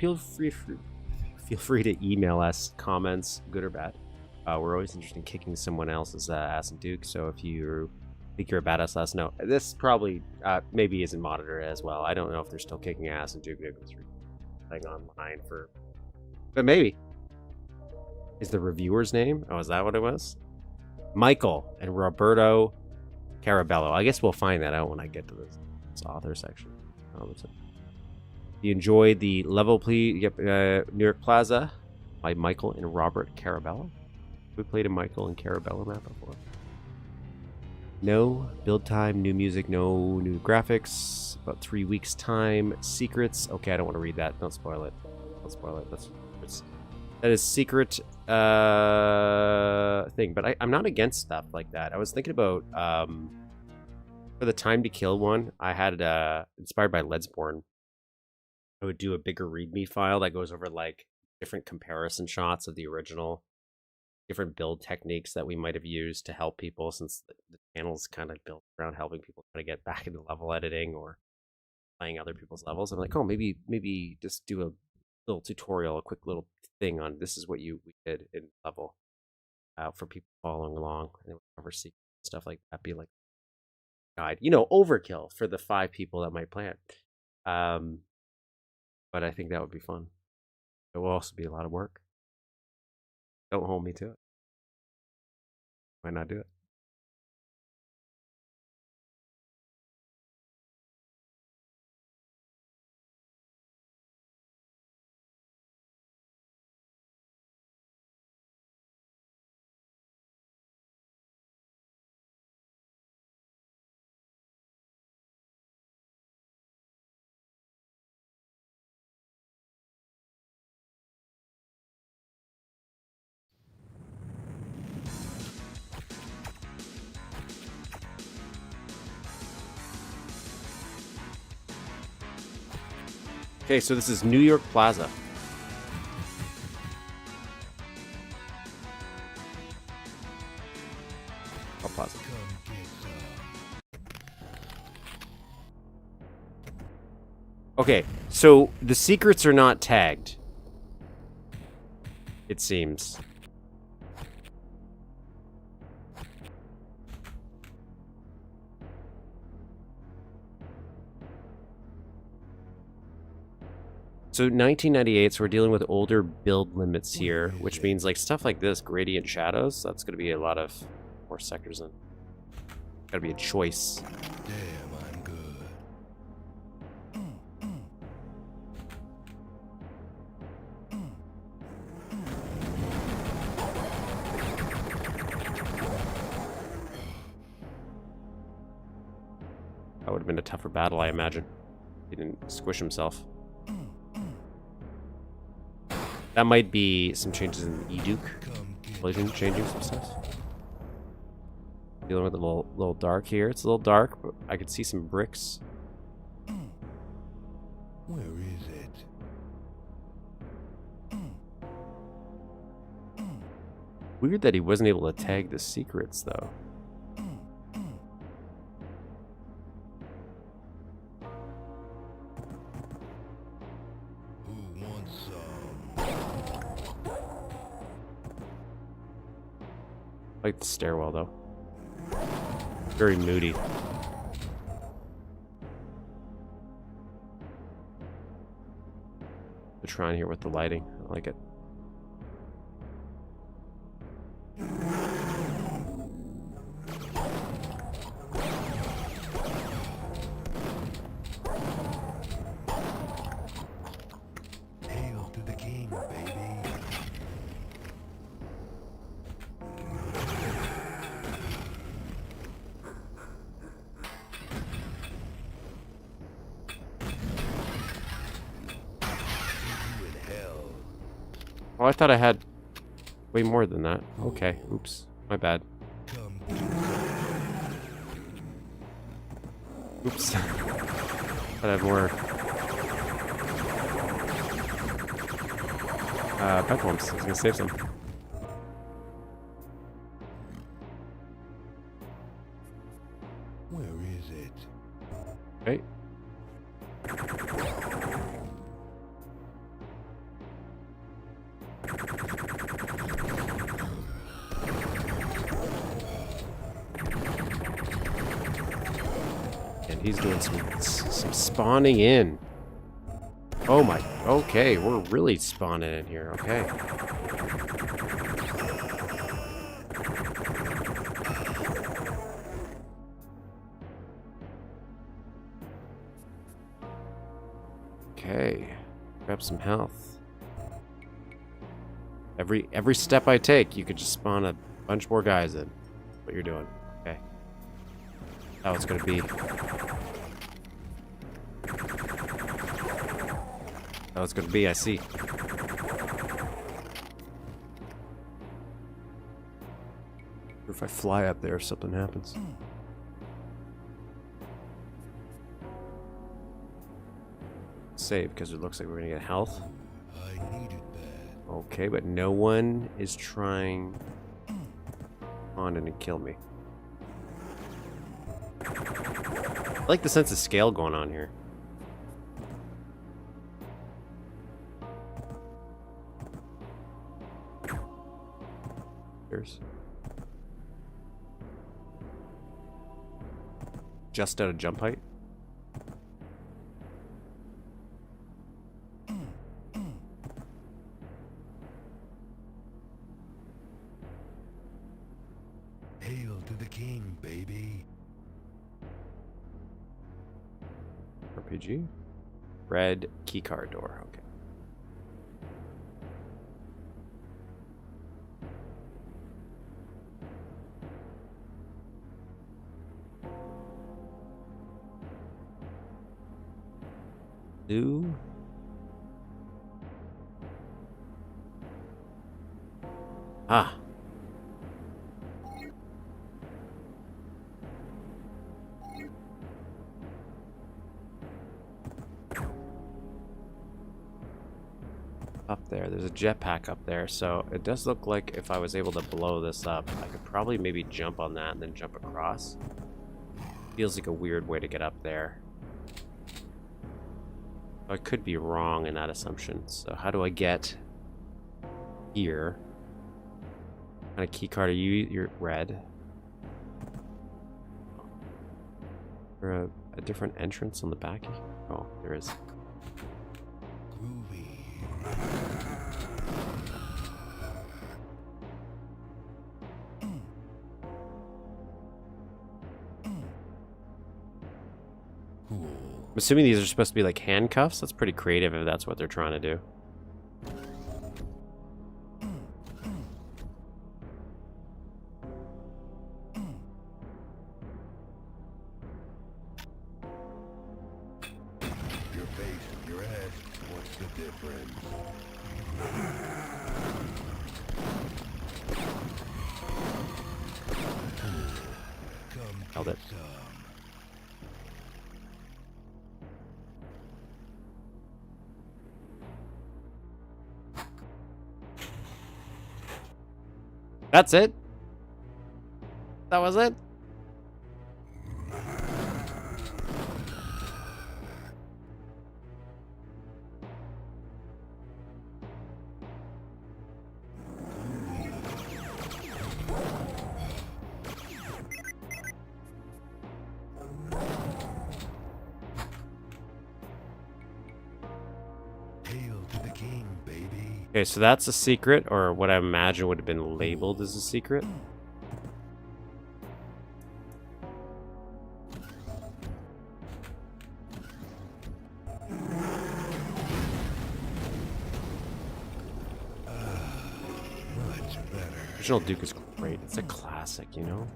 free to email us comments, good or bad. We're always interested in kicking someone else's ass and Duke. So if you think you're a badass, let us know. This probably maybe isn't monitored as well. I don't know if they're still kicking ass and Duke Nukem 3 thing online for, but maybe. Is the reviewer's name? Oh, is that what it was? Michael and Roberto Caraballo. I guess we'll find that out when I get to this author section. If you enjoyed the level, please. Yep, New York Plaza by Michael and Robert Caraballo. We played a Michael and Caraballo map before. No build time, new music, no new graphics. About 3 weeks time. Secrets. Okay, I don't want to read that. Don't spoil it. Don't spoil it. That is secret thing, but I'm not against stuff like that. I was thinking about for the time to kill one, I had inspired by Ledsborn. I would do a bigger README file that goes over like different comparison shots of the original, different build techniques that we might have used to help people, since the channel's kind of built around helping people kind of get back into level editing or playing other people's levels. I'm like, oh, maybe just do a little tutorial, a quick little thing on this is what we did in level for people following along, and cover secrets and stuff like that. Be like guide, overkill for the 5 people that might play it. But I think that would be fun. It will also be a lot of work. Don't hold me to it. Might not do it. Okay, so this is New York Plaza. Okay, so the secrets are not tagged. It seems. So 1998, so we're dealing with older build limits here, which means like stuff like this, gradient shadows, that's going to be a lot of more sectors in. Got to be a choice. Damn, I'm good. That would have been a tougher battle, I imagine. He didn't squish himself. That might be some changes in the Duke. Collision changing some stuff. Dealing with a little dark here. It's a little dark, but I could see some bricks. Where is it? Weird that he wasn't able to tag the secrets, though. Who wants some? I like the stairwell, though. Very moody. They're trying here with the lighting. I like it. Hail to the king, baby. You in hell. Oh, I thought I had way more than that. Okay, oops. My bad. Come Oops. Thought I had more. Pet bombs. I was gonna save some. Where is it? Okay. And he's doing some spawning in. Oh my. Okay, we're really spawning in here. Okay. Okay. Grab some health. Every step I take, you could just spawn a bunch more guys in. What you're doing. Okay. How it's gonna be. How it's gonna be, I see. If I fly up there, something happens. Save, because it looks like we're gonna get health. I need it bad. Okay, but no one is trying on and kill me. I like the sense of scale going on here. There's just out of jump height. Hail to the king, baby. RPG. Red keycard door. Okay. Do. Ah. Up there, there's a jetpack up there, so it does look like if I was able to blow this up, I could probably maybe jump on that and then jump across. Feels like a weird way to get up there. I could be wrong in that assumption. So how do I get here? What kind of key card are you? You're red. Or a different entrance on the back? Oh, there is. Groovy. Cool. I'm assuming these are supposed to be like handcuffs. That's pretty creative if that's what they're trying to do. Your face and your head. What's the difference? Come Held get it. some. That's it? That was it? Hail to the king, baby. Okay, so that's a secret, or what I imagine would have been labeled as a secret. Much better. Original Duke is great. It's a classic, you know?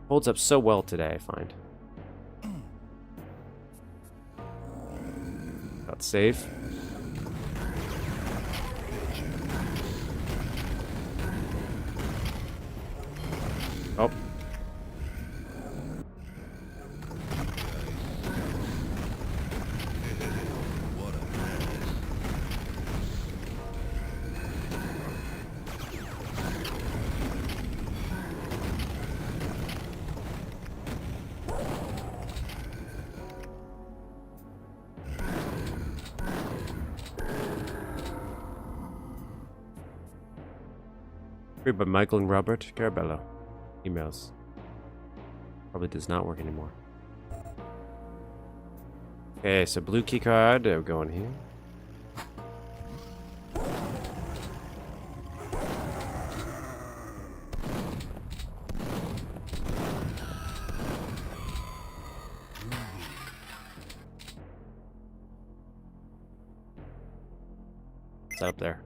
Holds up so well today, I find. That's safe. Oh. What a mess. Created by Michael and Robert Caraballo. Emails. Probably does not work anymore. Okay, so blue key card. We're going here. It's up there.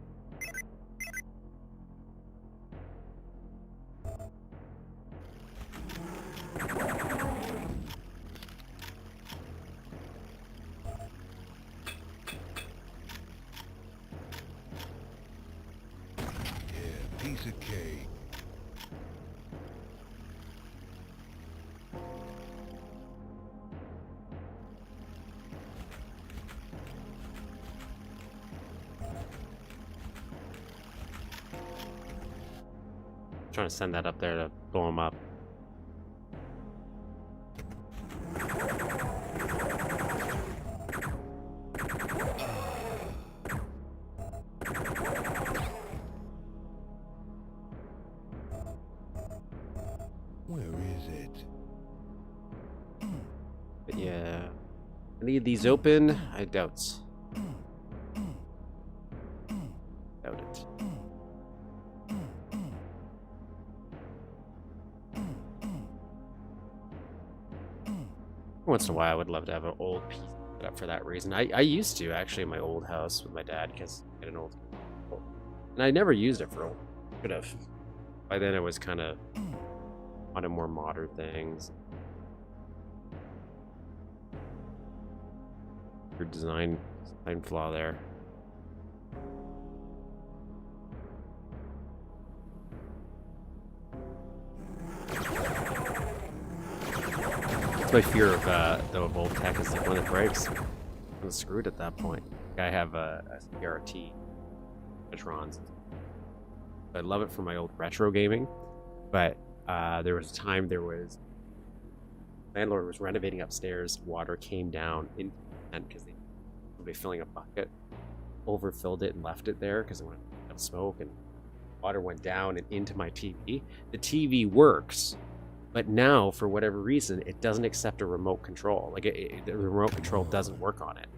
Yeah, piece of cake. Trying to send that up there to blow him up. Where is it? But yeah. Any of these open? I doubt. Doubt it. Once in a while, I would love to have an old piece set up for that reason. I used to, actually, in my old house with my dad, because I had an old... And I never used it for a... Could have. By then, I was kind of... wanted more modern things. Your design flaw there. That's my fear of the old tech is like when it breaks, I'm screwed at that point. I have a CRT Metrons. I love it for my old retro gaming, but there was a time landlord was renovating upstairs. Water came down in because they Somebody filling a bucket, overfilled it and left it there because it went up smoke and water went down and into my TV. The TV works, but now for whatever reason it doesn't accept a remote control. Like the remote control doesn't work on it.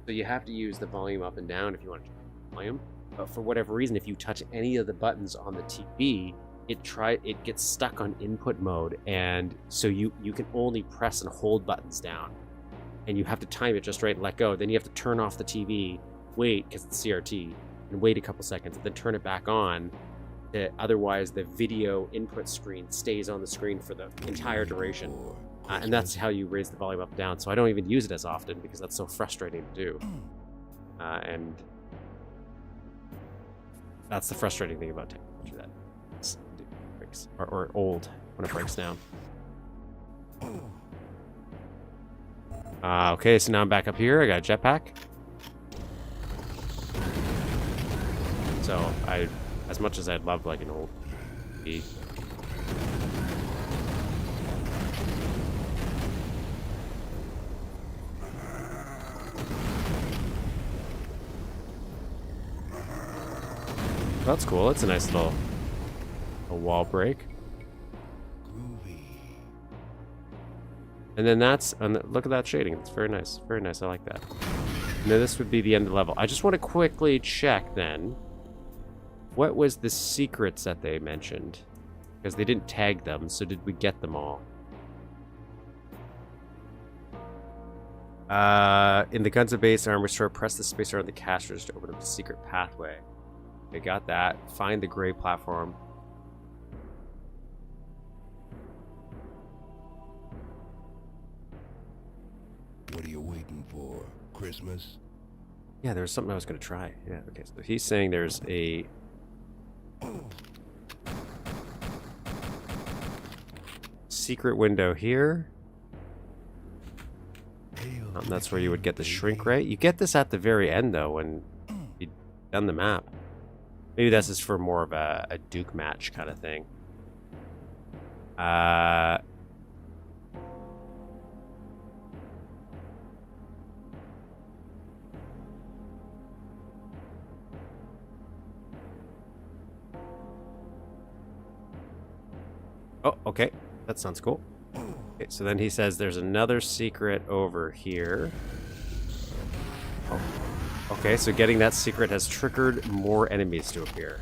So you have to use the volume up and down if you want to change the volume. But for whatever reason, if you touch any of the buttons on the TV, it gets stuck on input mode, and so you can only press and hold buttons down, and you have to time it just right and let go. Then you have to turn off the TV, wait because it's CRT, and wait a couple seconds, and then turn it back on. Otherwise, the video input screen stays on the screen for the entire duration, and that's how you raise the volume up and down. So I don't even use it as often because that's so frustrating to do, and that's the frustrating thing about technology that breaks or old when it breaks down. Okay, so now I'm back up here. I got a jetpack. So as much as I'd love like an old TV. That's cool. That's a nice little wall break. And then look at that shading. It's very nice. Very nice. I like that. Now this would be the end of the level. I just want to quickly check then. What was the secrets that they mentioned? Because they didn't tag them, so did we get them all? In the Guns of Base armor store, press the spacebar on the casters to open up the secret pathway. Okay, got that. Find the gray platform. What are you waiting for? Christmas? Yeah, there was something I was going to try. Yeah, okay. So he's saying there's a... secret window here. And that's where you would get the shrink ray. You get this at the very end, though, when you've done the map. Maybe this is for more of a Duke match kind of thing. Oh, okay. That sounds cool. Okay, so then he says there's another secret over here. Oh. Okay, so getting that secret has triggered more enemies to appear.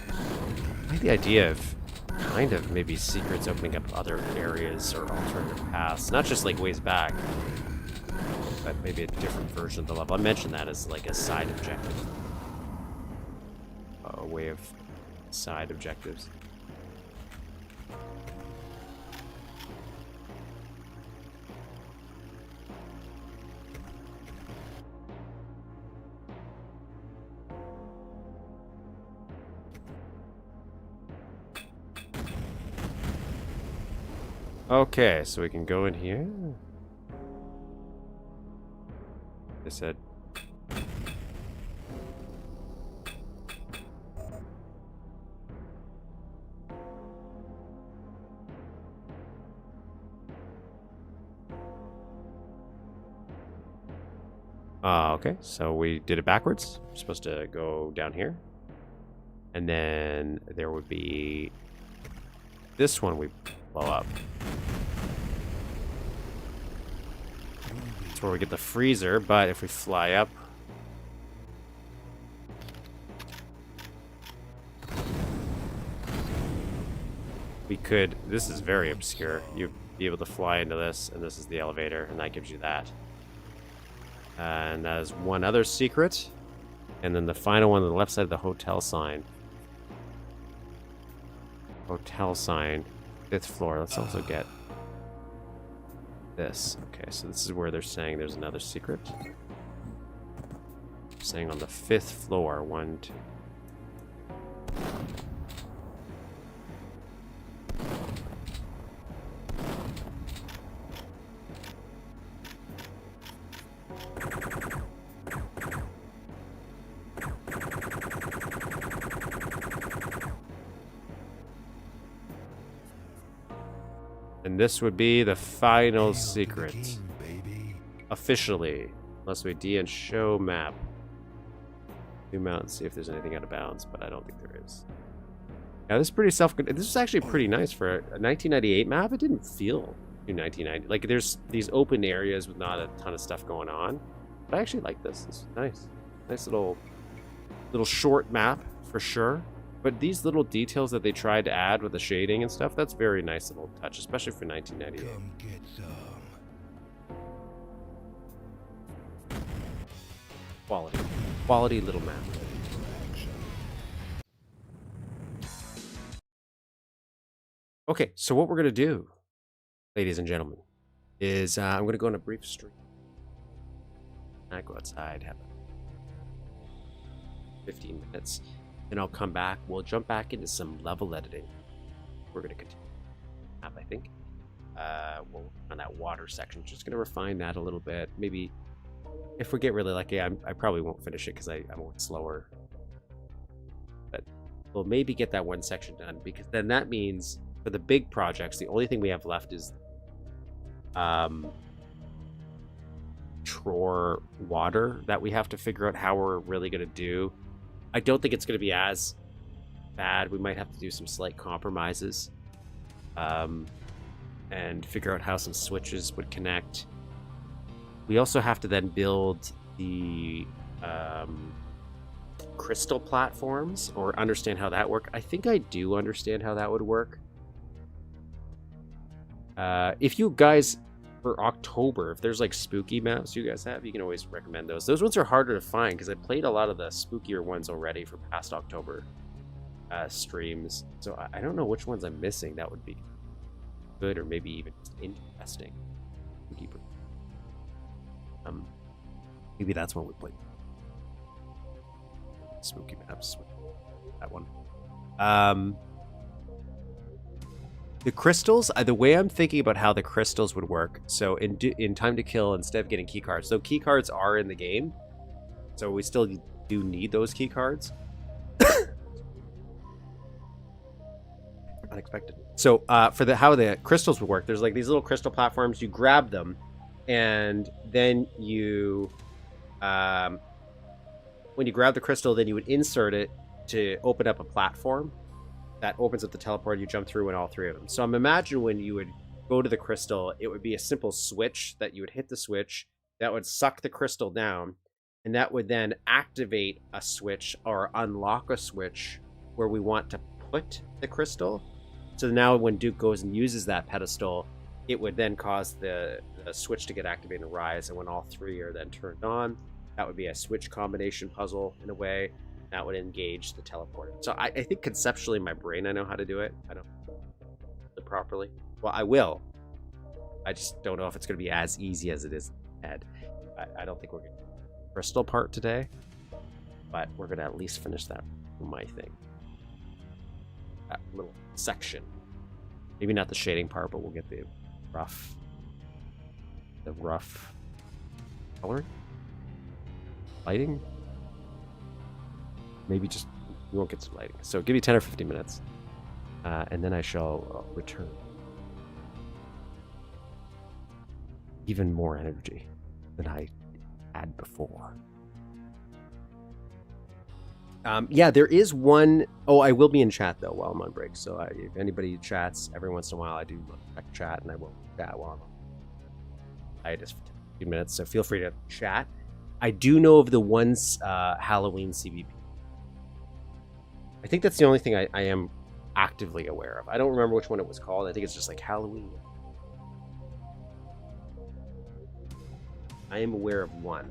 I like the idea of kind of maybe secrets opening up other areas or alternative paths. Not just like ways back, but maybe a different version of the level. I mentioned that as like a side objective. A way of side objectives. Okay, so we can go in here. They said okay, so we did it backwards. We're supposed to go down here. And then there would be this one we blow up. That's where we get the freezer, but if we fly up... we could... this is very obscure. You'd be able to fly into this, and this is the elevator, and that gives you that. And that is one other secret. And then the final one on the left side of the hotel sign. Hotel sign. 5th floor. Let's also get this. Okay, so this is where they're saying there's another secret. Saying on the 5th floor. 1, 2. And this would be the final Hail to the secret. king, baby. Officially. Unless we D and show map. Zoom out and see if there's anything out of bounds, but I don't think there is. Yeah, this is pretty this is actually pretty nice for a 1998 map. It didn't feel too 1990. Like, there's these open areas with not a ton of stuff going on. But I actually like this. This is nice. Nice little short map for sure. But these little details that they tried to add with the shading and stuff, that's very nice little touch, especially for 1998. Come get some. Quality. Quality little map. Okay, so what we're going to do, ladies and gentlemen, is I'm going to go on a brief stream. I go outside, have 15 minutes, then I'll come back. We'll jump back into some level editing. We're going to continue, I think. We'll on that water section, just going to refine that a little bit. Maybe if we get really lucky, I probably won't finish it because I'm a little slower. But we'll maybe get that one section done, because then that means for the big projects, the only thing we have left is Tror water that we have to figure out how we're really going to do. I don't think it's going to be as bad. We might have to do some slight compromises and figure out how some switches would connect. We also have to then build the crystal platforms, or understand how that works. I think I do understand how that would work. If you guys, for October, if there's like spooky maps you guys have, you can always recommend those. Those ones are harder to find because I played a lot of the spookier ones already for past October streams. So I don't know which ones I'm missing. That would be good, or maybe even interesting. Maybe that's what we play. Spooky maps. That one. The crystals, the way I'm thinking about how the crystals would work, so in Time to Kill, instead of getting key cards, so key cards are in the game, so we still do need those key cards. Unexpected. So for how the crystals would work, there's like these little crystal platforms. You grab them, and then you, when you grab the crystal, then you would insert it to open up a platform. That opens up the teleport, you jump through in all three of them. So I'm imagining when you would go to the crystal, it would be a simple switch that you would hit the switch, that would suck the crystal down, and that would then activate a switch or unlock a switch where we want to put the crystal. So now when Duke goes and uses that pedestal, it would then cause the switch to get activated and rise, and when all three are then turned on, that would be a switch combination puzzle in a way. That would engage the teleporter. So I think conceptually in my brain I know how to do it. I don't do it properly. Well, I will. I just don't know if it's going to be as easy as it is in my head. I don't think we're going to do the crystal part today, but we're going to at least finish that my thing. That little section. Maybe not the shading part, but we'll get the rough coloring, lighting. Maybe just we won't get to lighting. So give me 10 or 15 minutes, and then I shall return. Even more energy than I had before. Yeah, there is one. Oh, I will be in chat though while I'm on break. So if anybody chats every once in a while, I do check chat, and I will chat while I'm on. I just for 15 minutes, so feel free to chat. I do know of the one's Halloween CBP. I think that's the only thing I am actively aware of. I don't remember which one it was called. I think it's just like Halloween. I am aware of one.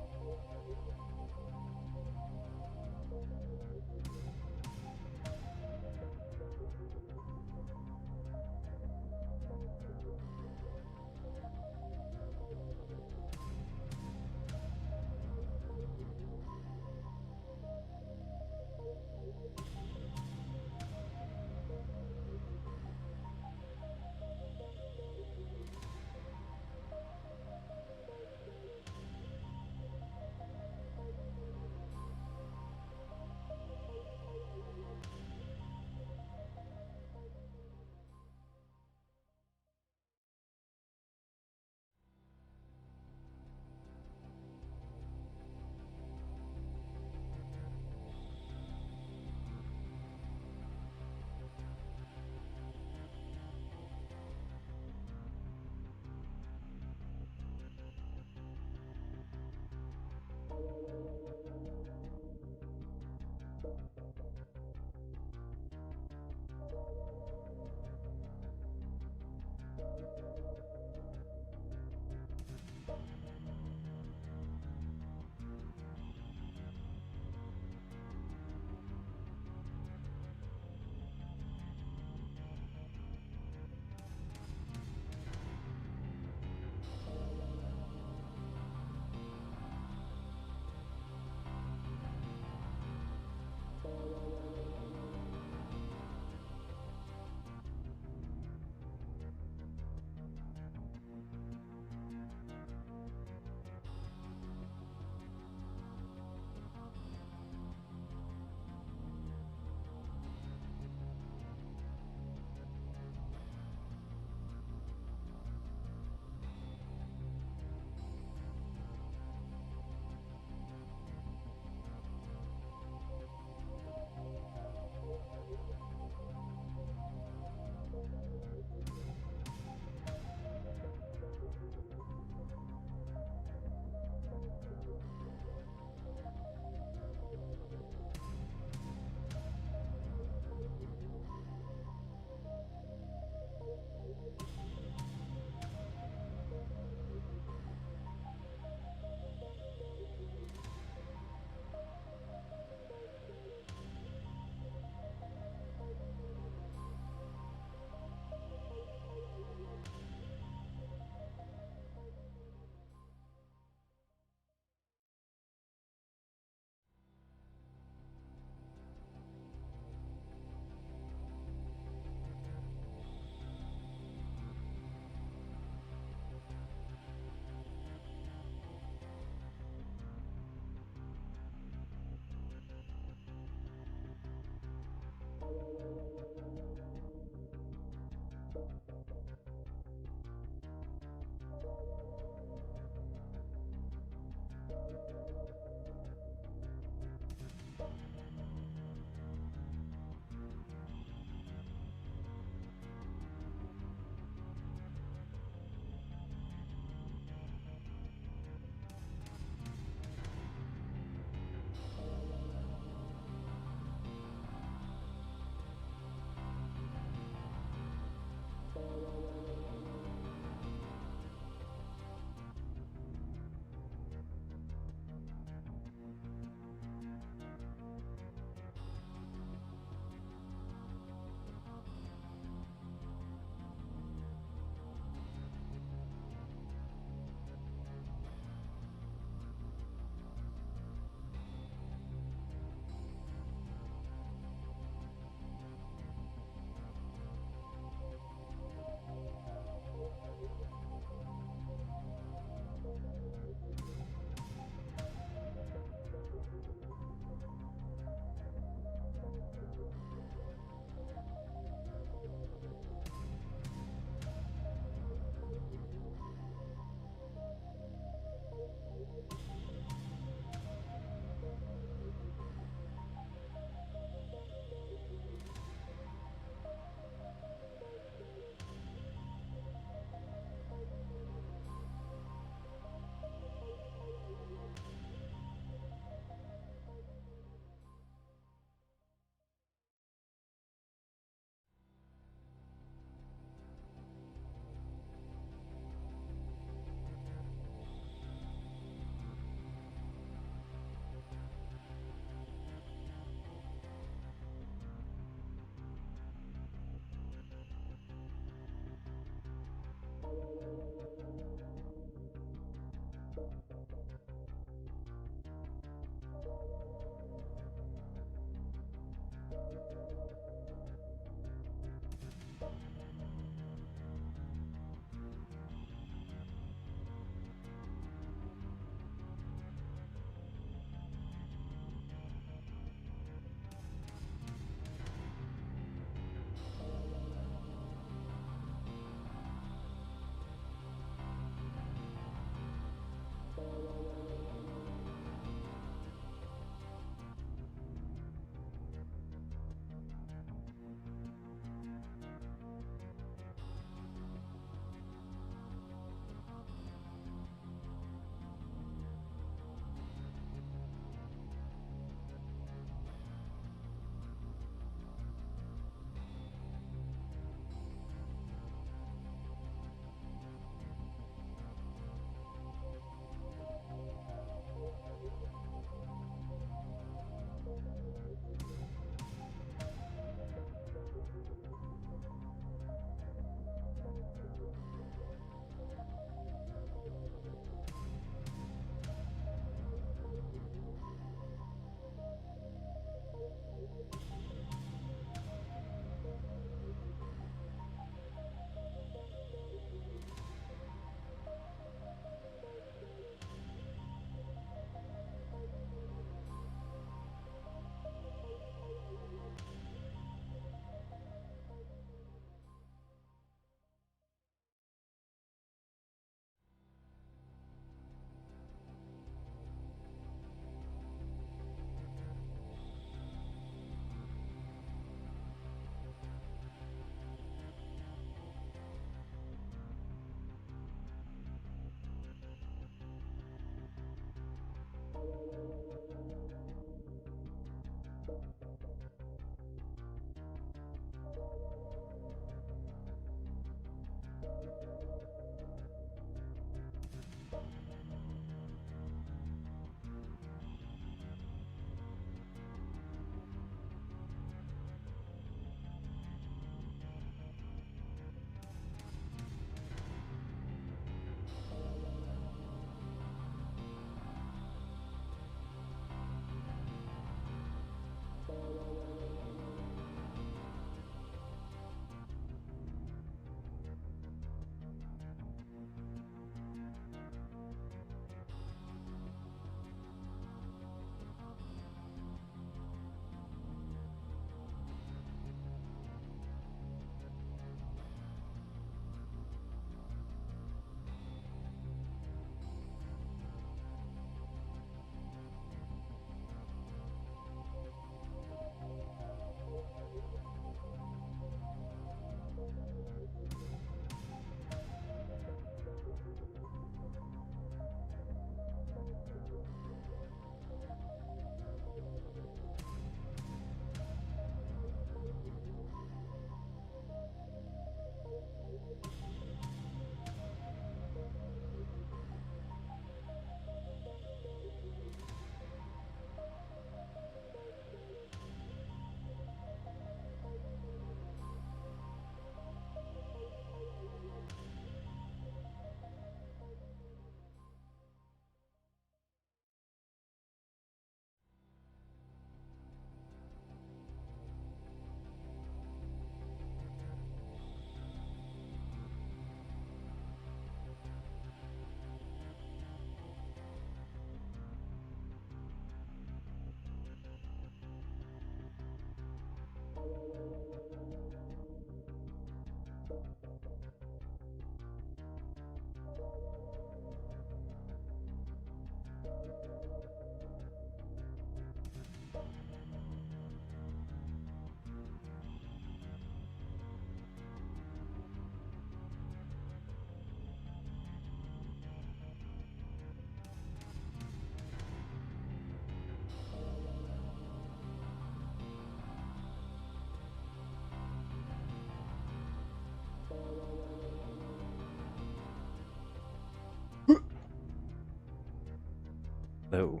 Oh.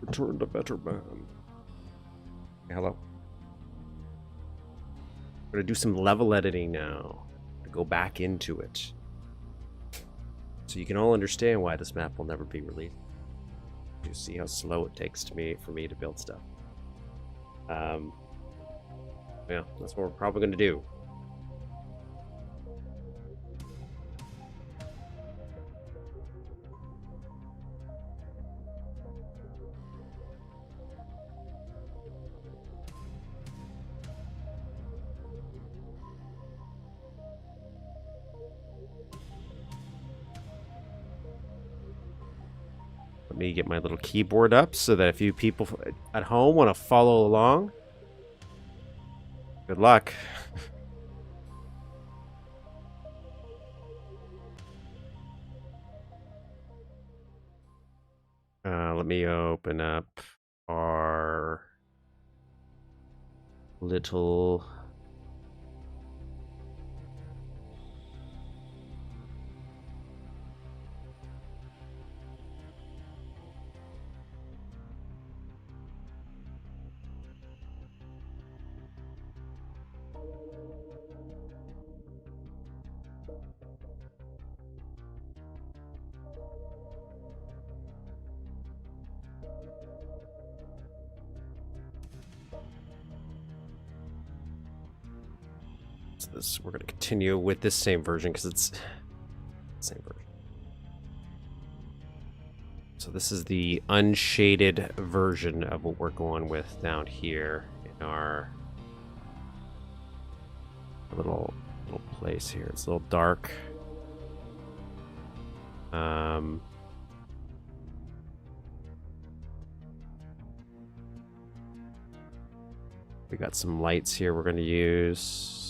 Return to better man. Hello. I'm gonna do some level editing now. To go back into it. So you can all understand why this map will never be released. You see how slow it takes for me to build stuff. Yeah, that's what we're probably gonna do. Let me get my little keyboard up so that if you people at home want to follow along, good luck. Let me open up our little... We're going to continue with this same version because it's the same version. So this is the unshaded version of what we're going with down here in our little place here. It's a little dark. We got some lights here we're going to use.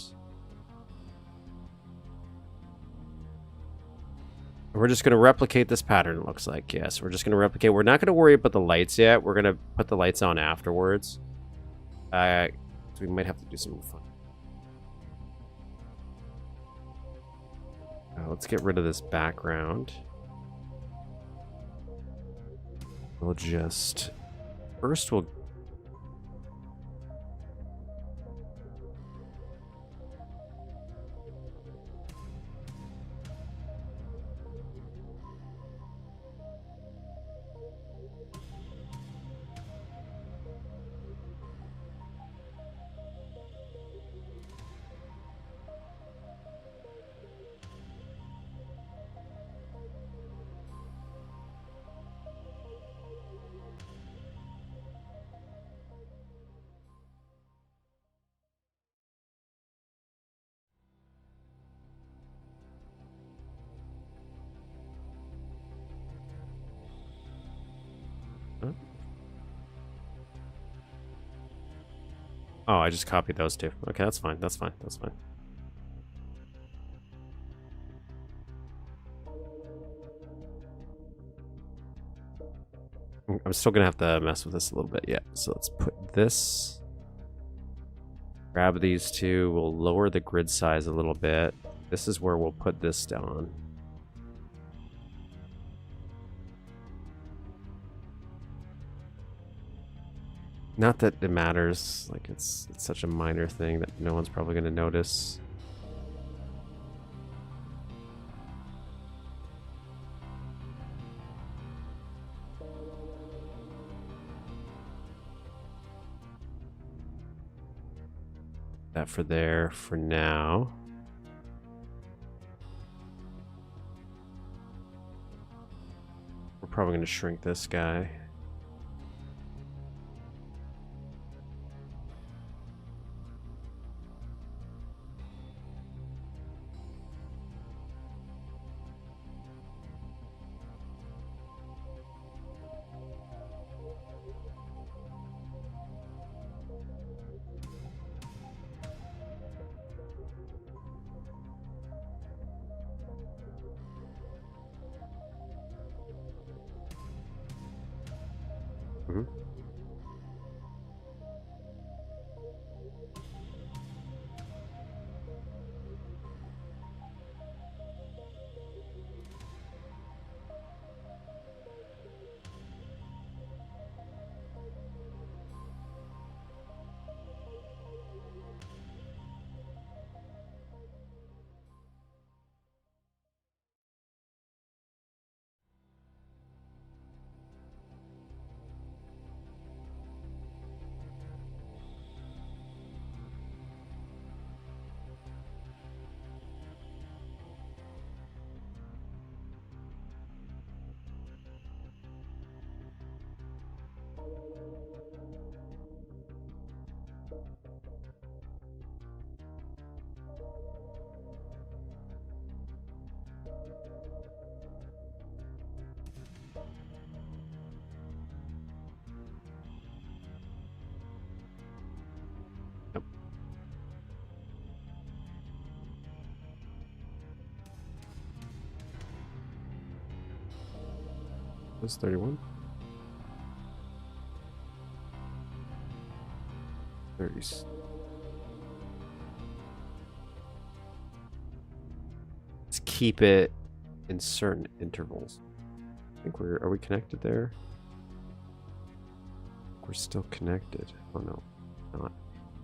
We're just going to replicate this pattern, it looks like. Yes, we're just going to replicate. We're not going to worry about the lights yet. We're going to put the lights on afterwards. So we might have to do some fun. Let's get rid of this background. We'll just... First, we'll... Oh, I just copied those two. Okay, that's fine. That's fine. That's fine. I'm still gonna have to mess with this a little bit. Yeah. So let's put this. Grab these two. We'll lower the grid size a little bit. This is where we'll put this down. Not that it matters, like it's such a minor thing that no one's probably going to notice. That for there for now. We're probably going to shrink this guy. That's 31. 30s. Let's keep it in certain intervals. I think are we connected there? We're still connected. Oh no, not.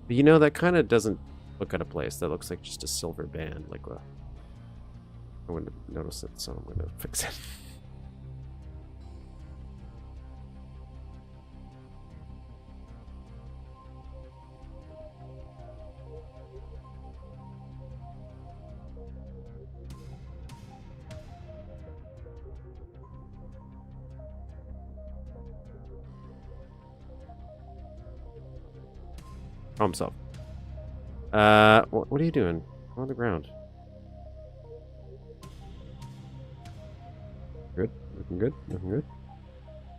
But you know, that kind of doesn't look out of place. That looks like just a silver band. Like I wouldn't notice it, so I'm going to fix it. Problem solved. What are you doing? On the ground. Good. Looking good. Looking good.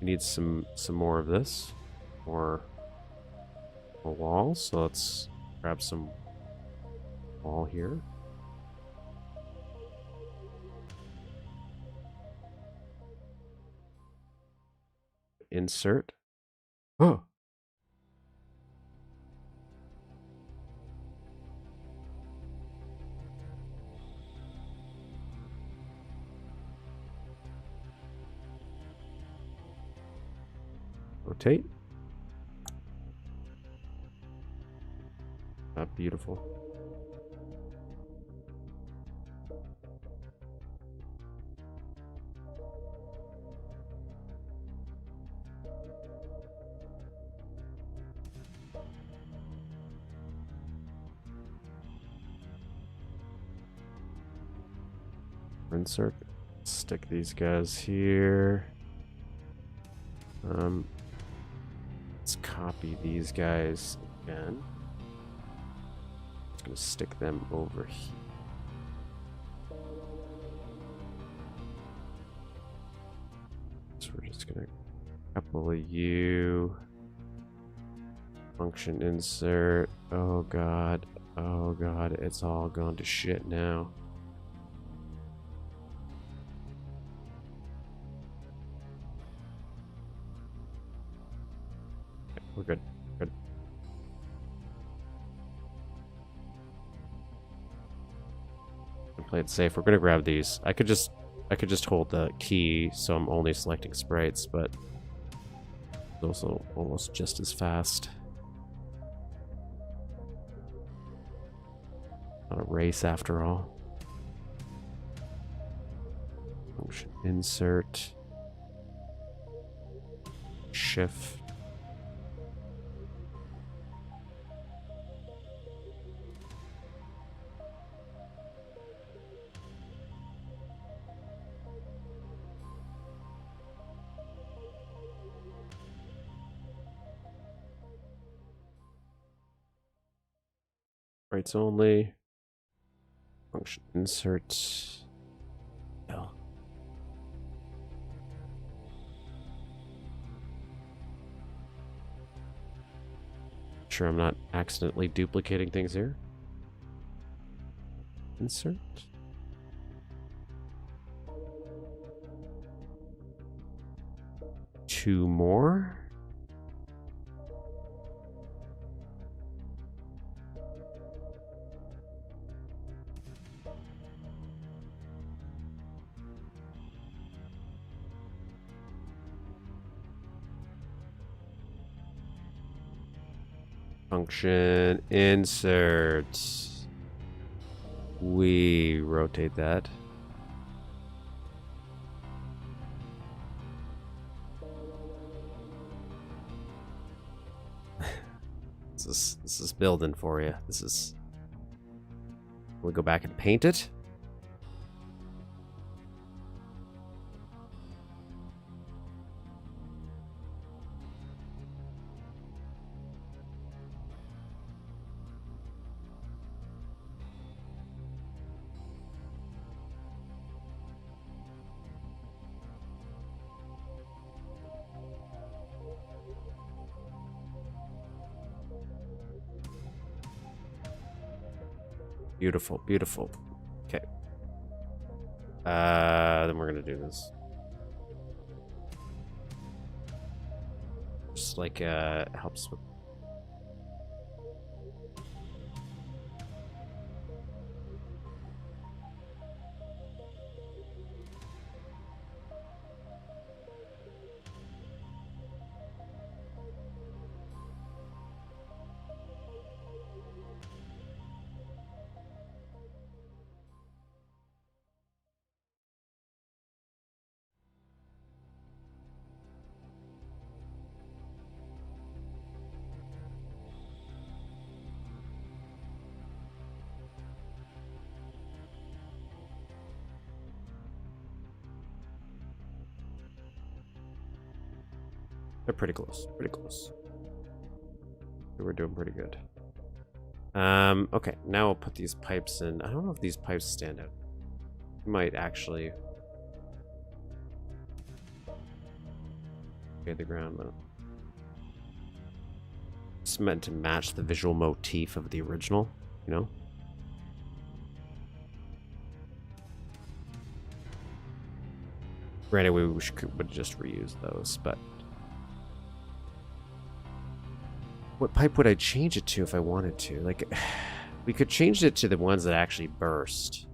We need some more of this. More walls. So let's grab some wall here. Insert. Oh. Rotate. Beautiful. Insert. Stick these guys here. Let's copy these guys again. Just gonna stick them over here. So we're just gonna couple of you. Function insert. Oh god. Oh god, it's all gone to shit now. We're good. Good. Play it safe. We're gonna grab these. I could just hold the key, so I'm only selecting sprites, but it's also almost just as fast. Not a race after all. Function insert. Shift. Sprites only. Function insert. L. Sure, I'm not accidentally duplicating things here. Insert. Two more. Function insert. We rotate that. This is building for you. This is. We go back and paint it. Beautiful, beautiful. Okay. Then we're gonna do this. helps. Like, helps with. They're pretty close. Pretty close. We're doing pretty good. Okay, now we'll put these pipes in. I don't know if these pipes stand out. We might actually. Okay, the ground though. It's meant to match the visual motif of the original, you know? Granted, we would just reuse those, but. What pipe would I change it to if I wanted to? Like, we could change it to the ones that actually burst.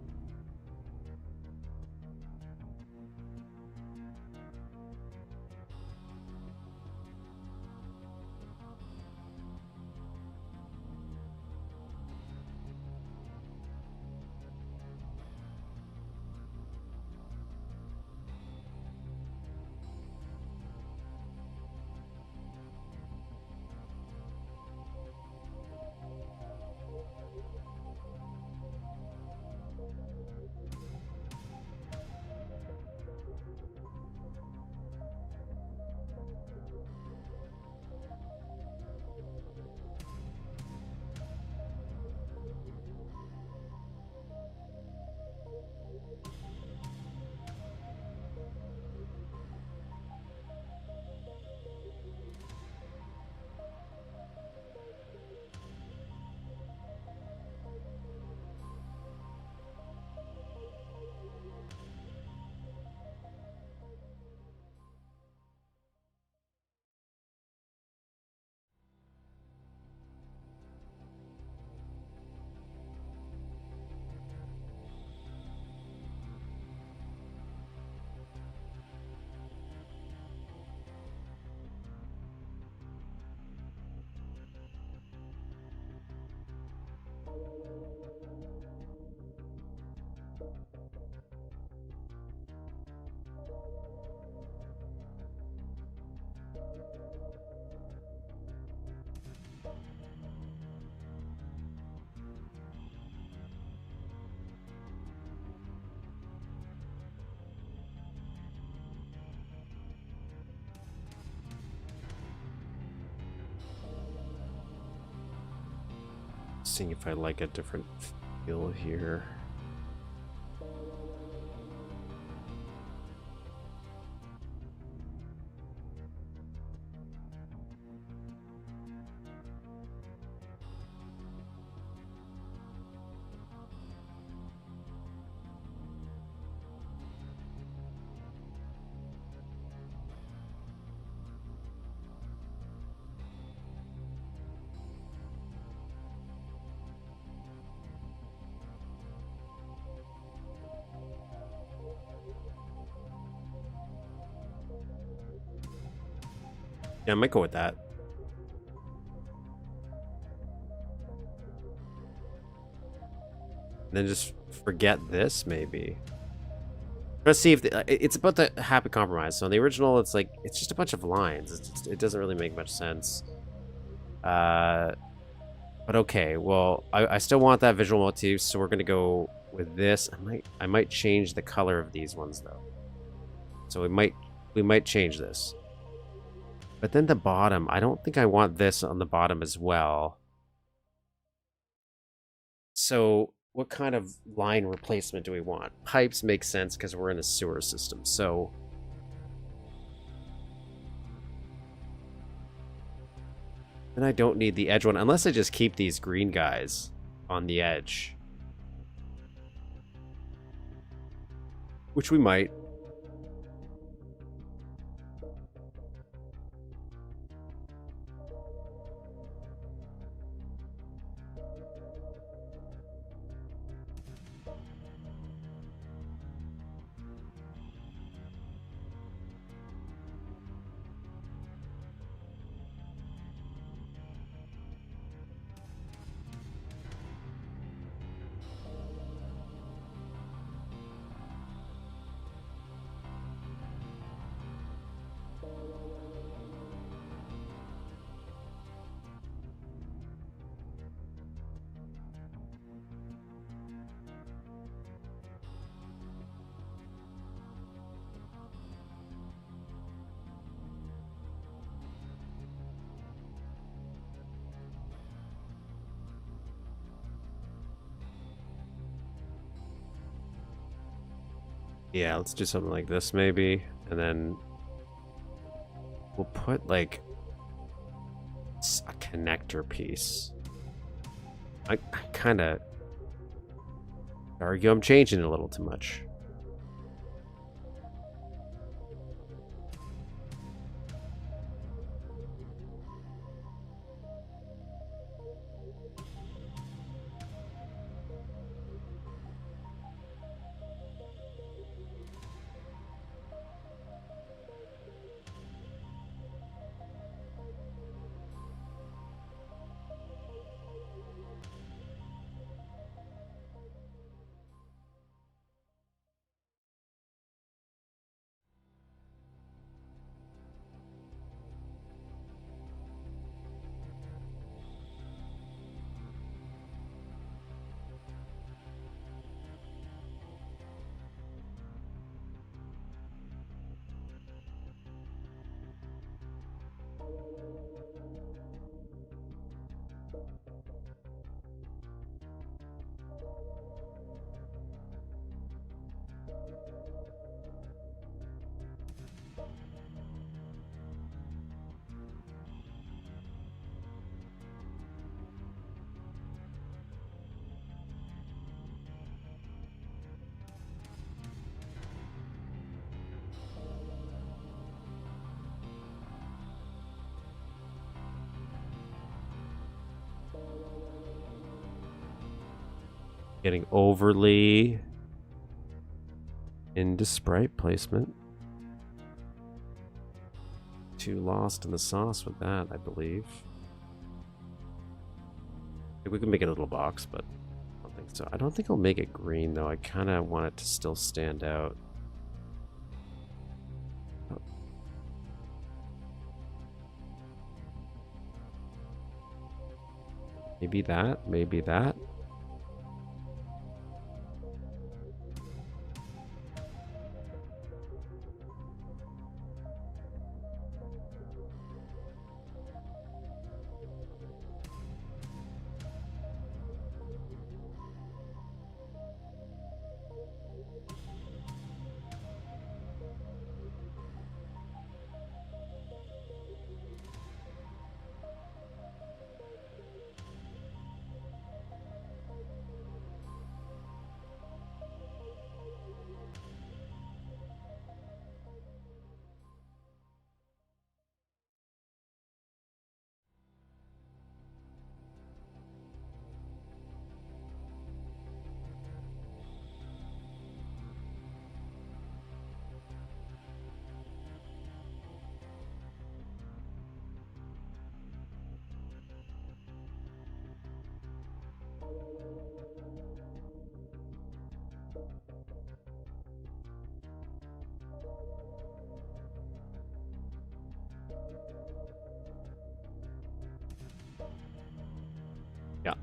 Seeing if I like a different feel here. Yeah, I might go with that. Then just forget this, maybe. Let's see if it's about the happy compromise. So in the original, it's like it's just a bunch of lines. It doesn't really make much sense. But okay, well, I still want that visual motif, so we're gonna go with this. I might change the color of these ones though. So we might change this. But then the bottom, I don't think I want this on the bottom as well. So what kind of line replacement do we want? Pipes make sense because we're in a sewer system. So then I don't need the edge one unless I just keep these green guys on the edge. Which we might. Yeah, let's do something like this maybe. And then we'll put like a connector piece. I kind of argue I'm changing it a little too much. Getting overly into sprite placement. Too lost in the sauce with that, I believe. We can make it a little box, but I don't think so. I don't think I'll make it green, though. I kind of want it to still stand out. Maybe that, maybe that. Yeah.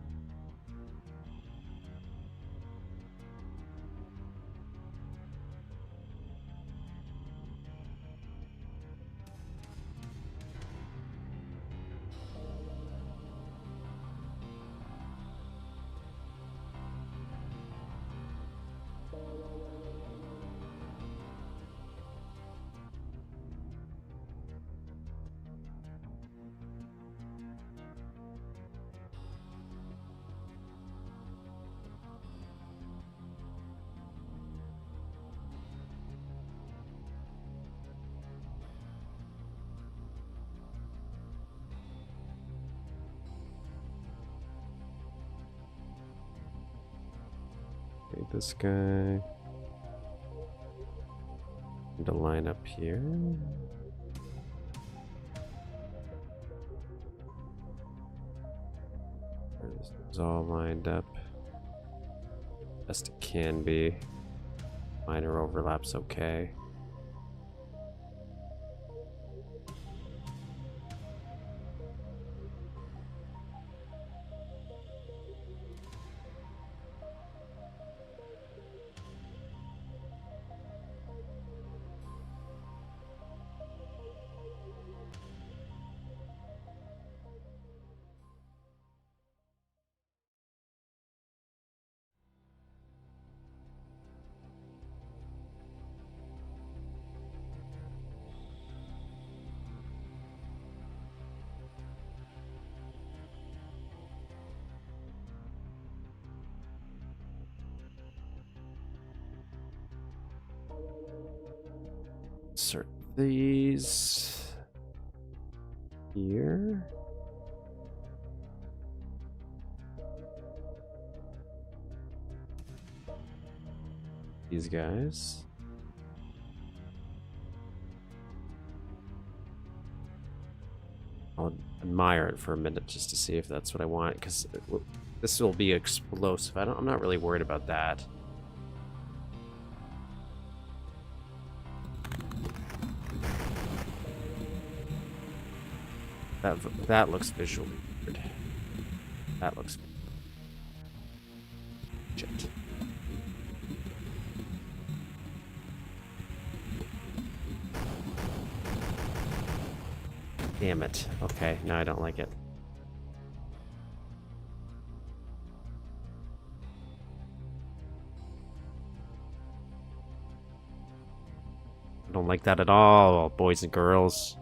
Okay, this guy. To line up here. It's all lined up. Best it can be. Minor overlaps okay. these here. These guys. I'll admire it for a minute just to see if that's what I want, because this will be explosive. I'm not really worried about that. That looks visually weird. That looks shit. Damn it. Okay, no, I don't like it. I don't like that at all, boys and girls.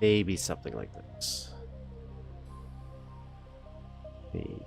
Maybe something like this. Maybe.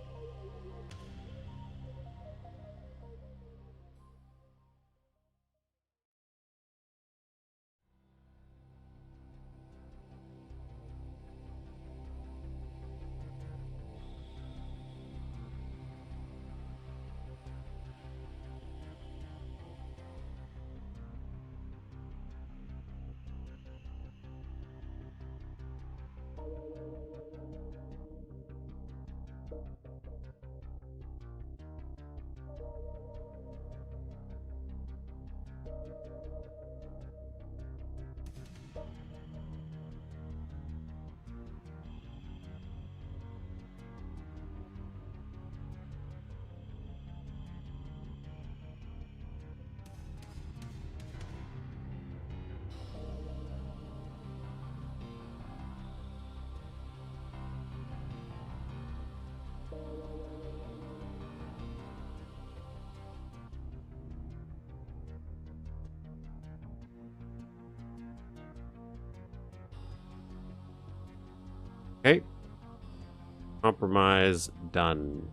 Okay. Compromise done.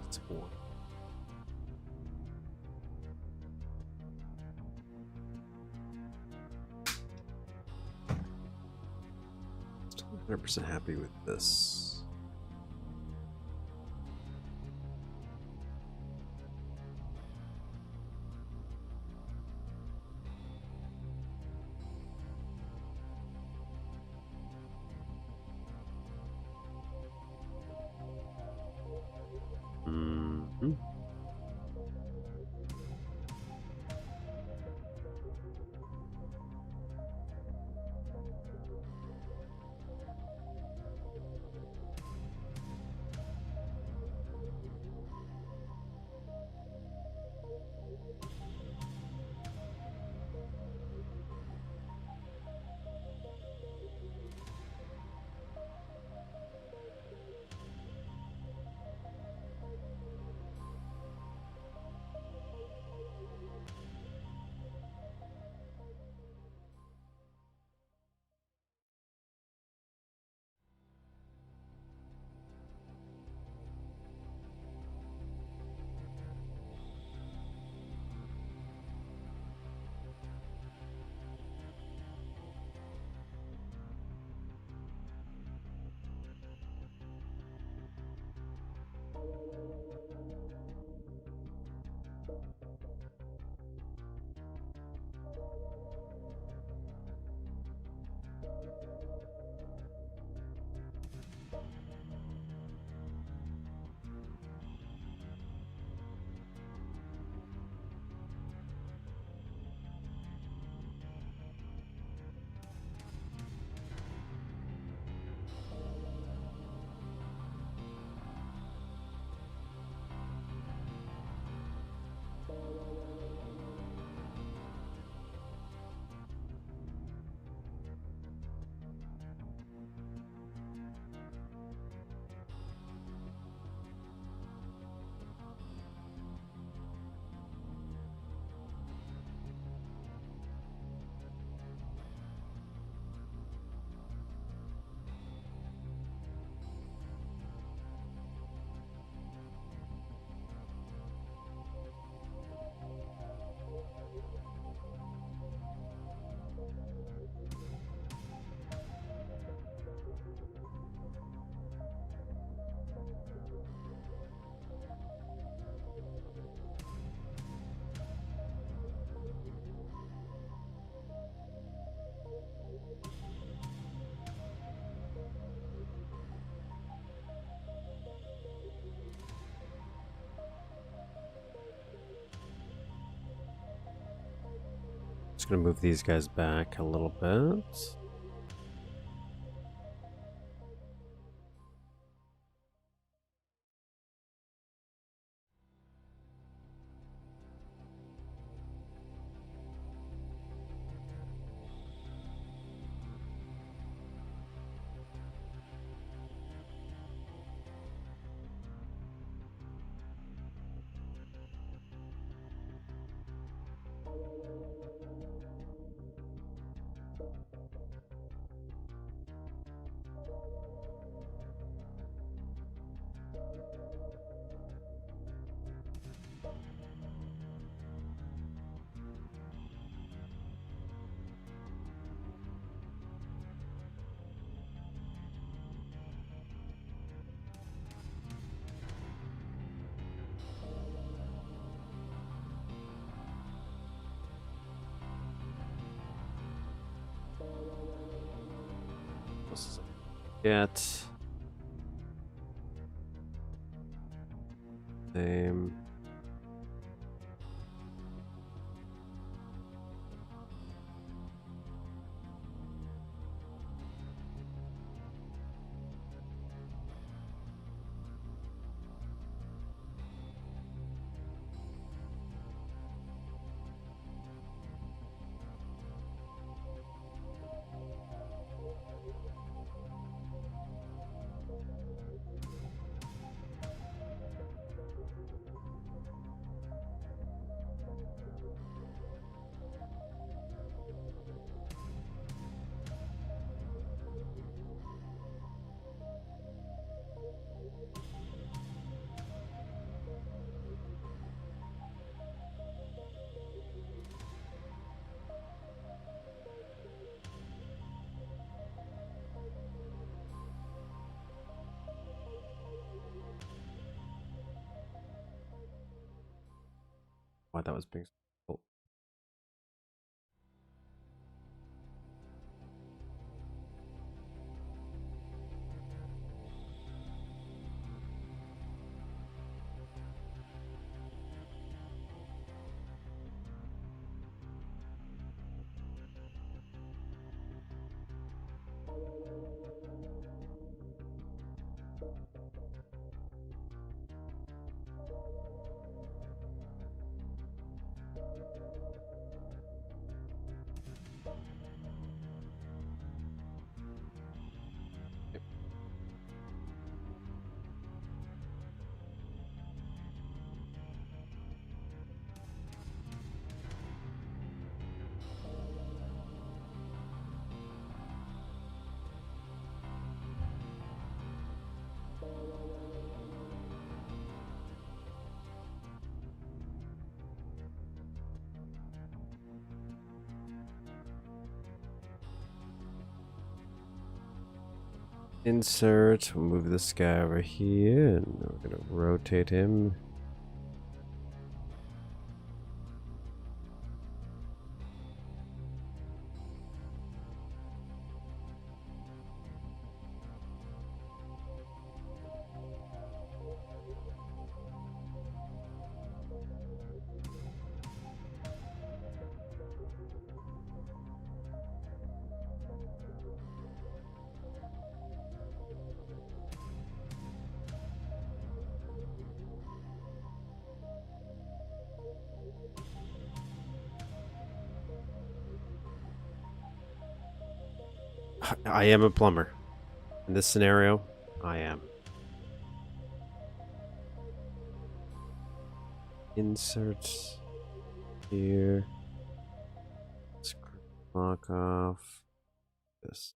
It's one. Still 100% happy with this. Just gonna move these guys back a little bit. Get same. Why that was being cool. Insert, we'll move this guy over here, and we're gonna rotate him. I am a plumber. In this scenario, I am. Insert here. Lock off this.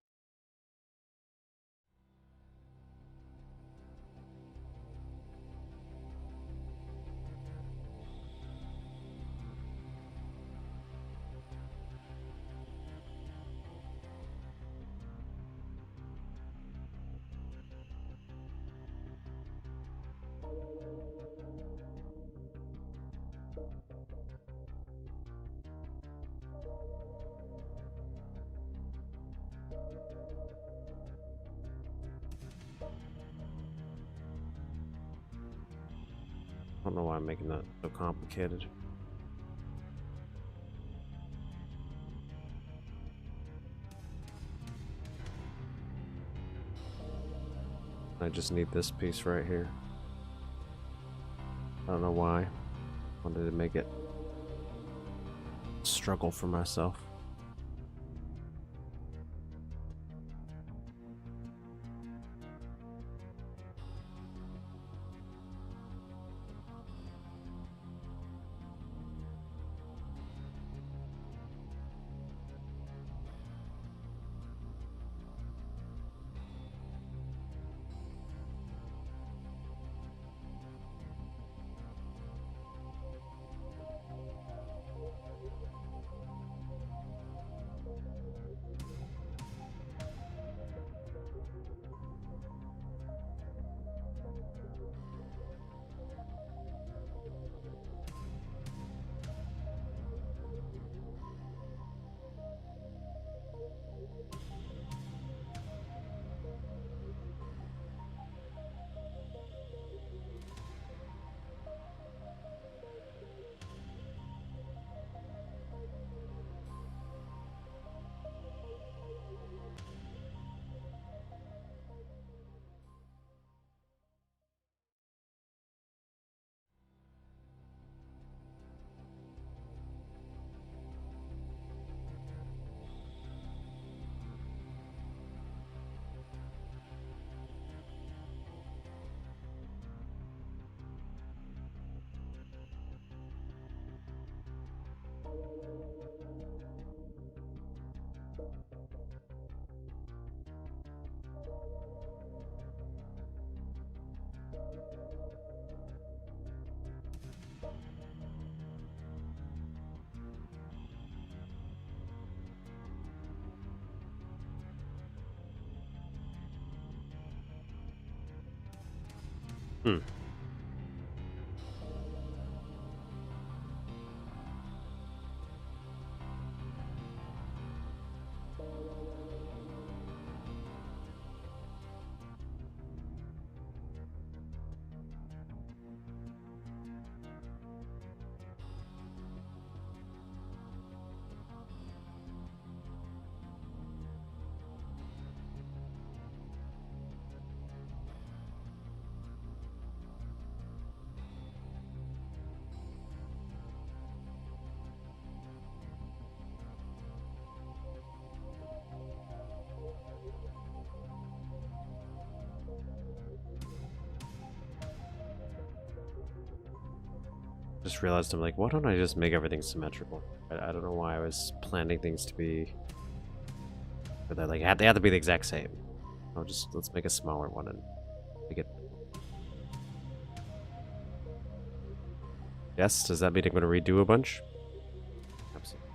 I don't know why I'm making that so complicated. I just need this piece right here. I don't know why. Wanted to make it struggle for myself. Hmm. Just realized I'm like, why don't I just make everything symmetrical? I don't know why I was planning things to be, but they're like they have to be the exact same. Let's make a smaller one and make it. Yes, does that mean I'm going to redo a bunch? Absolutely.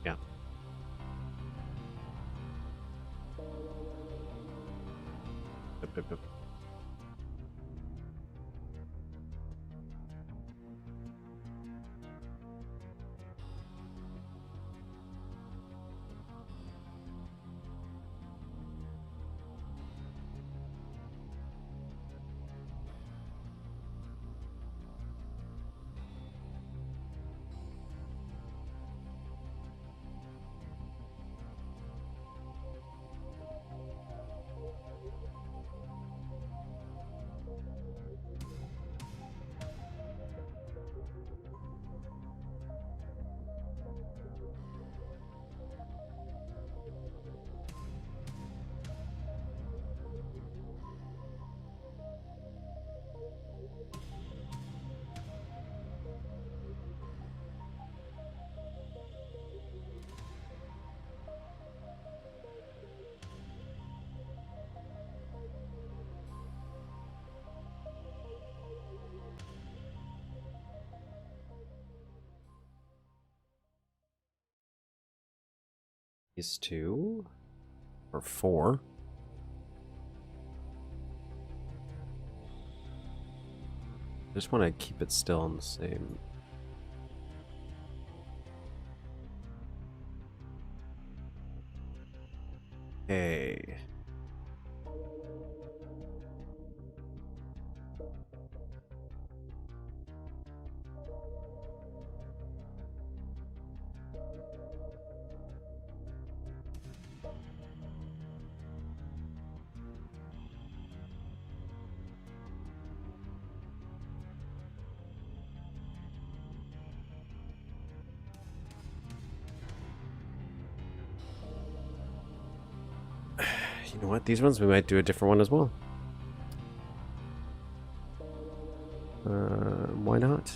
Yeah. Yep. These two or four. I just want to keep it still on the same. Okay. You know what? These ones we might do a different one as well. Why not?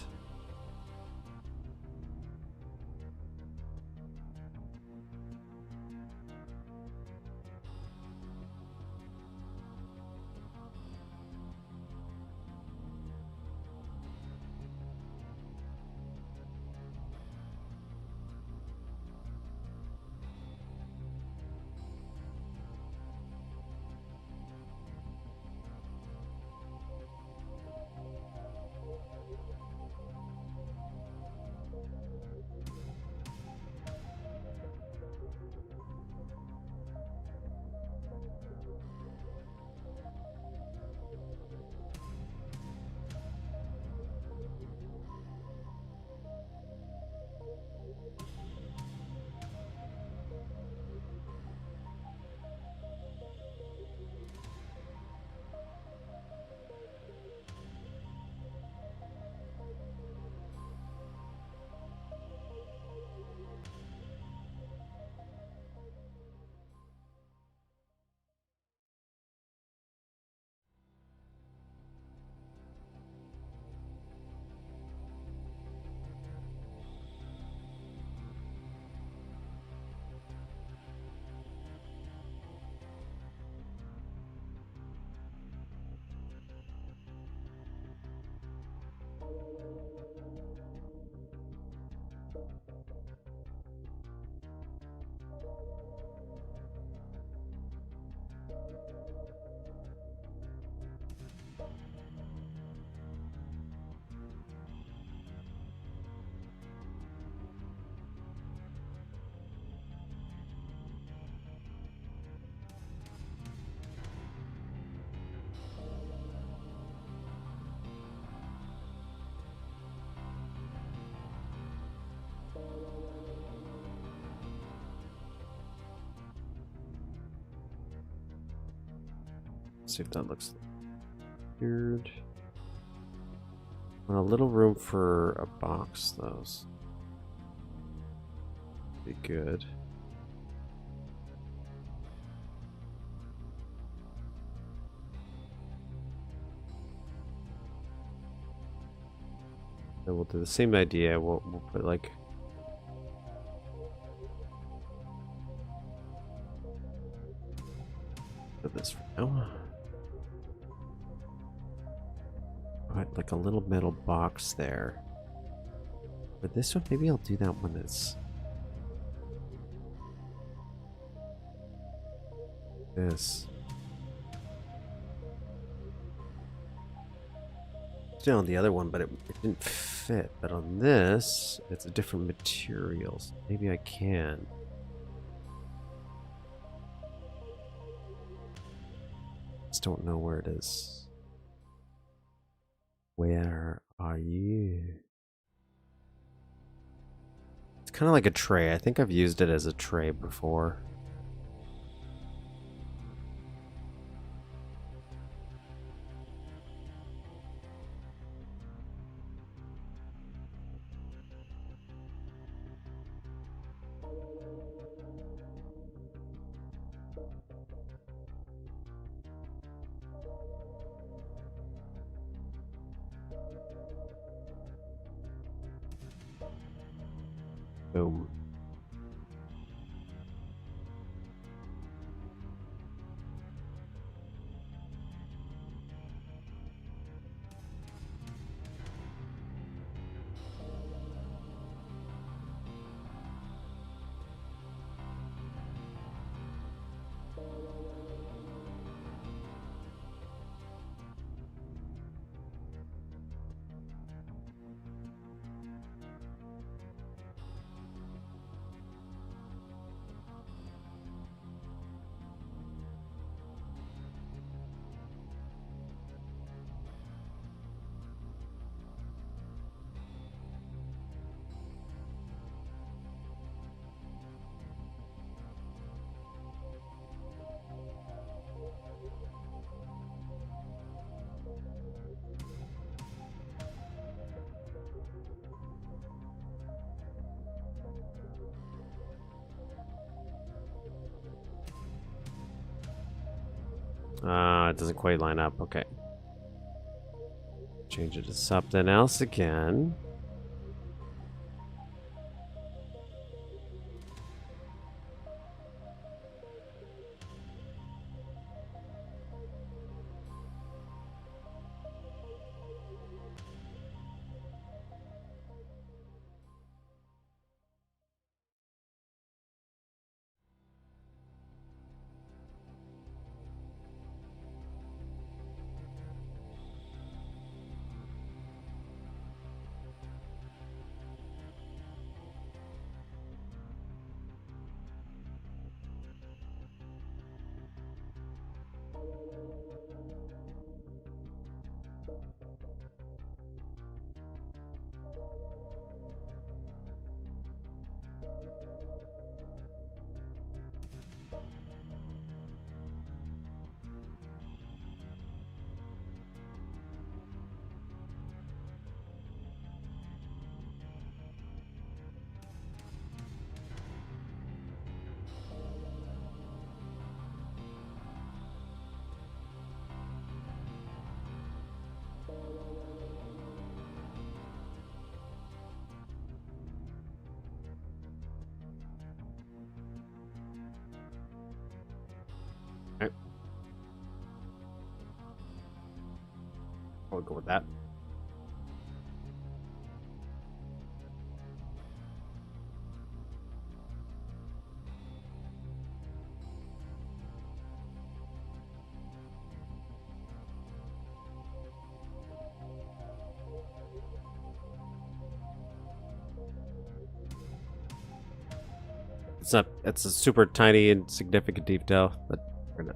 See if that looks weird. Want a little room for a box, though. Be good. Then we'll do the same idea. We'll put like this for now. Put like a little metal box there. But this one, maybe I'll do that one that's this. Still on the other one, but it didn't fit. But on this, it's a different material. So maybe I can. Just don't know where it is. Where are you? It's kind of like a tray. I think I've used it as a tray before. Boom. It doesn't quite line up. Okay. Change it to something else again. Okay. I'll go with that. It's not. It's a super tiny and significant detail, but we're gonna.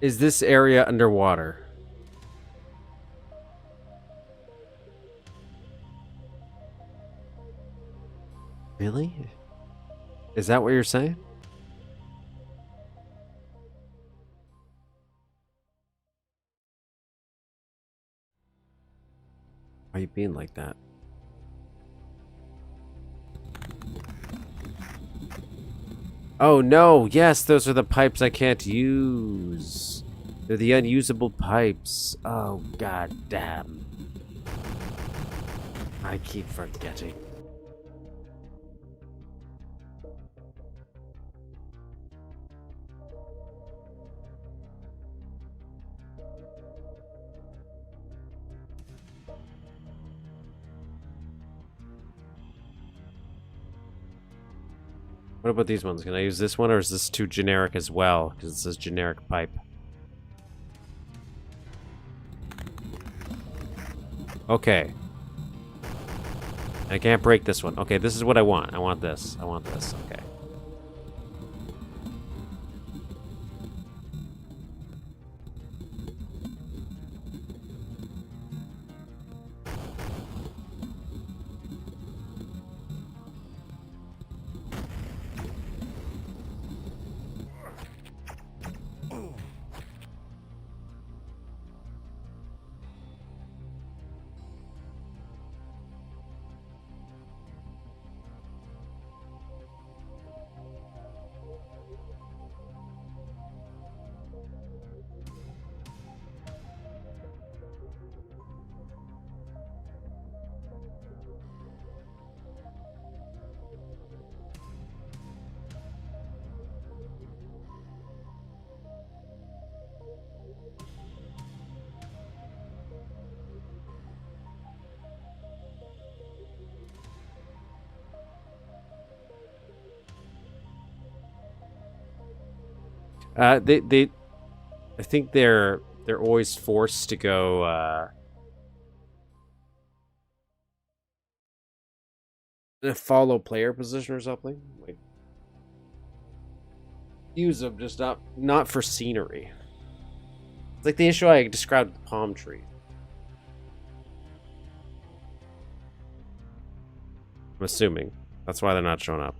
Is this area underwater? Really? Is that what you're saying? Why are you being like that? Oh no, yes, those are the pipes I can't use. They're the unusable pipes. Oh, god damn. I keep forgetting. What about these ones? Can I use this one, or is this too generic as well? Because it says generic pipe. Okay. I can't break this one. Okay, this is what I want. I want this. I want this. Okay. They I think they're always forced to go follow player position or something. Like use them, just not for scenery. It's like the issue I described with the palm tree. I'm assuming that's why they're not showing up.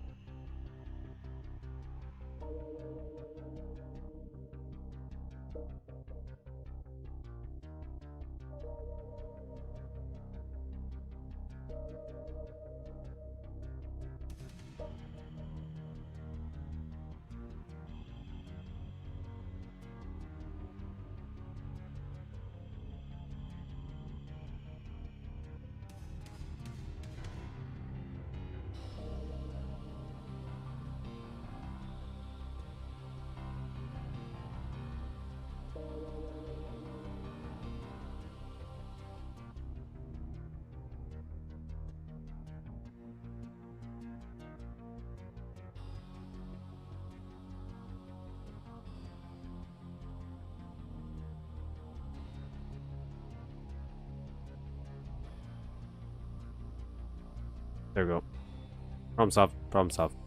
There we go. Problem solved. Problem solved.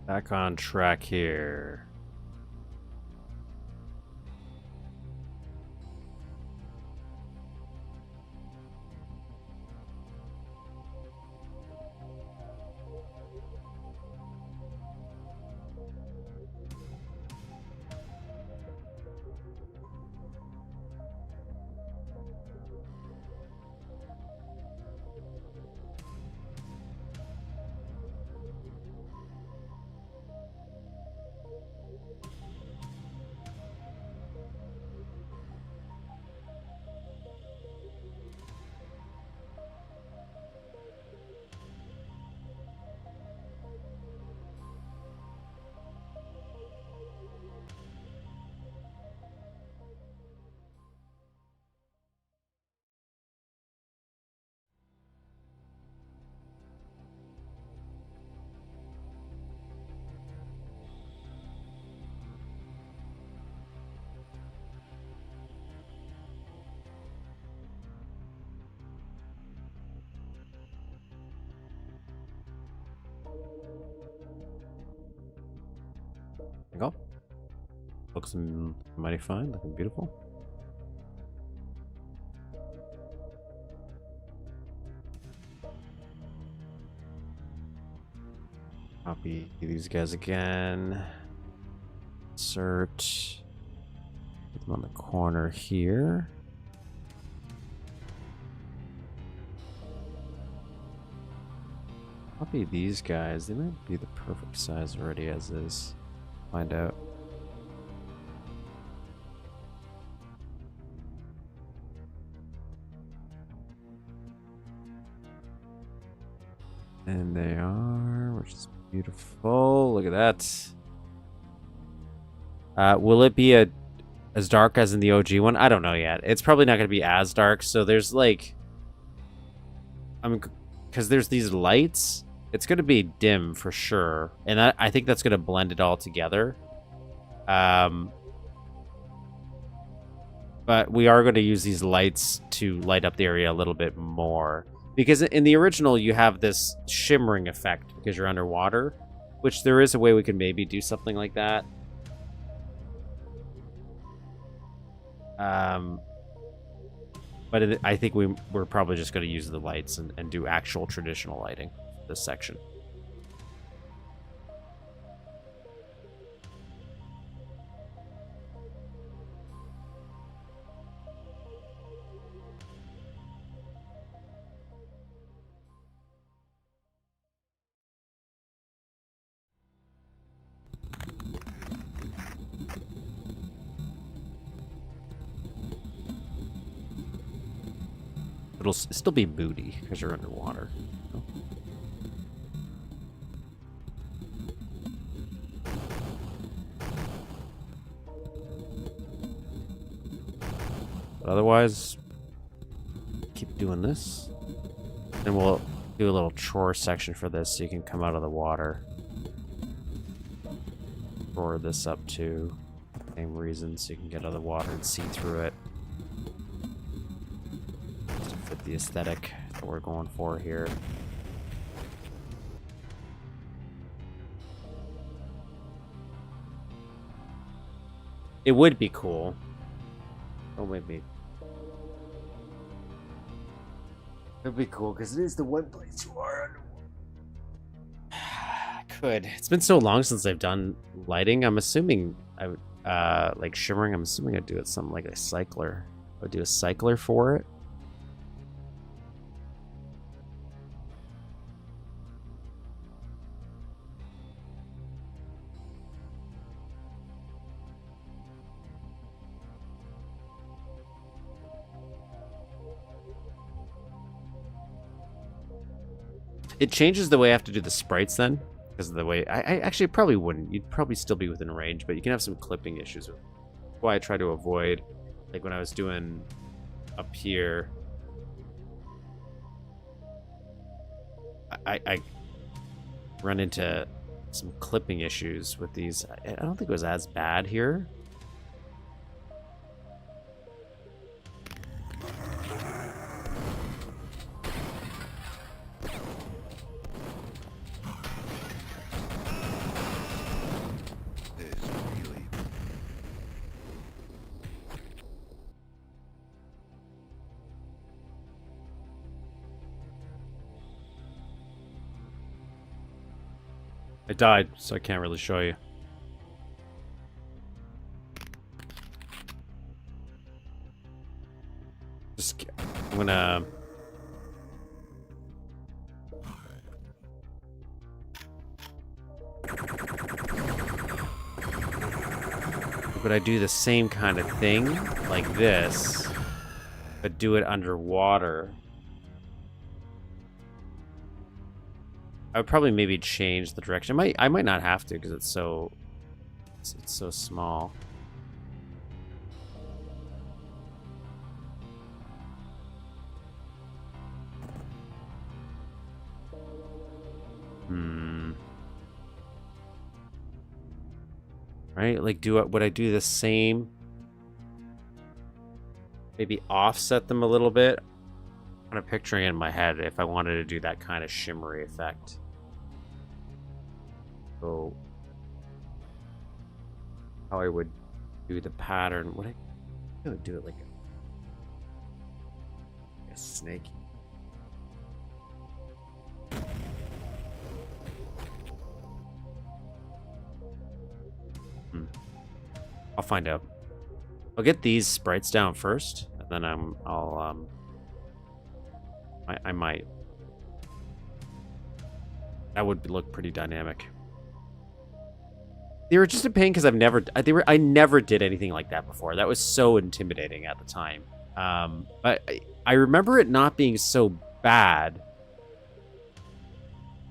Back on track here. There you go. Looks mighty fine, looking beautiful. Copy these guys again. Insert. Put them on the corner here. Copy these guys. They might be the perfect size already as is. Find out. And they are, which is beautiful. Look at that. Will it be as dark as in the OG one? I don't know yet. It's probably not going to be as dark. So there's like, I mean, because there's these lights. It's going to be dim for sure. And I think that's going to blend it all together. But we are going to use these lights to light up the area a little bit more. Because in the original, you have this shimmering effect because you're underwater. Which there is a way we can maybe do something like that. But I think we're probably just going to use the lights and do actual traditional lighting this section. It'll still be booty because you're underwater. But otherwise, keep doing this. And we'll do a little chore section for this so you can come out of the water. Chore this up too. Same reason, so you can get out of the water and see through it. Just to fit the aesthetic that we're going for here. It would be cool. Oh, maybe. It'd be cool because it is the one place you are underwater. I could. It's been so long since I've done lighting. I'm assuming I would, like shimmering. I'm assuming I'd do it something like a cycler. I would do a cycler for it. It changes the way I have to do the sprites then, because of the way I actually probably wouldn't. You'd probably still be within range, but you can have some clipping issues with it. That's why I try to avoid, like when I was doing up here, I run into some clipping issues with these. I don't think it was as bad here. I died, so I can't really show you. I'm gonna... But I do the same kind of thing, like this, but do it underwater. I would probably maybe change the direction. I might not have to because it's so small. Right? Like would I do the same? Maybe offset them a little bit. I'm kind of picturing it in my head if I wanted to do that kind of shimmery effect. So how I would do the pattern. I would do it like a snake. I'll find out. I'll get these sprites down first, and then I might. That would look pretty dynamic. They were just a pain because I never did anything like that before. That was so intimidating at the time. But I remember it not being so bad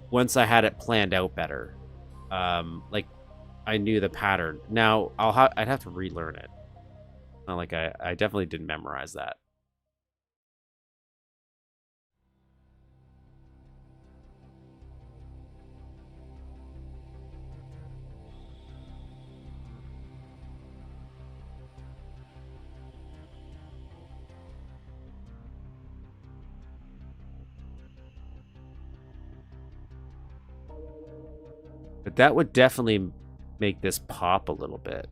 once I had it planned out better. Like I knew the pattern. Now I'd have to relearn it. Not like I definitely didn't memorize that. But that would definitely make this pop a little bit.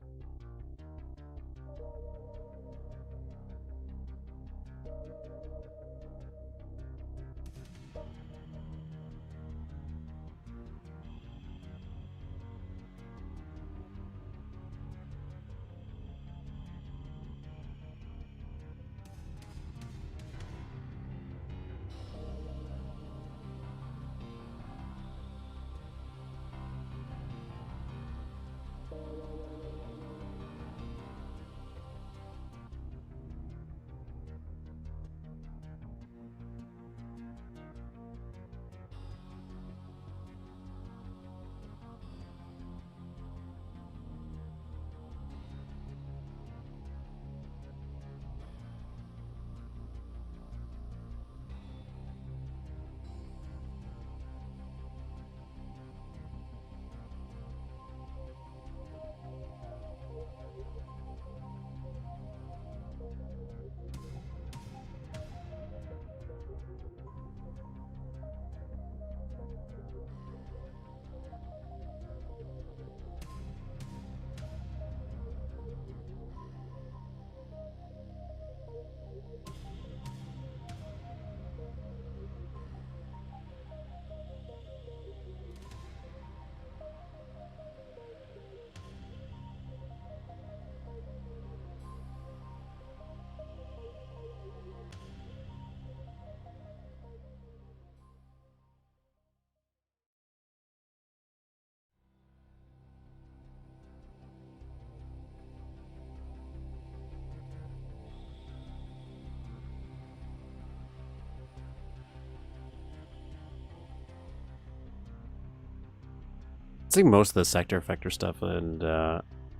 It's like most of the sector effector stuff, and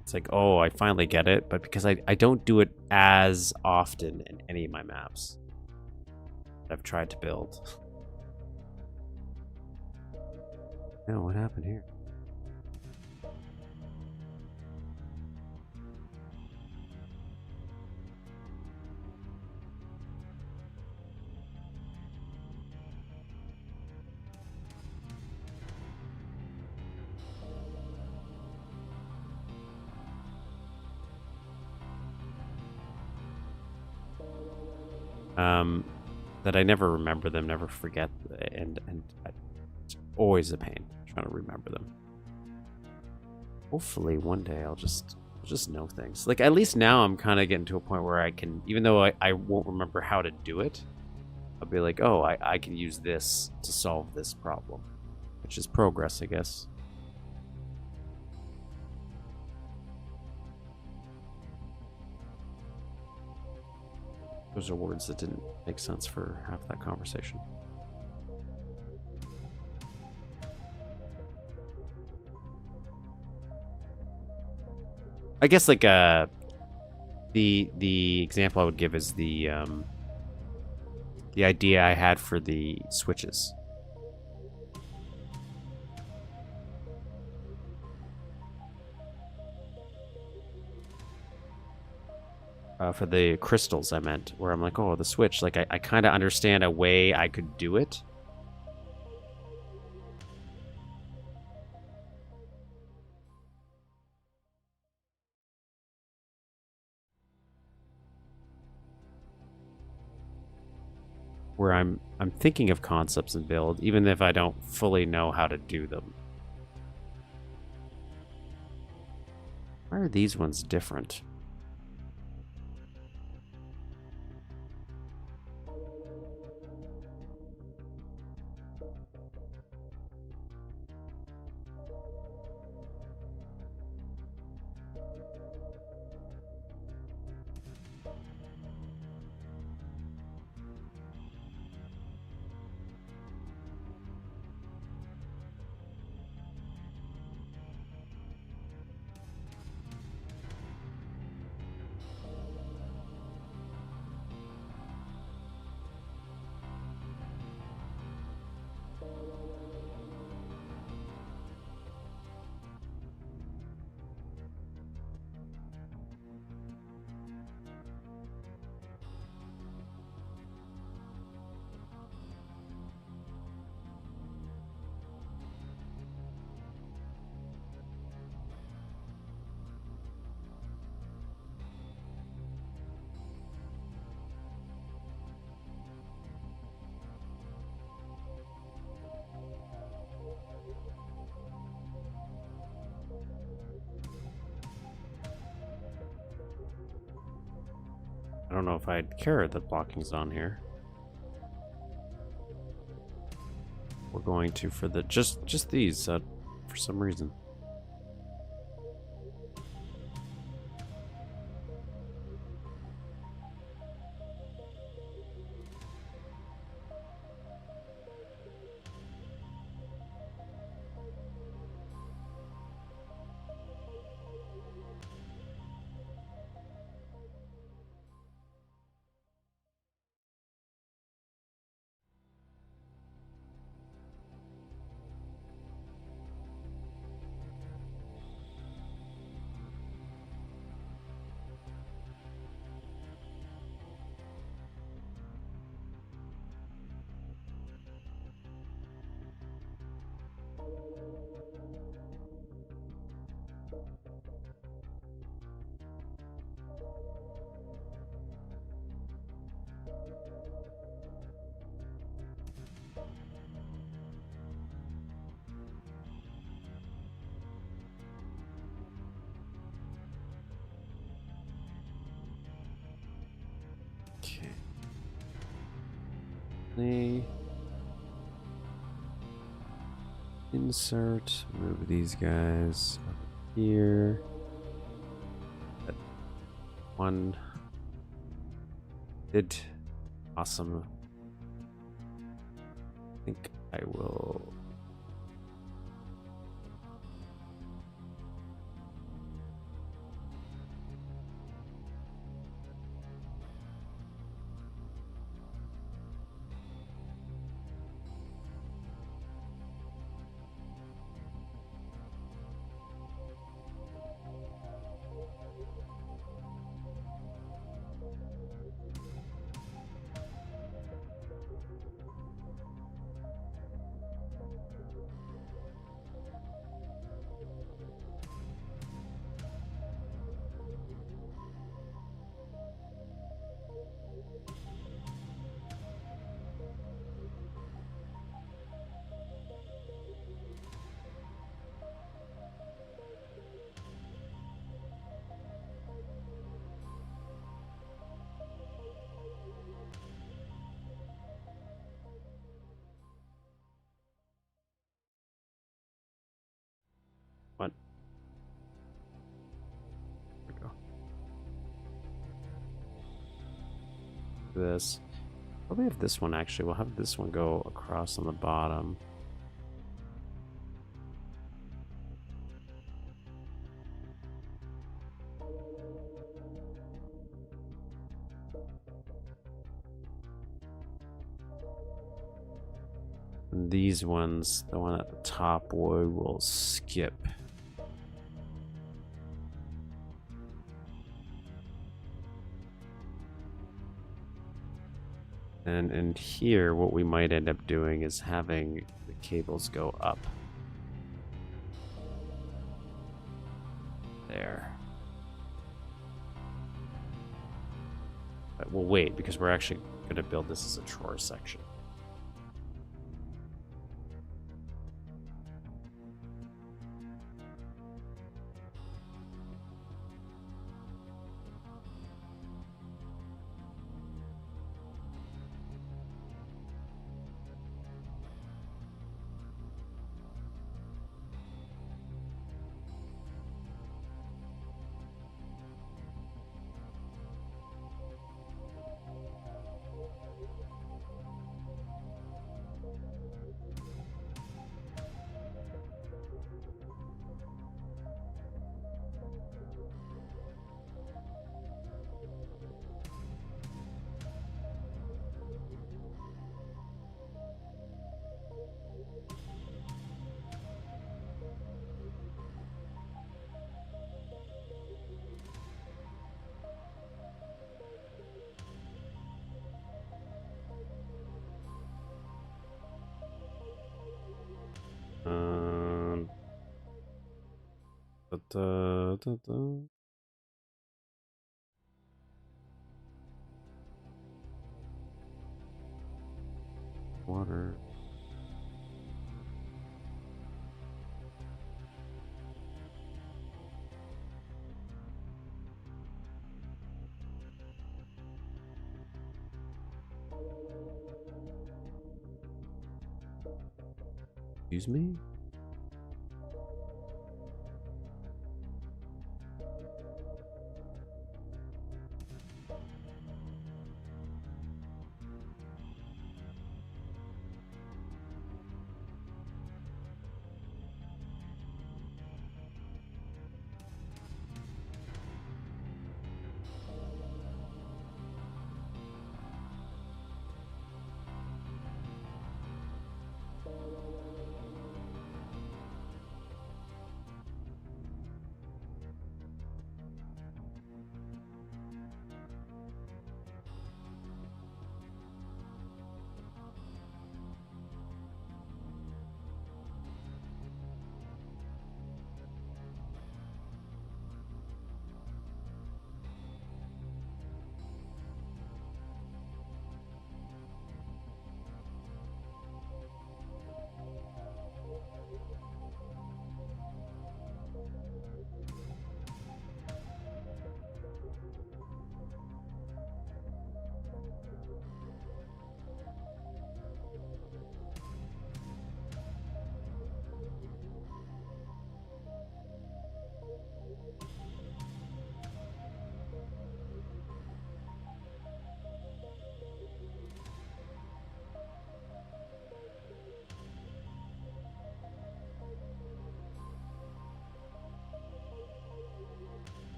it's like, oh, I finally get it, but because I don't do it as often in any of my maps that I've tried to build. No, what happened here? That I never remember them, never forget, and it's always a pain trying to remember them. Hopefully one day I'll just know things. Like, at least now I'm kind of getting to a point where I can, even though I won't remember how to do it, I'll be like, oh, I can use this to solve this problem, which is progress, I guess. Those are words that didn't make sense for half that conversation. I guess like the example I would give is the idea I had for the switches. For the crystals, I meant, where I'm like, oh, the switch. Like, I kind of understand a way I could do it. Where I'm thinking of concepts and build, even if I don't fully know how to do them. Why are these ones different? I don't know if I'd care that blocking's on here. We're going to for the just these for some reason. Okay. Insert, move these guys up here. That one did awesome. I think I will this. Probably have this one actually. We'll have this one go across on the bottom. And these ones, the one at the top, we will skip. And in here, what we might end up doing is having the cables go up. There. But we'll wait, because we're actually going to build this as a drawer section. Water. Excuse me?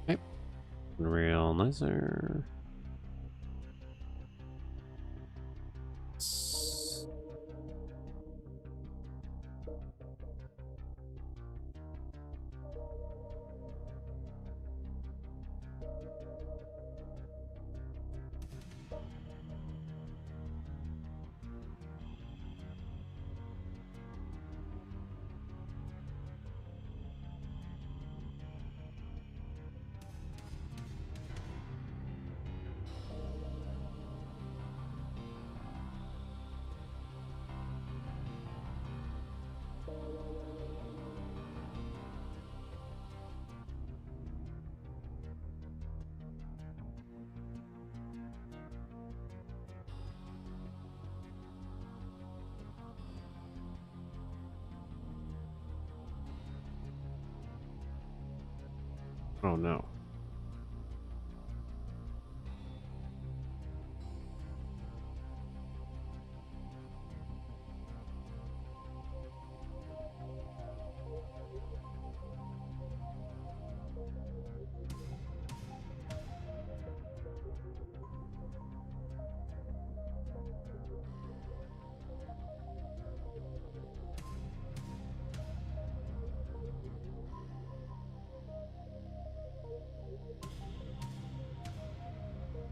Okay. Real nicer. Oh no.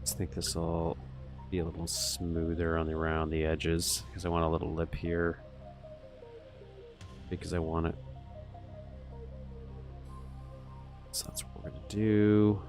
I think this will be a little smoother on the around the edges because I want a little lip here because I want it. So that's what we're gonna do.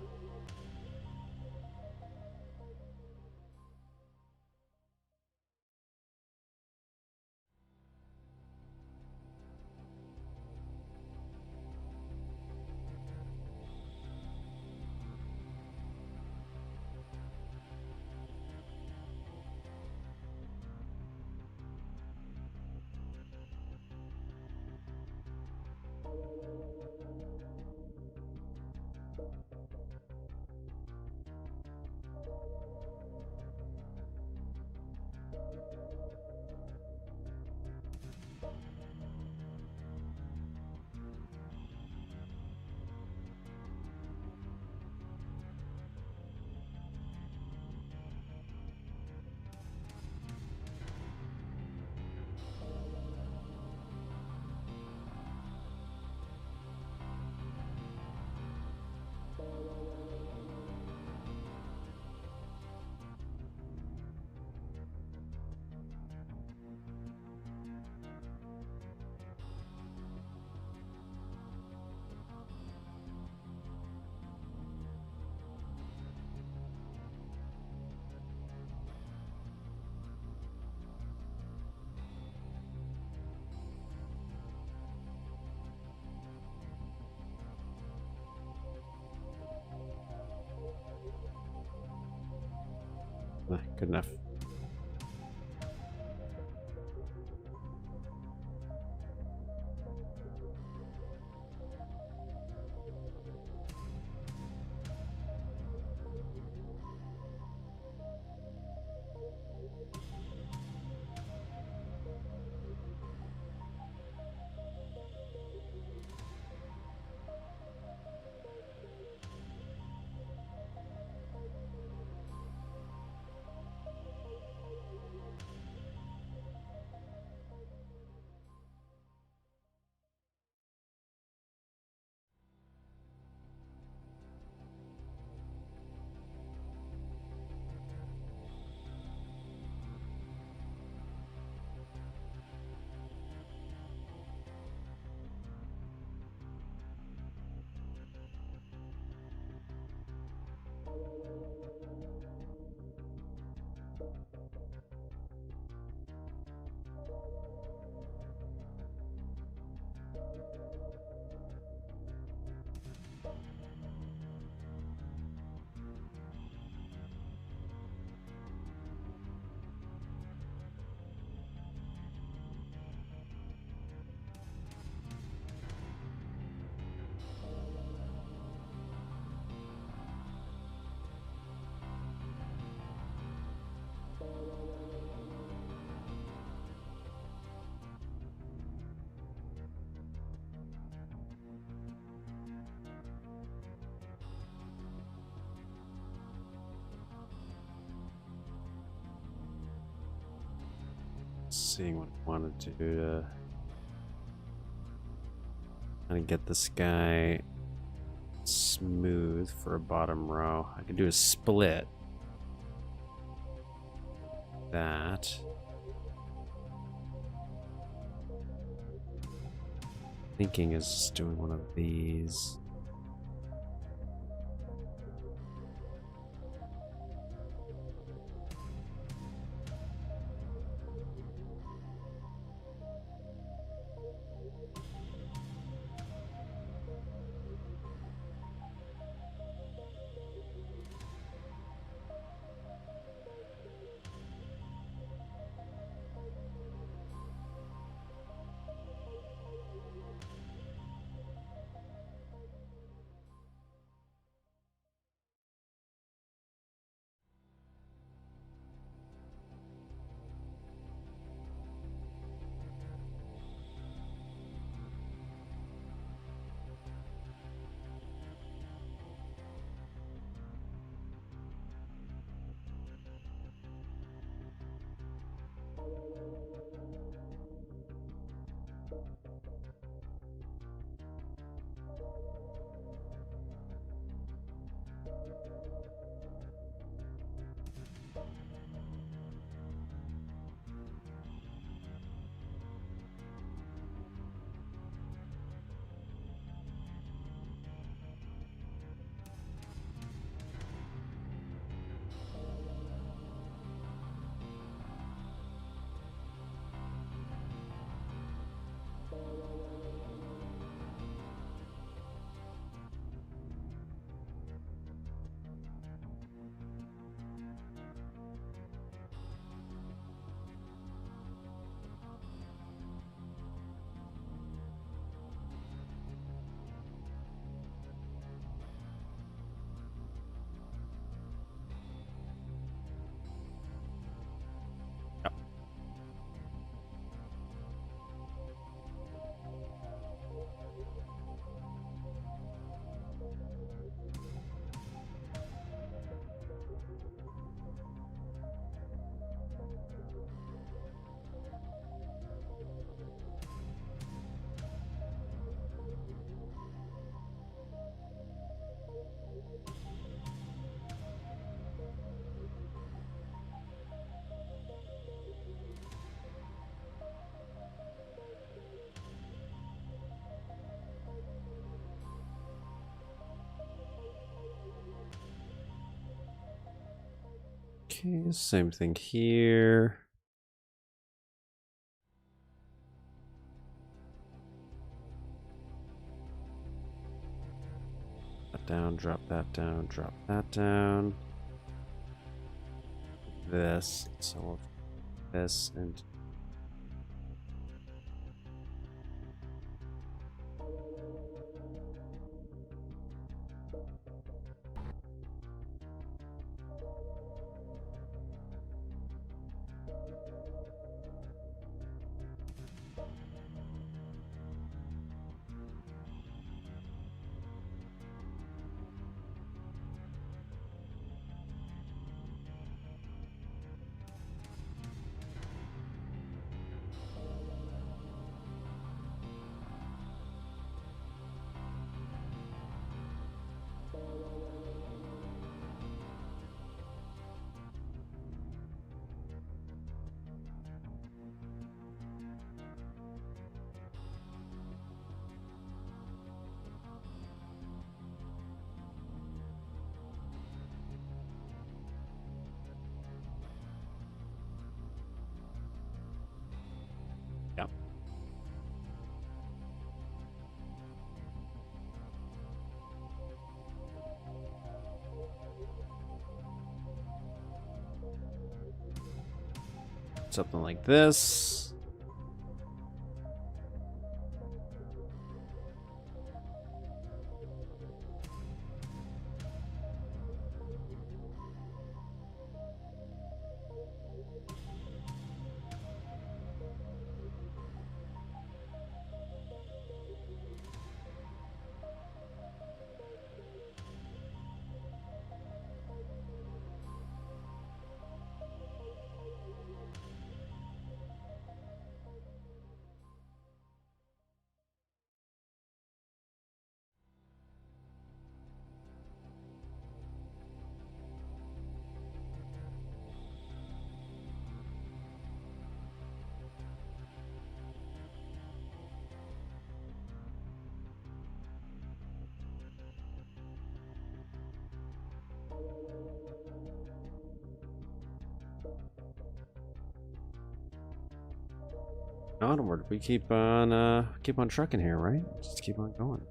Good enough. Seeing what I wanted to do to kind of get this guy smooth for a bottom row. I could do a split. That. Thinking is doing one of these. Okay, same thing here. That down, drop that down, drop that down. This, so this, and yeah. Something like this. Onward, we keep on trucking here, right? Just keep on going.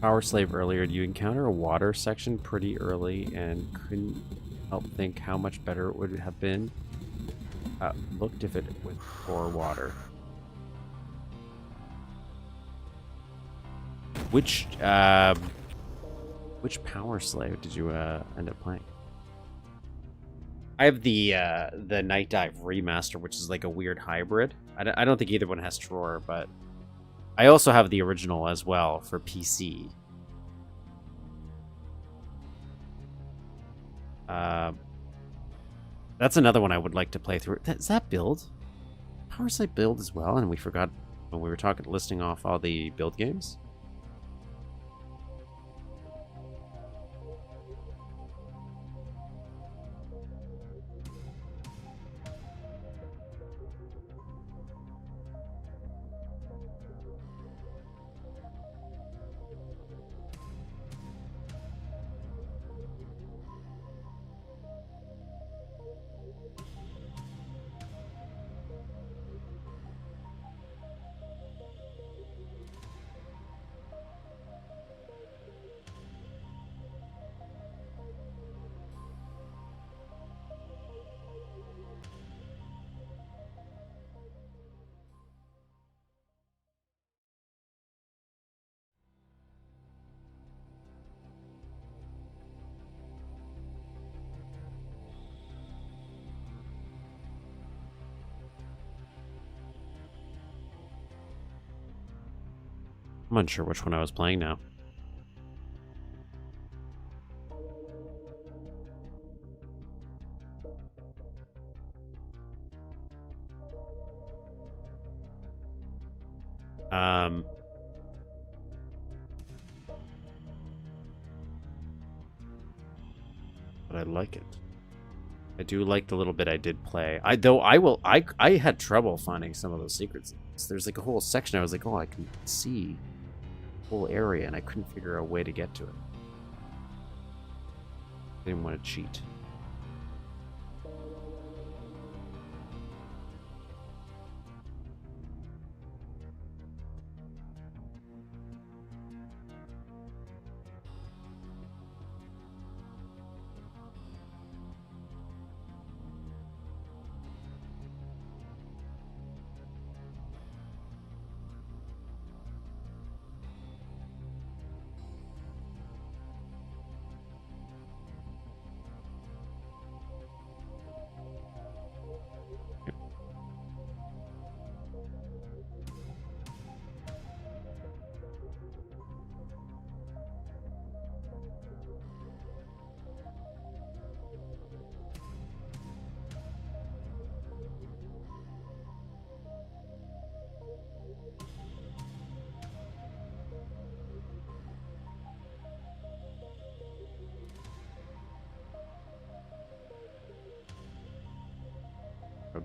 Power Slave earlier, do you encounter a water section pretty early and couldn't help think how much better it would have been looked if it with for water? Which Power Slave did you end up playing? I have the Night Dive remaster, which is like a weird hybrid. I don't think either one has drawer, but I also have the original as well for PC. That's another one I would like to play through. Is that build? Power Slave build as well, and we forgot when we were listing off all the build games. I'm unsure which one I was playing now. But I like it. I do like the little bit I did play. I had trouble finding some of those secrets. There's like a whole section I was like, oh, I can see. whole area, and I couldn't figure out a way to get to it. I didn't want to cheat.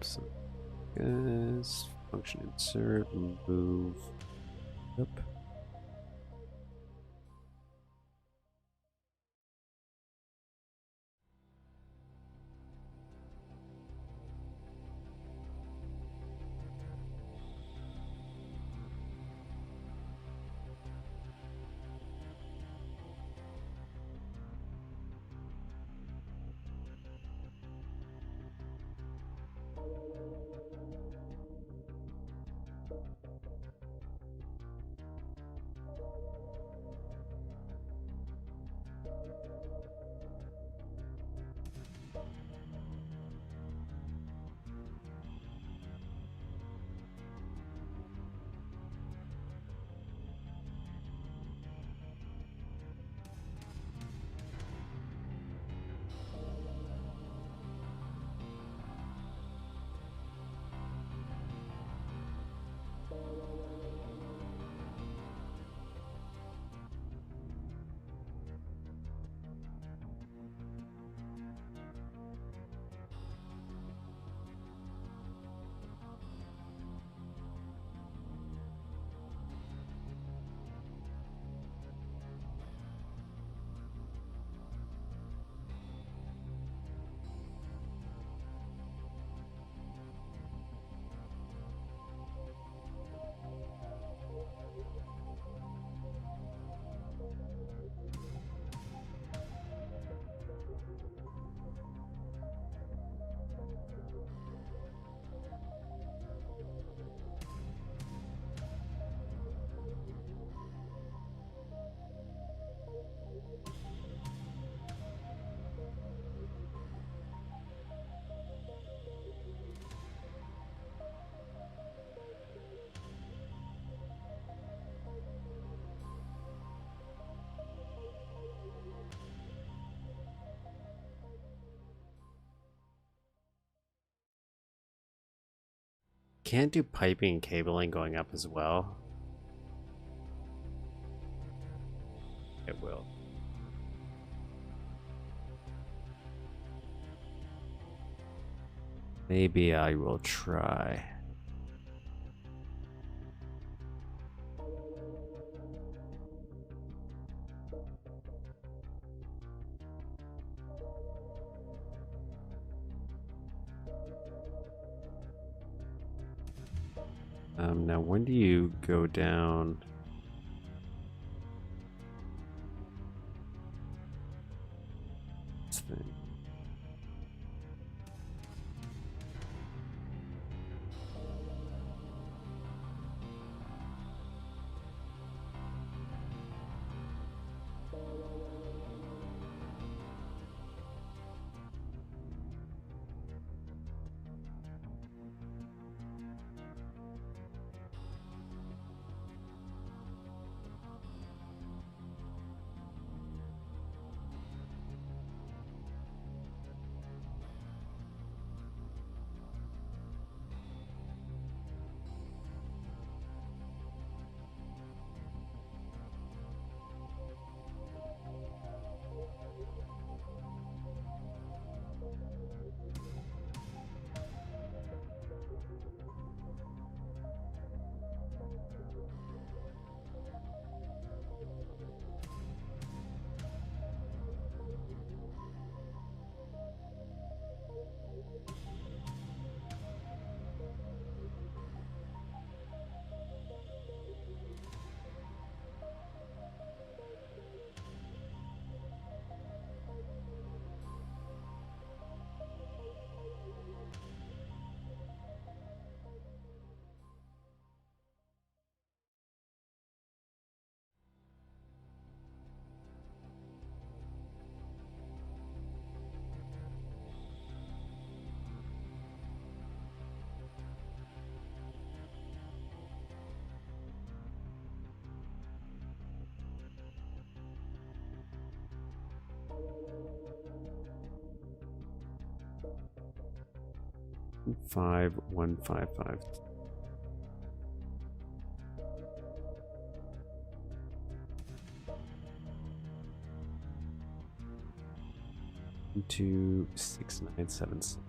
Some guys, function insert, move up. Can't do piping and cabling going up as well. It will. Maybe I will try. Now when do you go down? This thing. 15155. Two 6976.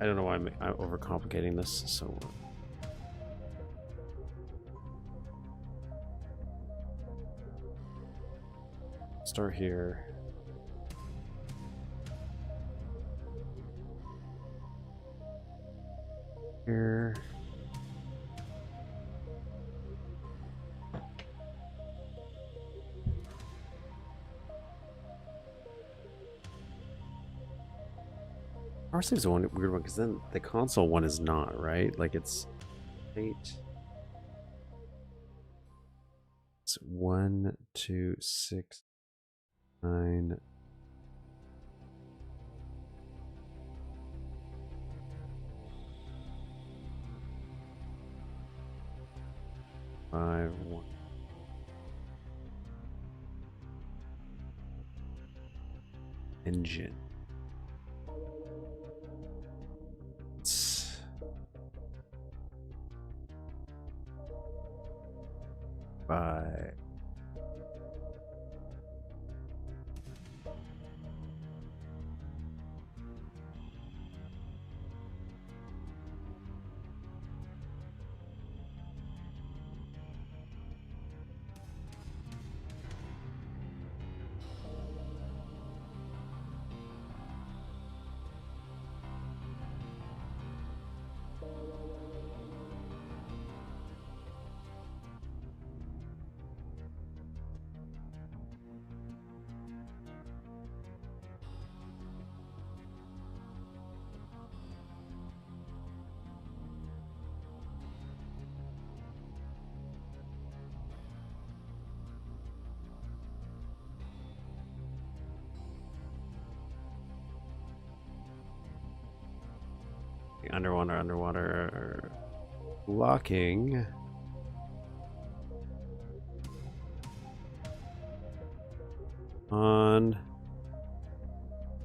I don't know why I'm overcomplicating this. So start here. Here. Power save's a weird one because then the console one is not, right? Like it's 8. It's 1, 2, 6, 9. Five, 1. Engine. It's 5. Underwater. Locking. On.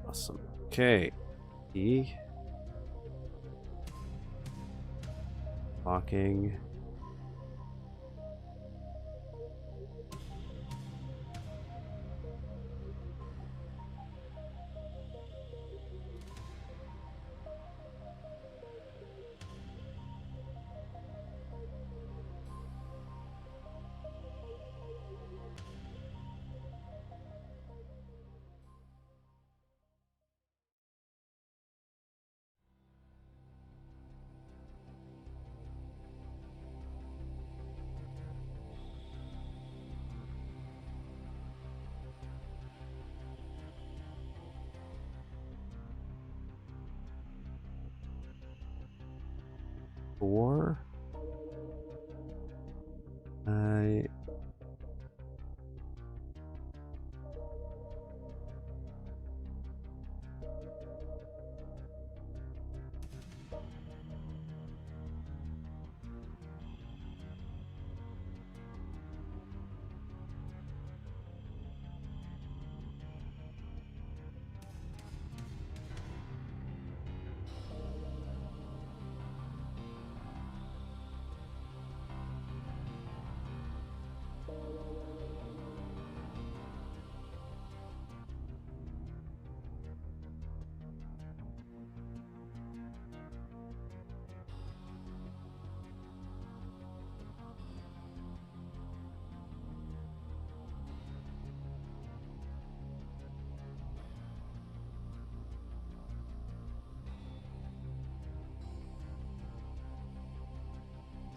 Awesome. Okay. E. Locking. Four.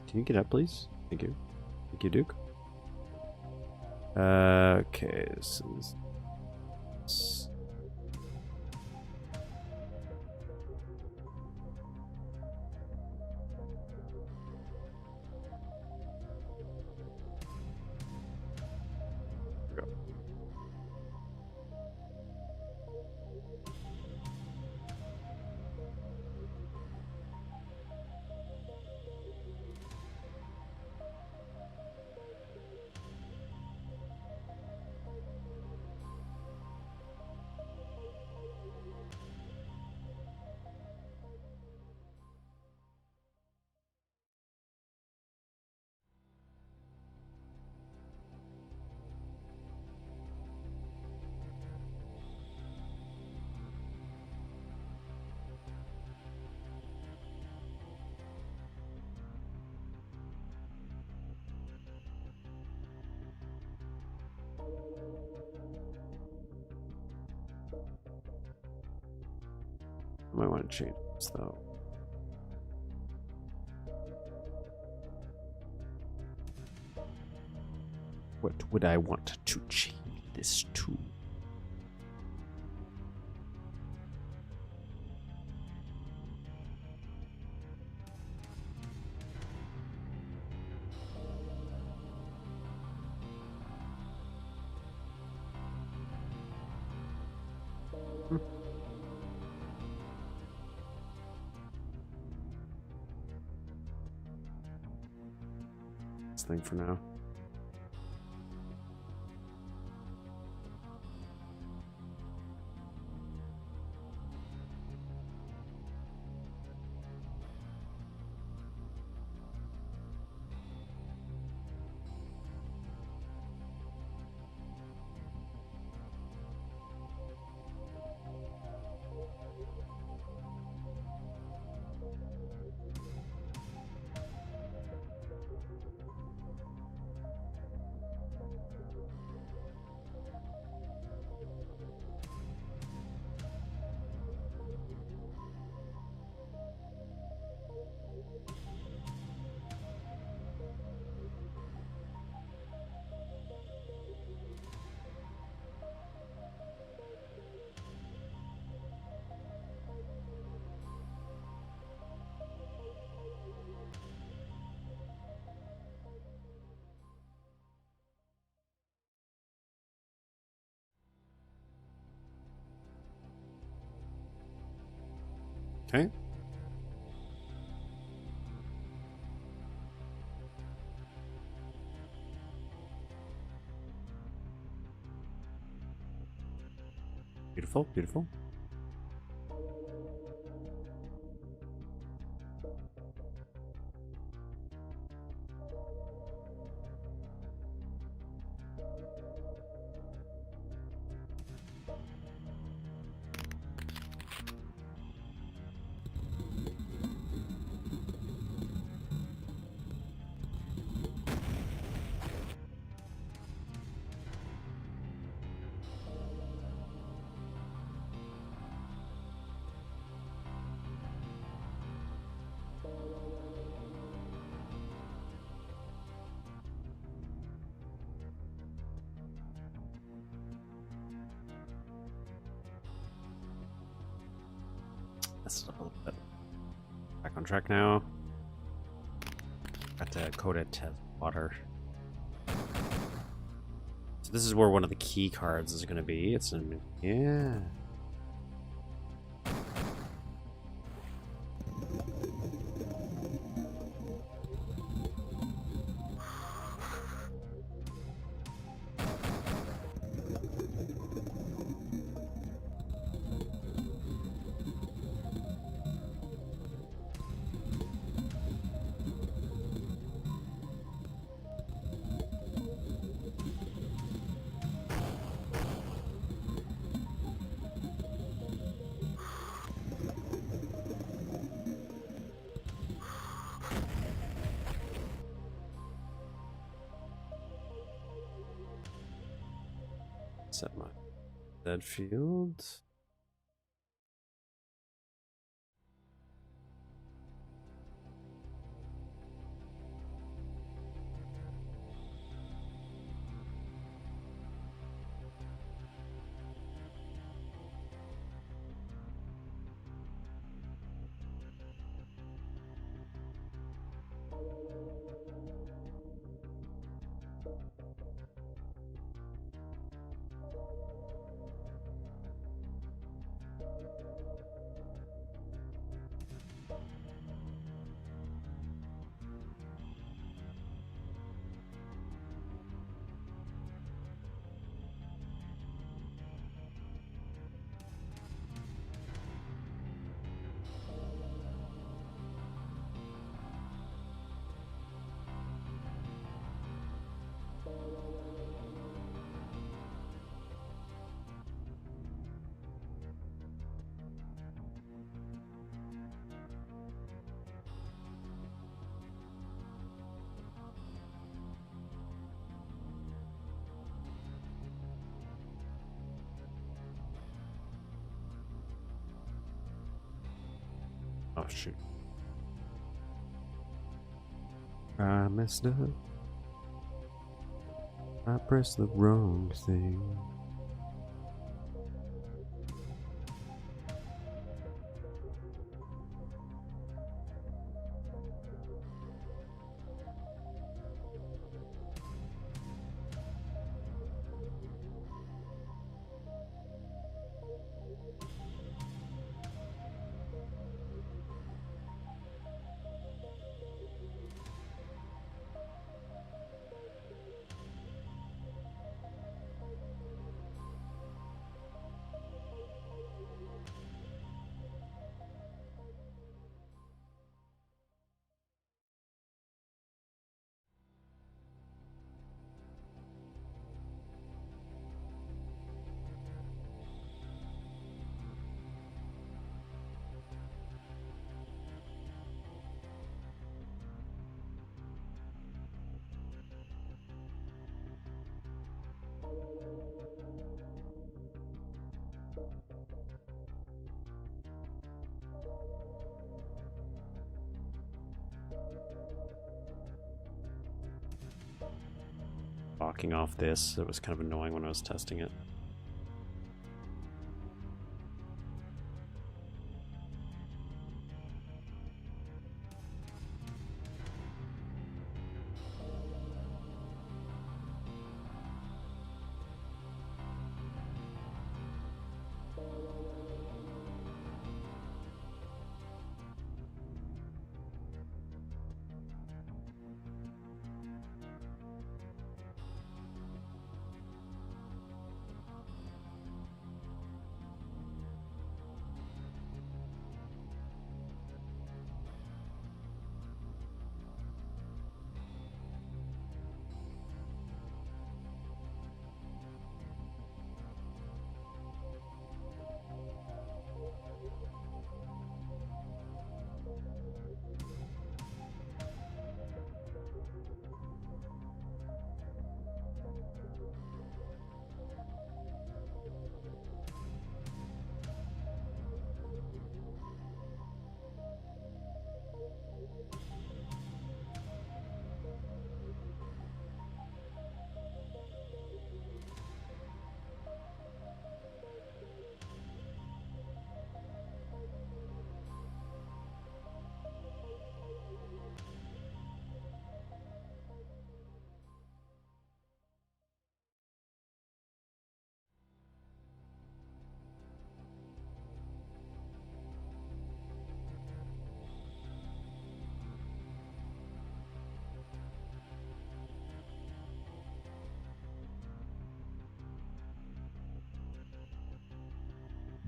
Can you get up, please? Thank you. Thank you, Duke. Okay, this is... I might want to change this though. What would I want to change this to? This thing for now. Okay. Beautiful, beautiful. That's a little bit. Back on track now. Got to coat it to water. So this is where one of the key cards is going to be. It's in, yeah. Set my dead field. shoot. I messed up. I pressed the wrong thing. Blocking off this. It was kind of annoying when I was testing it.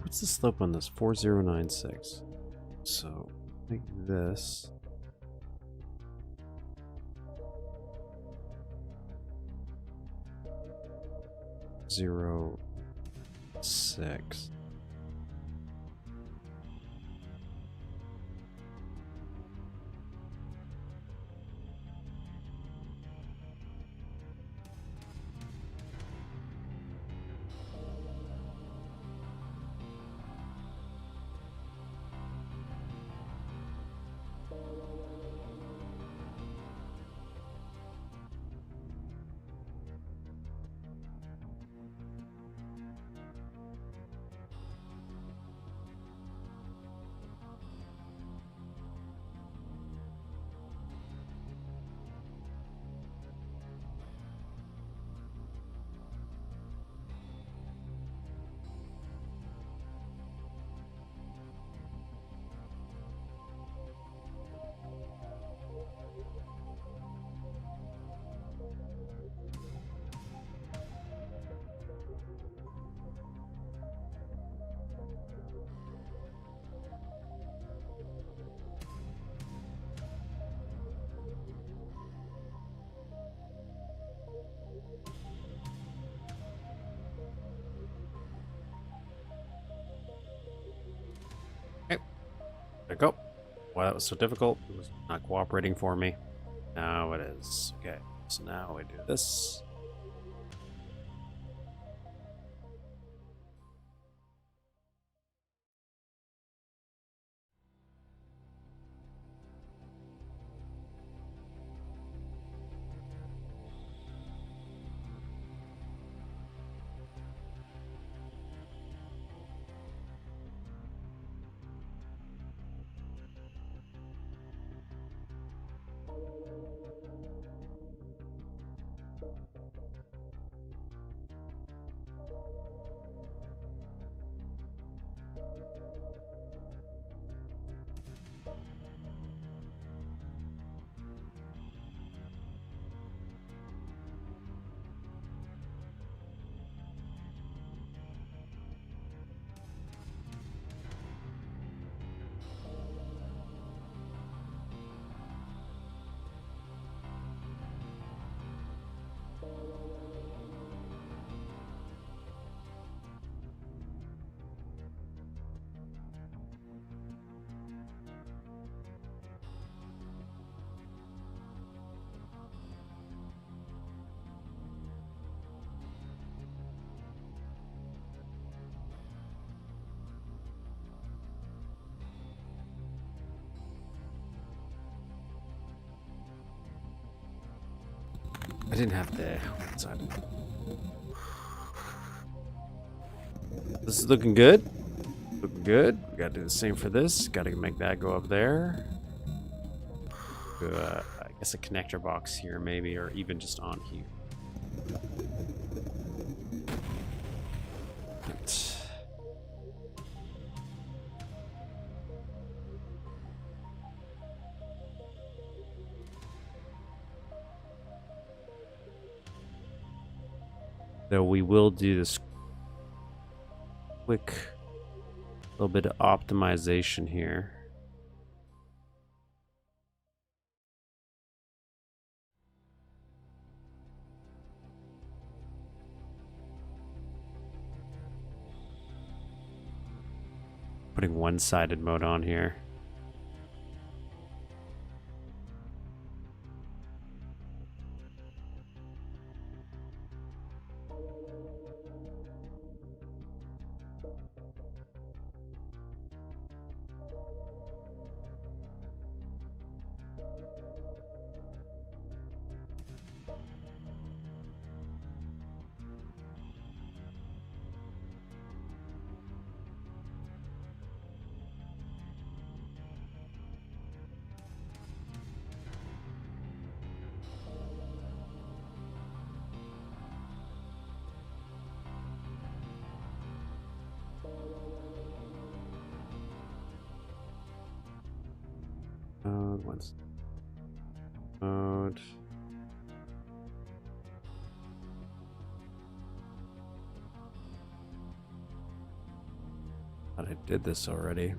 What's the slope on this? 4096. So, like this. Zero 6. There we go. Why that was so difficult. It was not cooperating for me. Now it is. Okay, so now we do this. I didn't have the outside. This is looking good. Looking good. We gotta do the same for this. Gotta make that go up there. I guess a connector box here, maybe, or even just on here. Right. So we will do this quick little bit of optimization here. Putting one-sided mode on here. Once. Mode. Thought I did this already.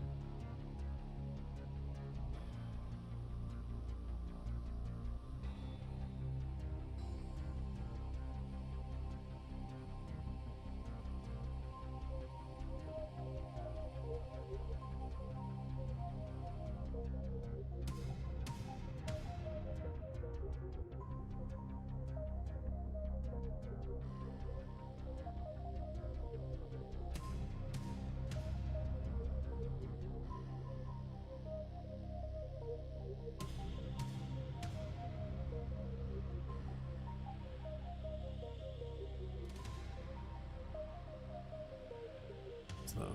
So.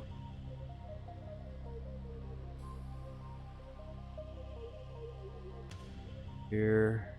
Here.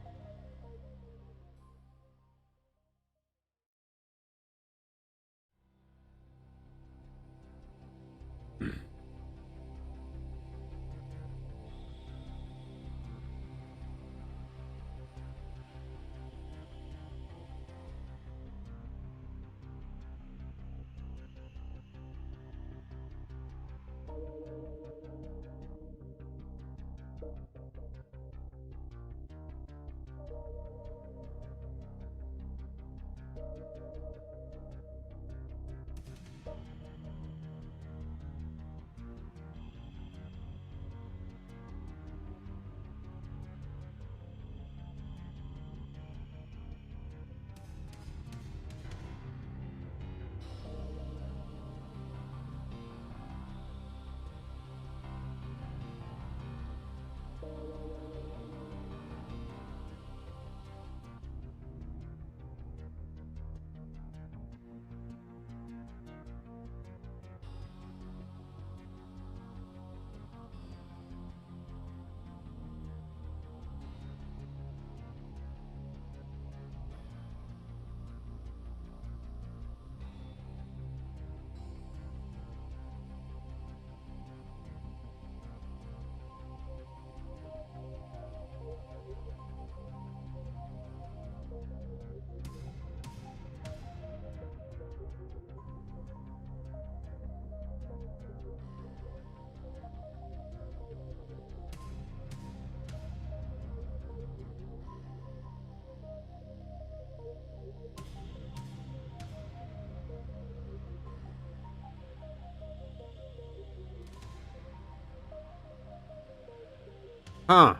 Huh.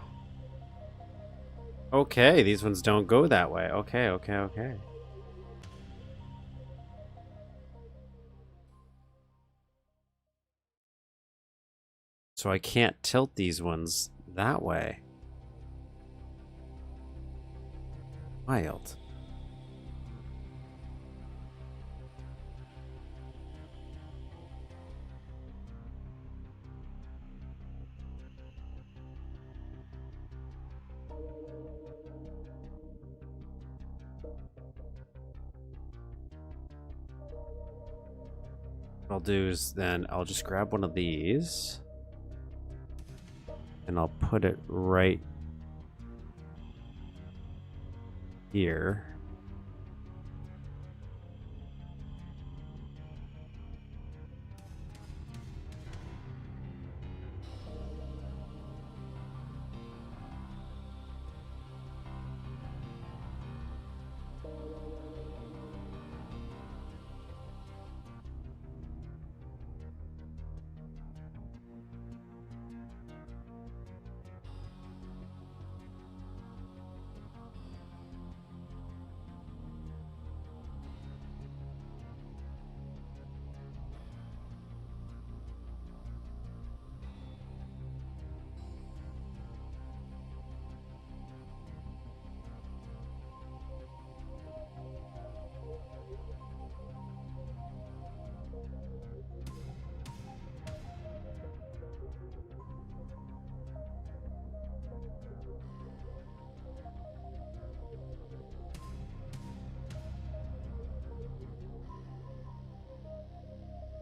Okay, these ones don't go that way. Okay, okay, okay. So I can't tilt these ones that way. Wild. What I'll do is then I'll just grab one of these and I'll put it right here.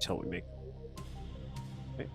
Until we make. Okay.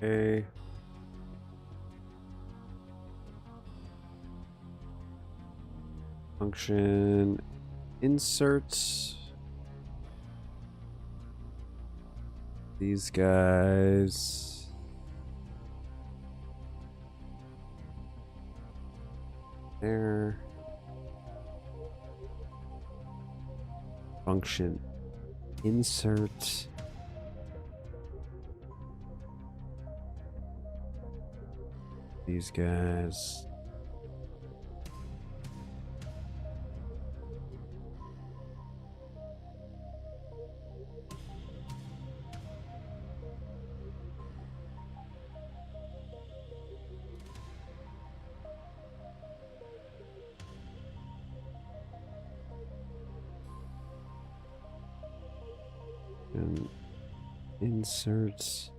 Okay. Function insert these guys. There. Function insert these guys. And inserts.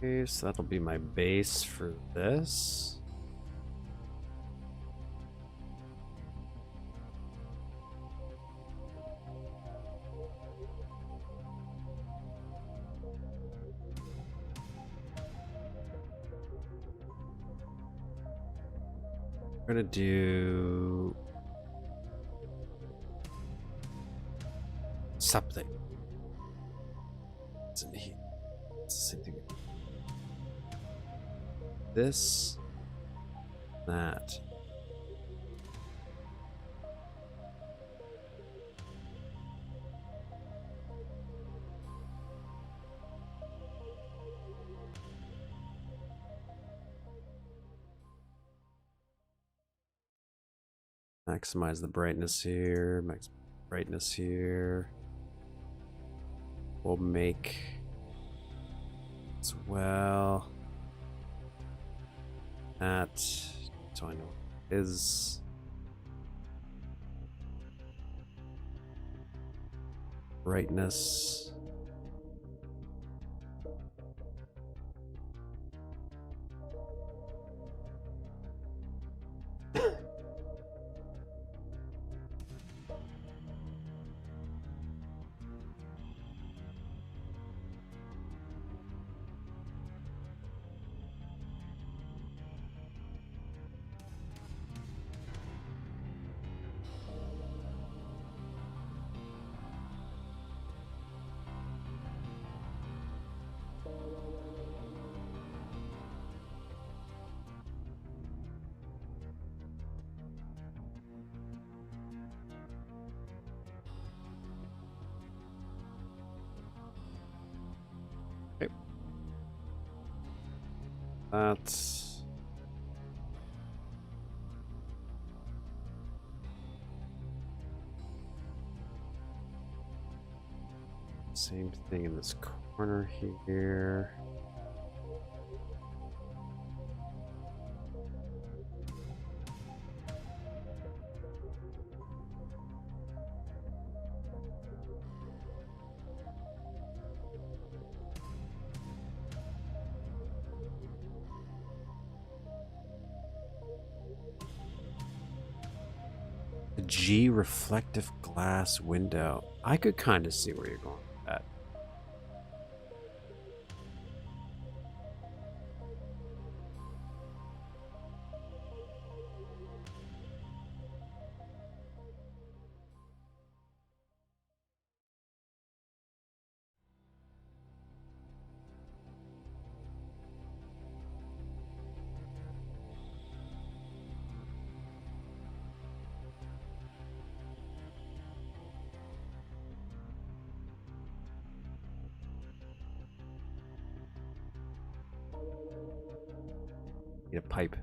Okay, so that'll be my base for this. We're gonna do something. It's in here. It's the same thing. This, that. Maximize the brightness here. Max brightness here. We'll make as well that so I know is brightness. That's same thing in this corner here. The G reflective glass window. I could kind of see where you're going with that. Need a pipe.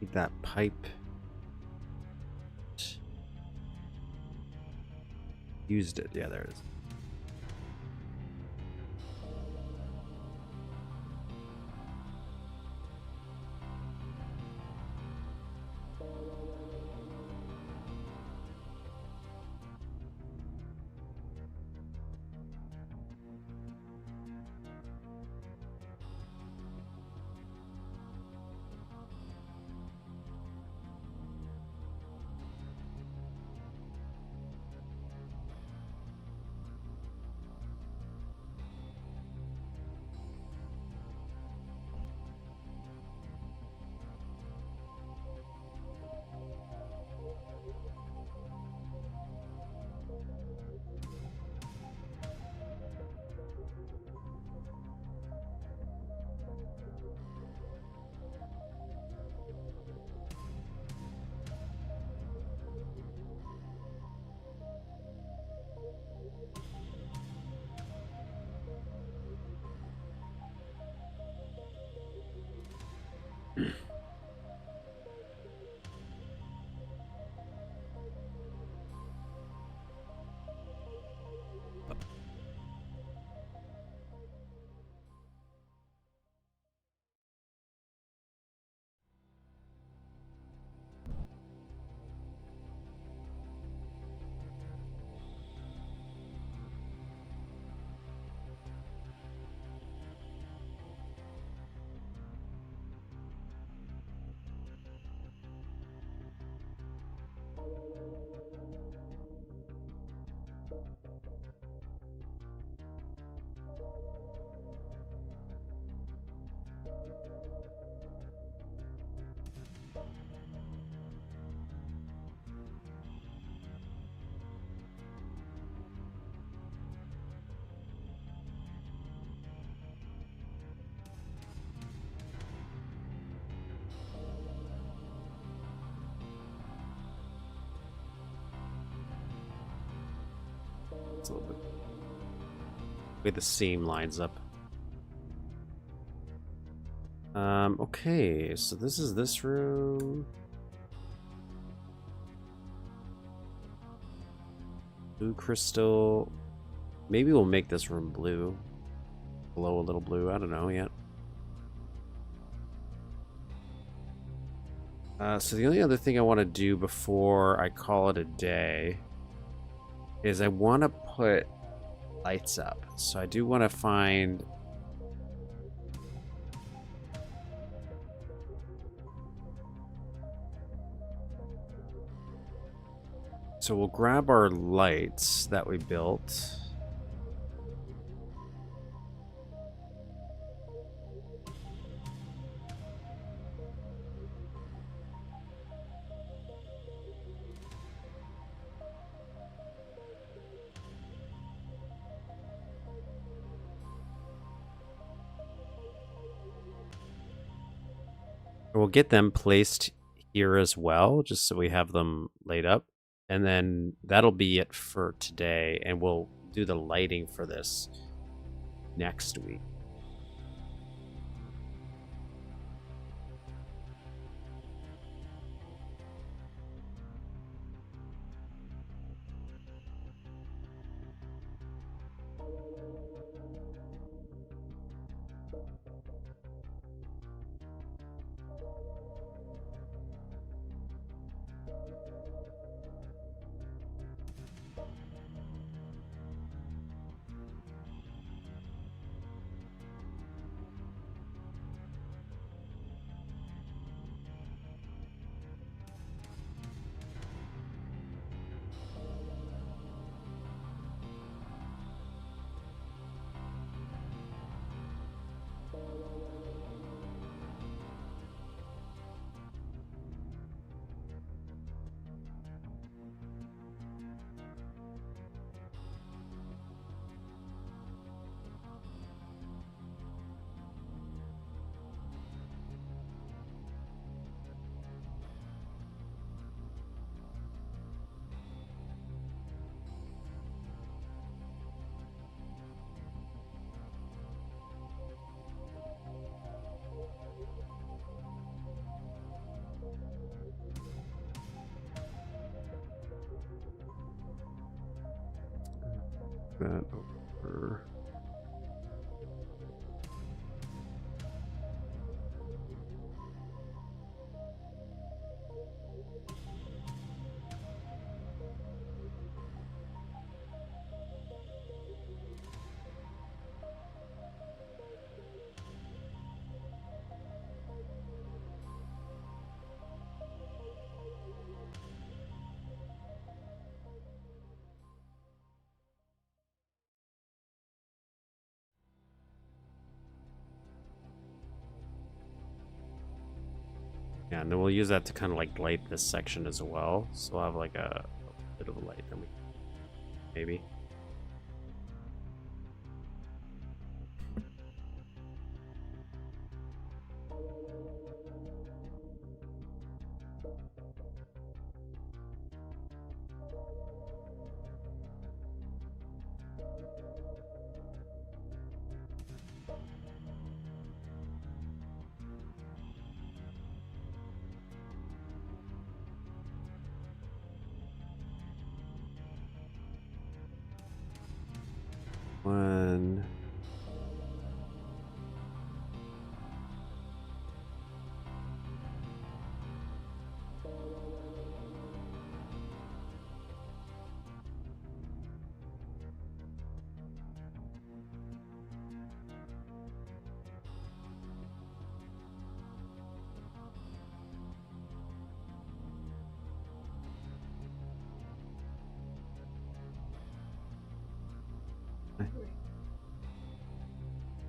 Need that pipe. Used it. Yeah, there it is. It's a little bit... the way the seam lines up. Okay, so this is this room. Blue crystal. Maybe we'll make this room blue. Glow a little blue. I don't know yet. So the only other thing I want to do before I call it a day is I want to put lights up. So I do want to find... So we'll grab our lights that we built. We'll get them placed here as well, just so we have them laid up. And then that'll be it for today, and we'll do the lighting for this next week. That over. Yeah, and then we'll use that to kind of like light this section as well. So we'll have like a bit of a light then we maybe. One.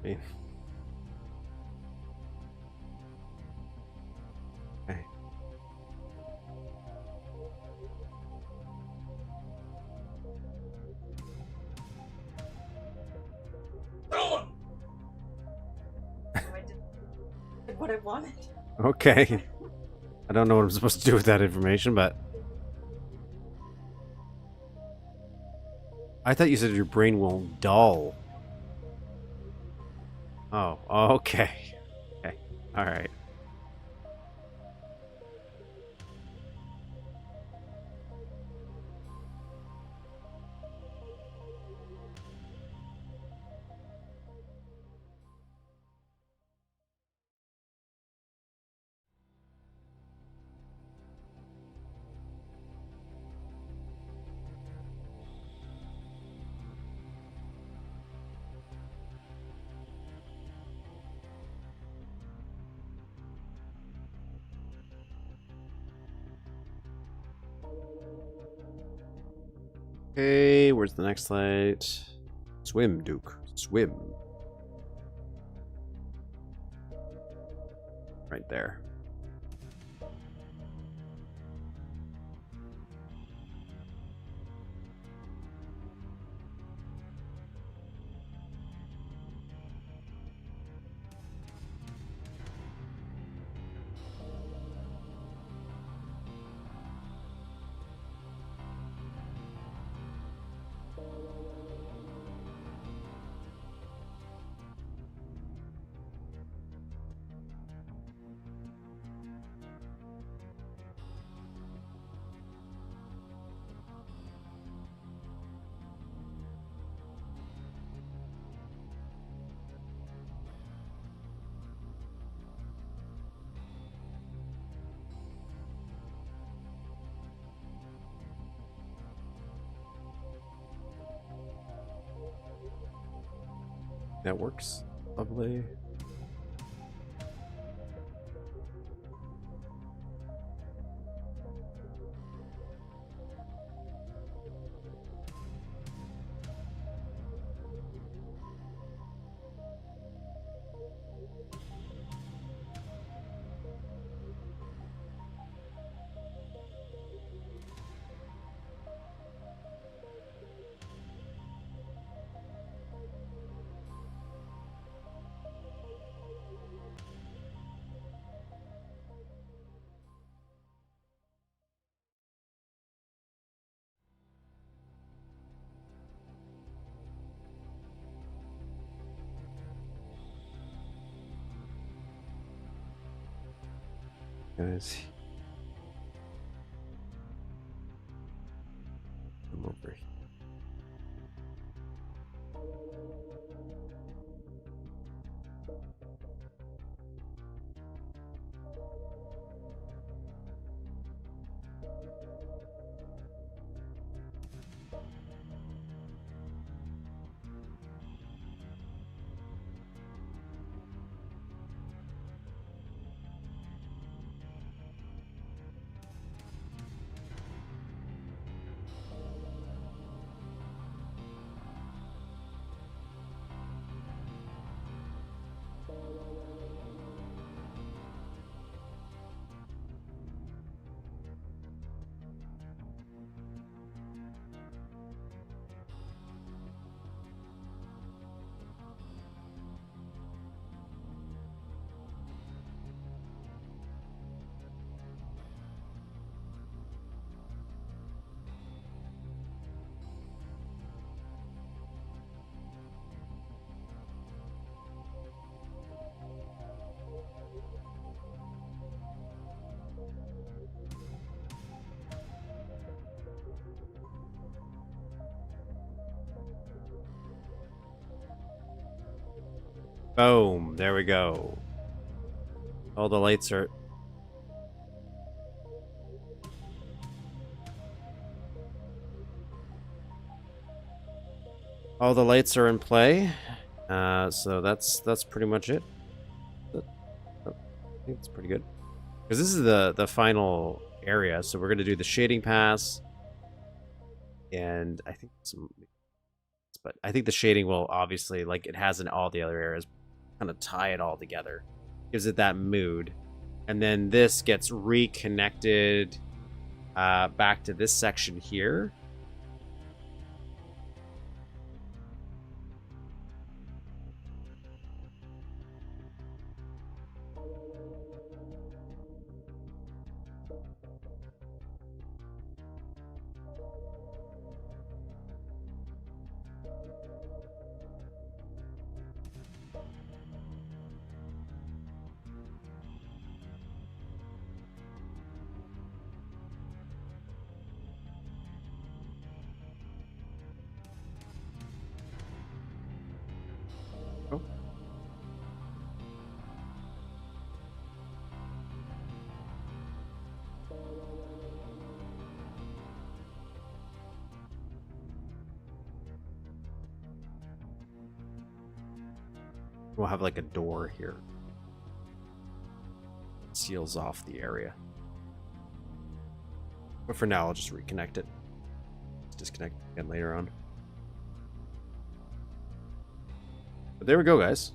Okay. What I wanted. Okay. I don't know what I'm supposed to do with that information, but I thought you said your brain won't dull. Oh, okay. Okay. All right. Okay, where's the next light? Swim, Duke. Swim. Right there. That works. Lovely. Guys. Come over here. Boom. There we go. All the lights are... All the lights are in play. So that's pretty much it. I think it's pretty good. Because this is the final area, so we're gonna do the shading pass. And I think some... But I think the shading will obviously, like it has in all the other areas, kind of tie it all together. Gives it that mood. And then this gets reconnected back to this section here. We'll have like a door here. Seals off the area. But for now, I'll just reconnect it. Disconnect again later on. But there we go, guys.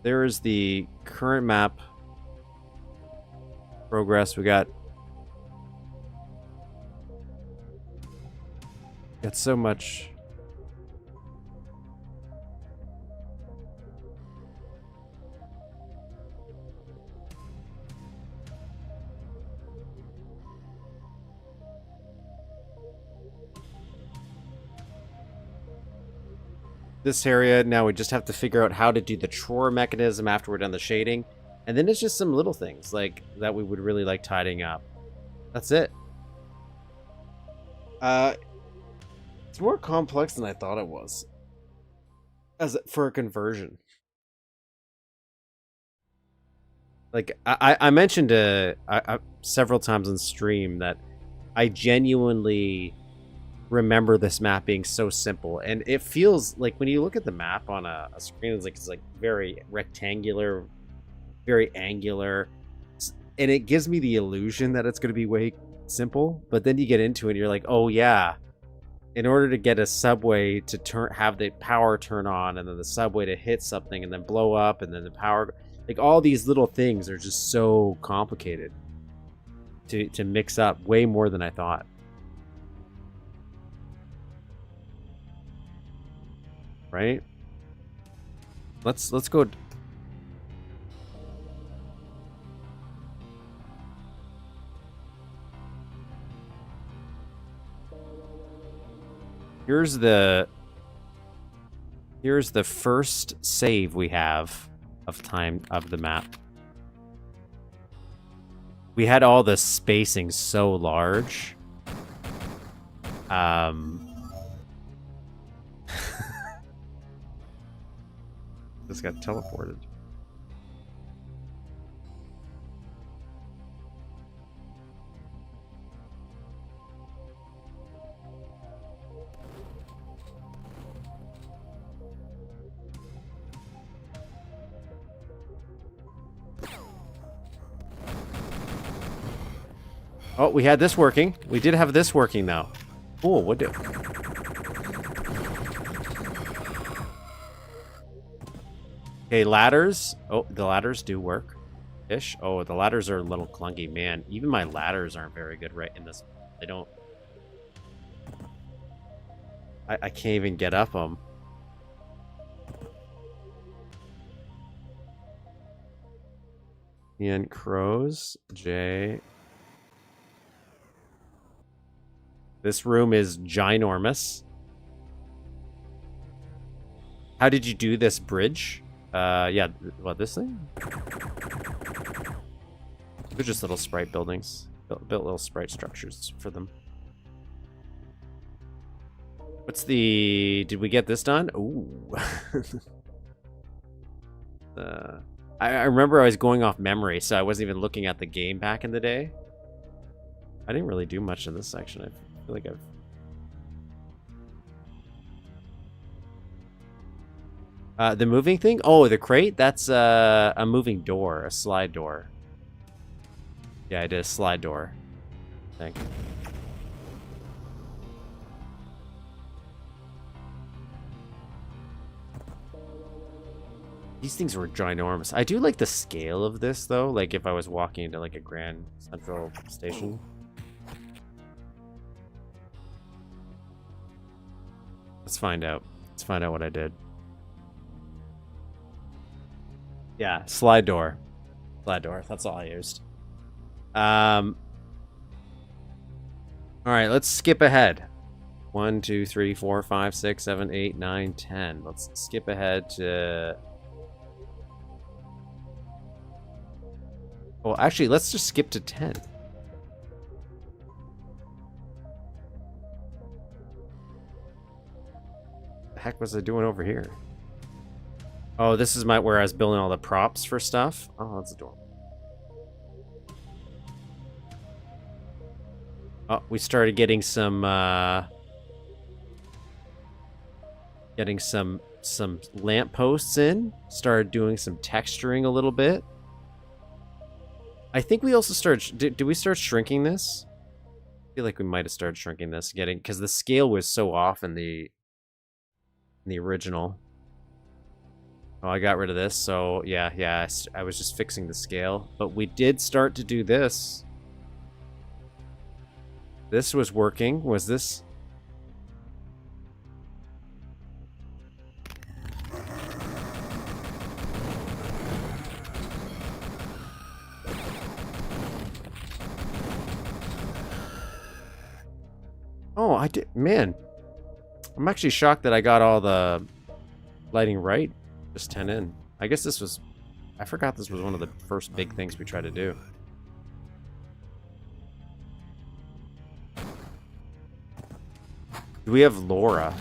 There is the current map progress. We got so much. This area, now we just have to figure out how to do the drawer mechanism after we're done the shading. And then it's just some little things like that we would really like tidying up. That's it. It's more complex than I thought it was. For a conversion. Like I mentioned several times on stream that I genuinely remember this map being so simple, and it feels like when you look at the map on a screen, it's like very rectangular, very angular, and it gives me the illusion that it's going to be way simple. But then you get into it and you're like, oh yeah, in order to get a subway to have the power turn on, and then the subway to hit something and then blow up, and then the power, like all these little things are just so complicated to mix up, way more than I thought. Right? Let's go. Here's the first save we have of time of the map. We had all the spacing so large. Just got teleported. Oh, we had this working. We did have this working though. Oh, what do? Okay, ladders. Oh, the ladders do work. Ish. Oh, the ladders are a little clunky, man. Even my ladders aren't very good right in this. They don't. I can't even get up them. And crows. J. This room is ginormous. How did you do this bridge? Yeah, what, this thing? They're just little sprite buildings. Built little sprite structures for them. What's the... Did we get this done? Ooh. I remember I was going off memory, so I wasn't even looking at the game back in the day. I didn't really do much in this section. I feel like I've... the moving thing? Oh, the crate? That's a moving door, a slide door. Yeah, I did a slide door. I think. These things were ginormous. I do like the scale of this, though. Like, if I was walking into, like, a Grand Central Station. Let's find out. Let's find out what I did. Yeah, slide door. Slide door. That's all I used. All right, let's skip ahead. 1, 2, 3, 4, 5, 6, 7, 8, 9, 10. Let's skip ahead to... Well, actually, let's just skip to 10. The heck was I doing over here? Oh, this is where I was building all the props for stuff. Oh, that's adorable. Oh, we started getting some some lampposts in. Started doing some texturing a little bit. I think we also started... Did we start shrinking this? I feel like we might have started shrinking this, because the scale was so off in the original. Oh, I got rid of this, so yeah, I was just fixing the scale. But we did start to do this. This was working. Was this... Oh, I did... Man. I'm actually shocked that I got all the lighting right. Just 10 in. I guess this was... I forgot this was one of the first big things we tried to do. Do we have Laura?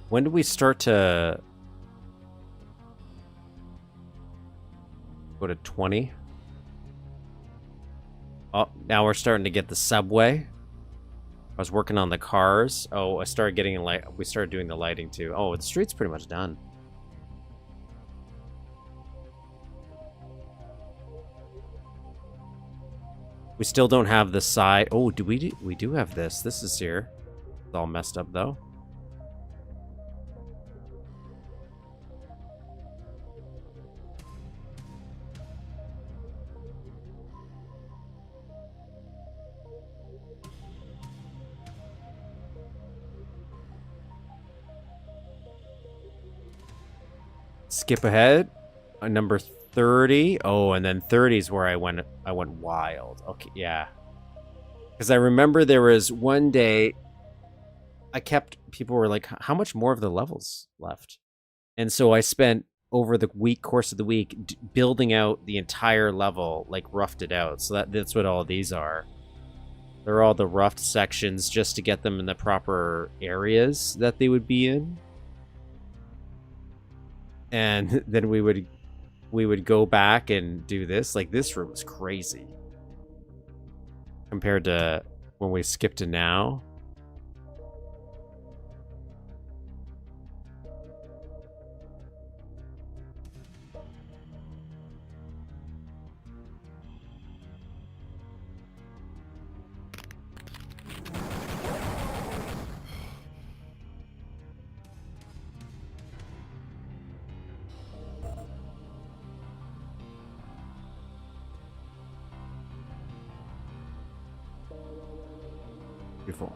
When do we start to go to 20? Oh, now we're starting to get the subway. I was working on the cars. Oh, I started getting light. We started doing the lighting too. Oh, the street's pretty much done. We still don't have the side. Oh, we do have this. This is here. It's all messed up though. Skip ahead. Number 30. Oh, and then 30 is where I went wild. Okay, yeah. Because I remember there was one day people were like, how much more of the levels left? And so I spent over the course of the week building out the entire level, like roughed it out. So that's what all these are. They're all the roughed sections just to get them in the proper areas that they would be in. And then we would go back and do this. Like, this room is crazy compared to when we skip to now. Beautiful.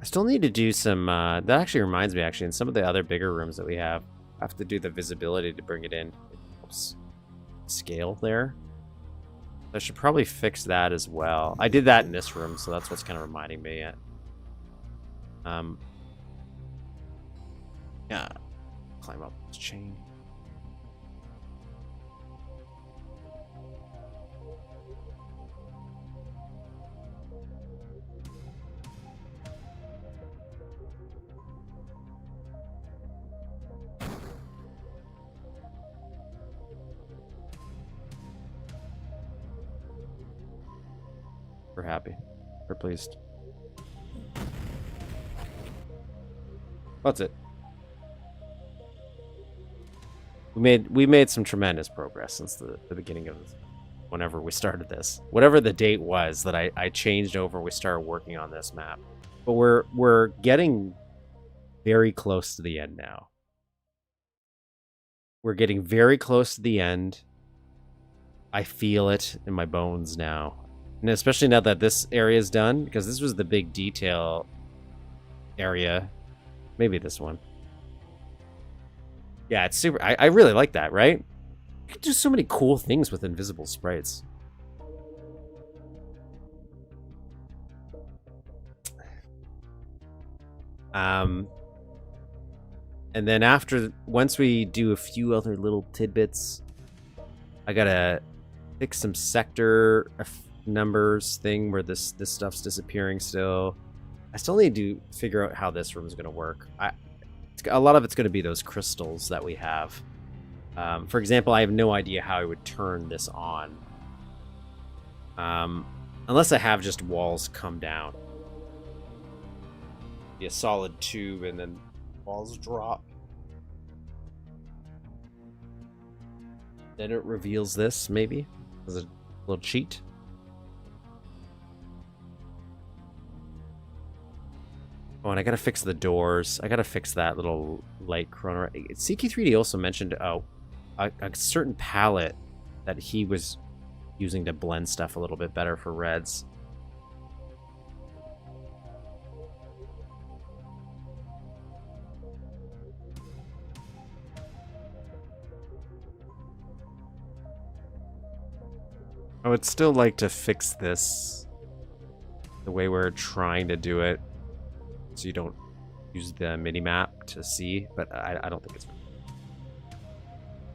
I still need to do some, that actually reminds me, actually, in some of the other bigger rooms that we have, I have to do the visibility to bring it in. Oops. Scale there. I should probably fix that as well. I did that in this room, so that's what's kind of reminding me. Yeah. Climb up this chain. We're happy. We're pleased. That's it. We made some tremendous progress since the beginning of whenever we started this. Whatever the date was that I changed over, we started working on this map. But we're getting very close to the end now. We're getting very close to the end. I feel it in my bones now. And especially now that this area is done, because this was the big detail area. Maybe this one. Yeah, it's super... I really like that, right? You can do so many cool things with invisible sprites. And then once we do a few other little tidbits, I gotta fix some sector numbers thing where this stuff's disappearing still. I still need to figure out how this room is going to work. A lot of it's going to be those crystals that we have. For example, I have no idea how I would turn this on. Unless I have just walls come down. Be a solid tube and then walls drop. Then it reveals this, maybe, as a little cheat. Oh, and I gotta fix the doors. I gotta fix that little light chrono. CQ3D also mentioned a certain palette that he was using to blend stuff a little bit better for reds. I would still like to fix this the way we're trying to do it, so you don't use the mini-map to see, but I don't think it's...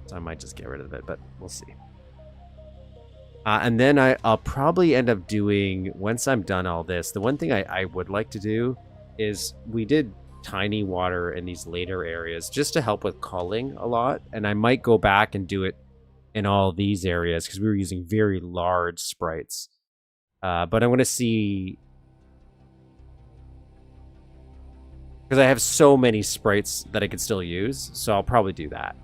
So I might just get rid of it, but we'll see. And then I'll probably end up doing, once I'm done all this, the one thing I would like to do is we did tiny water in these later areas just to help with culling a lot, and I might go back and do it in all these areas because we were using very large sprites. But I'm going to see... Because I have so many sprites that I could still use, so I'll probably do that.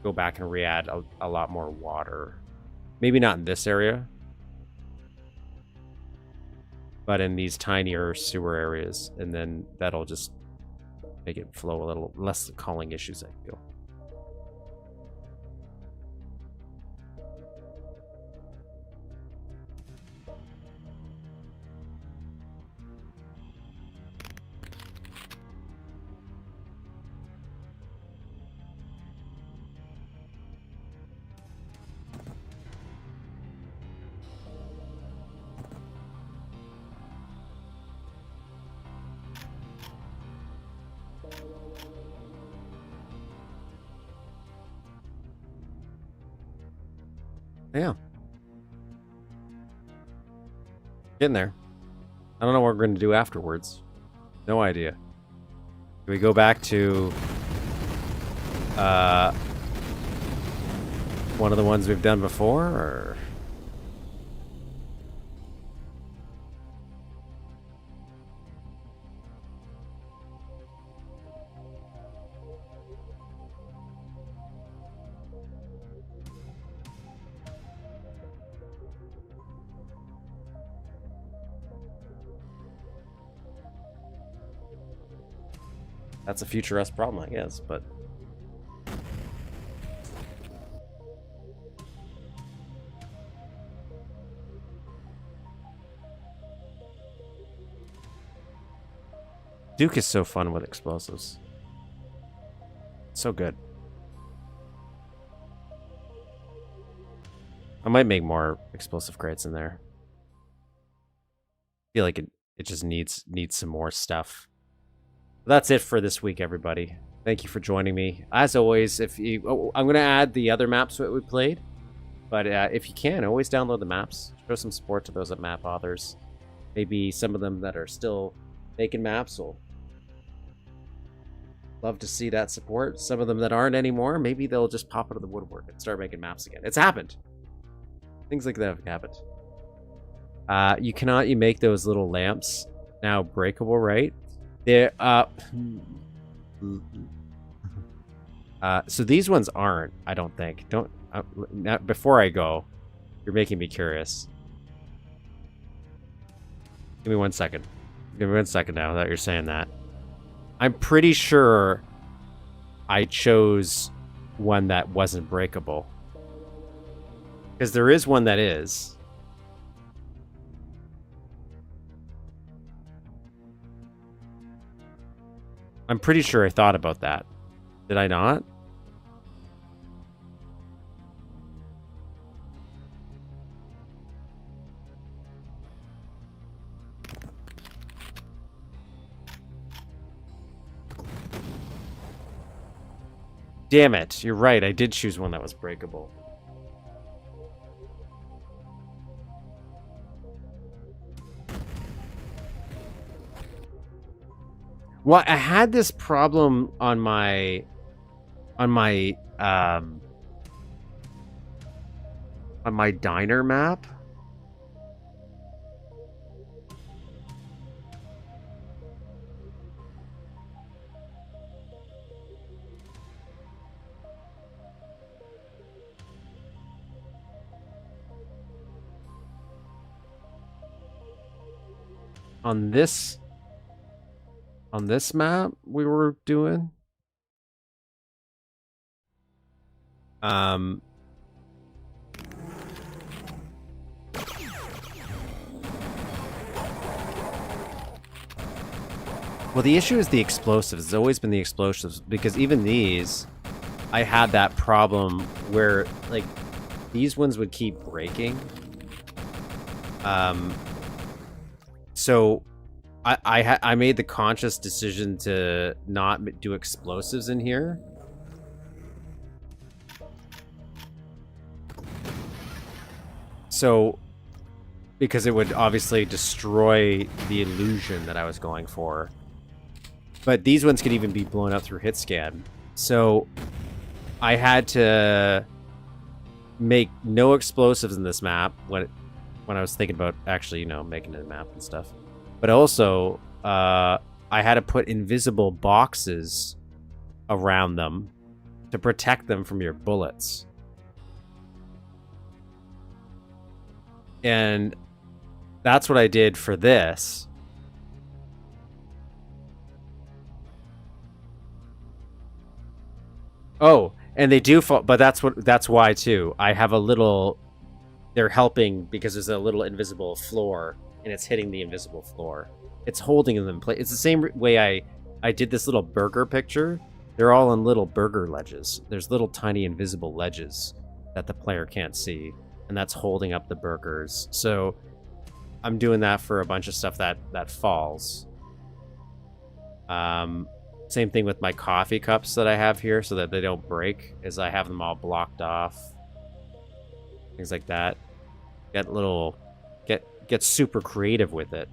Go back and re-add a lot more water. Maybe not in this area, but in these tinier sewer areas, and then that'll just make it flow a little less culling issues, I feel. Yeah. Getting there. I don't know what we're going to do afterwards. No idea. Do we go back to one of the ones we've done before, or... That's a future us problem, I guess, but... Duke is so fun with explosives. So good. I might make more explosive crates in there. I feel like it just needs some more stuff. That's it for this week, everybody. Thank you for joining me. As always, if you, I'm going to add the other maps that we played, but if you can, always download the maps. Show some support to those map authors. Maybe some of them that are still making maps will love to see that support. Some of them that aren't anymore, maybe they'll just pop out of the woodwork and start making maps again. It's happened. Things like that have happened. You make those little lamps now breakable, right? They're so these ones aren't, I don't think. Before I go, you're making me curious. Give me 1 second. Give me 1 second now that you're saying that. I'm pretty sure I chose one that wasn't breakable. Because there is one that is. I'm pretty sure I thought about that. Did I not? Damn it. You're right. I did choose one that was breakable. Well, I had this problem on my on my diner map. On this map we were doing. Well, the issue is the explosives. It's always been the explosives, because even these, I had that problem where, like, these ones would keep breaking. So I made the conscious decision to not do explosives in here. So, because it would obviously destroy the illusion that I was going for. But these ones could even be blown up through hit scan. So I had to make no explosives in this map when I was thinking about actually, you know, making a map and stuff. But also, I had to put invisible boxes around them to protect them from your bullets. And that's what I did for this. Oh, and they do fall, but that's why too. I have a little, they're helping because there's a little invisible floor and it's hitting the invisible floor. It's holding them in place. It's the same way I did this little burger picture. They're all on little burger ledges. There's little tiny invisible ledges that the player can't see, and that's holding up the burgers. So I'm doing that for a bunch of stuff that falls. Same thing with my coffee cups that I have here so that they don't break, as I have them all blocked off. Things like that. Get super creative with it.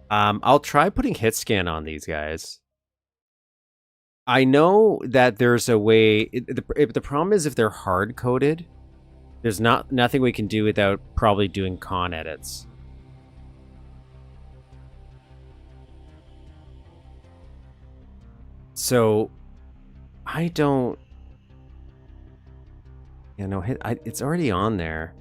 I'll try putting hit scan on these guys. I know that there's a way. The problem is if they're hard coded, there's nothing we can do without probably doing con edits. So I don't. You know, it's already on there.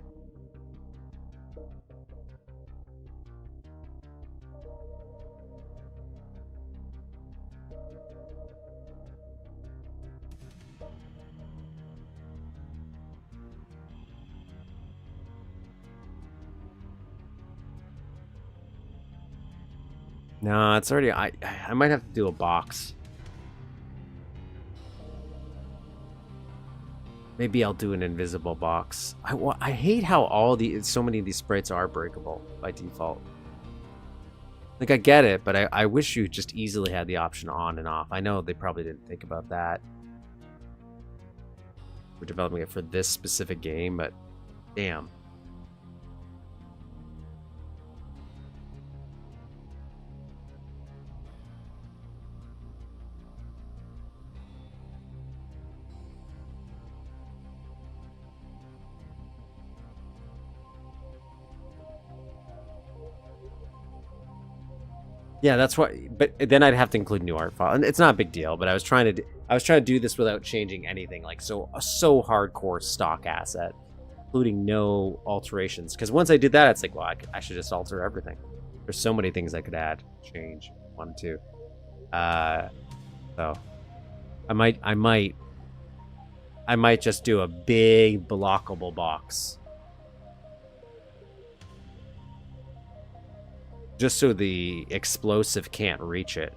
No, it's already. I might have to do a box. Maybe I'll do an invisible box. I hate how so many of these sprites are breakable by default. Like, I get it, but I wish you just easily had the option on and off. I know they probably didn't think about that. We're developing it for this specific game, but damn. Yeah, that's why. But then I'd have to include new art file, and it's not a big deal. But I was trying to do this without changing anything, like so hardcore stock asset, including no alterations. Because once I did that, it's like, well, I should just alter everything. There's so many things I could add, change, one, two. So I might just do a big blockable box. Just so the explosive can't reach it.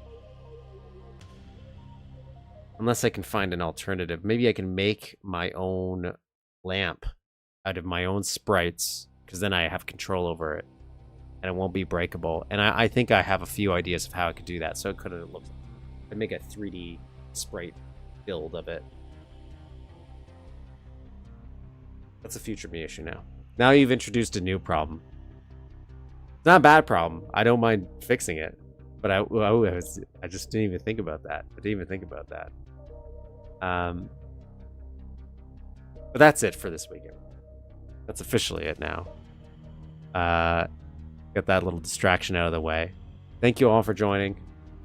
Unless I can find an alternative. Maybe I can make my own lamp out of my own sprites, because then I have control over it. And it won't be breakable. And I think I have a few ideas of how I could do that. So it could have looked... I'd make a 3D sprite build of it. That's a future me issue now. Now you've introduced a new problem. It's not a bad problem. I don't mind fixing it. But I just didn't even think about that. I didn't even think about that. But that's it for this weekend. That's officially it now. Get that little distraction out of the way. Thank you all for joining.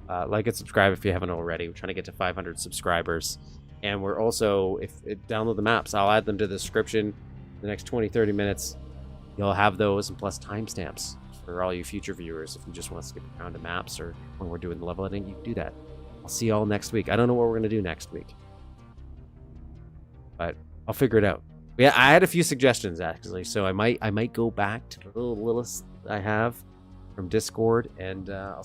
Like and subscribe if you haven't already. We're trying to get to 500 subscribers. And we're also, download the maps. I'll add them to the description in the next 20-30 minutes. You'll have those and plus timestamps for all you future viewers. If you just want to skip around to maps or when we're doing the level editing, you can do that. I'll see you all next week. I don't know what we're going to do next week, but I'll figure it out. Yeah, I had a few suggestions actually, so I might go back to the little list I have from Discord, and I'll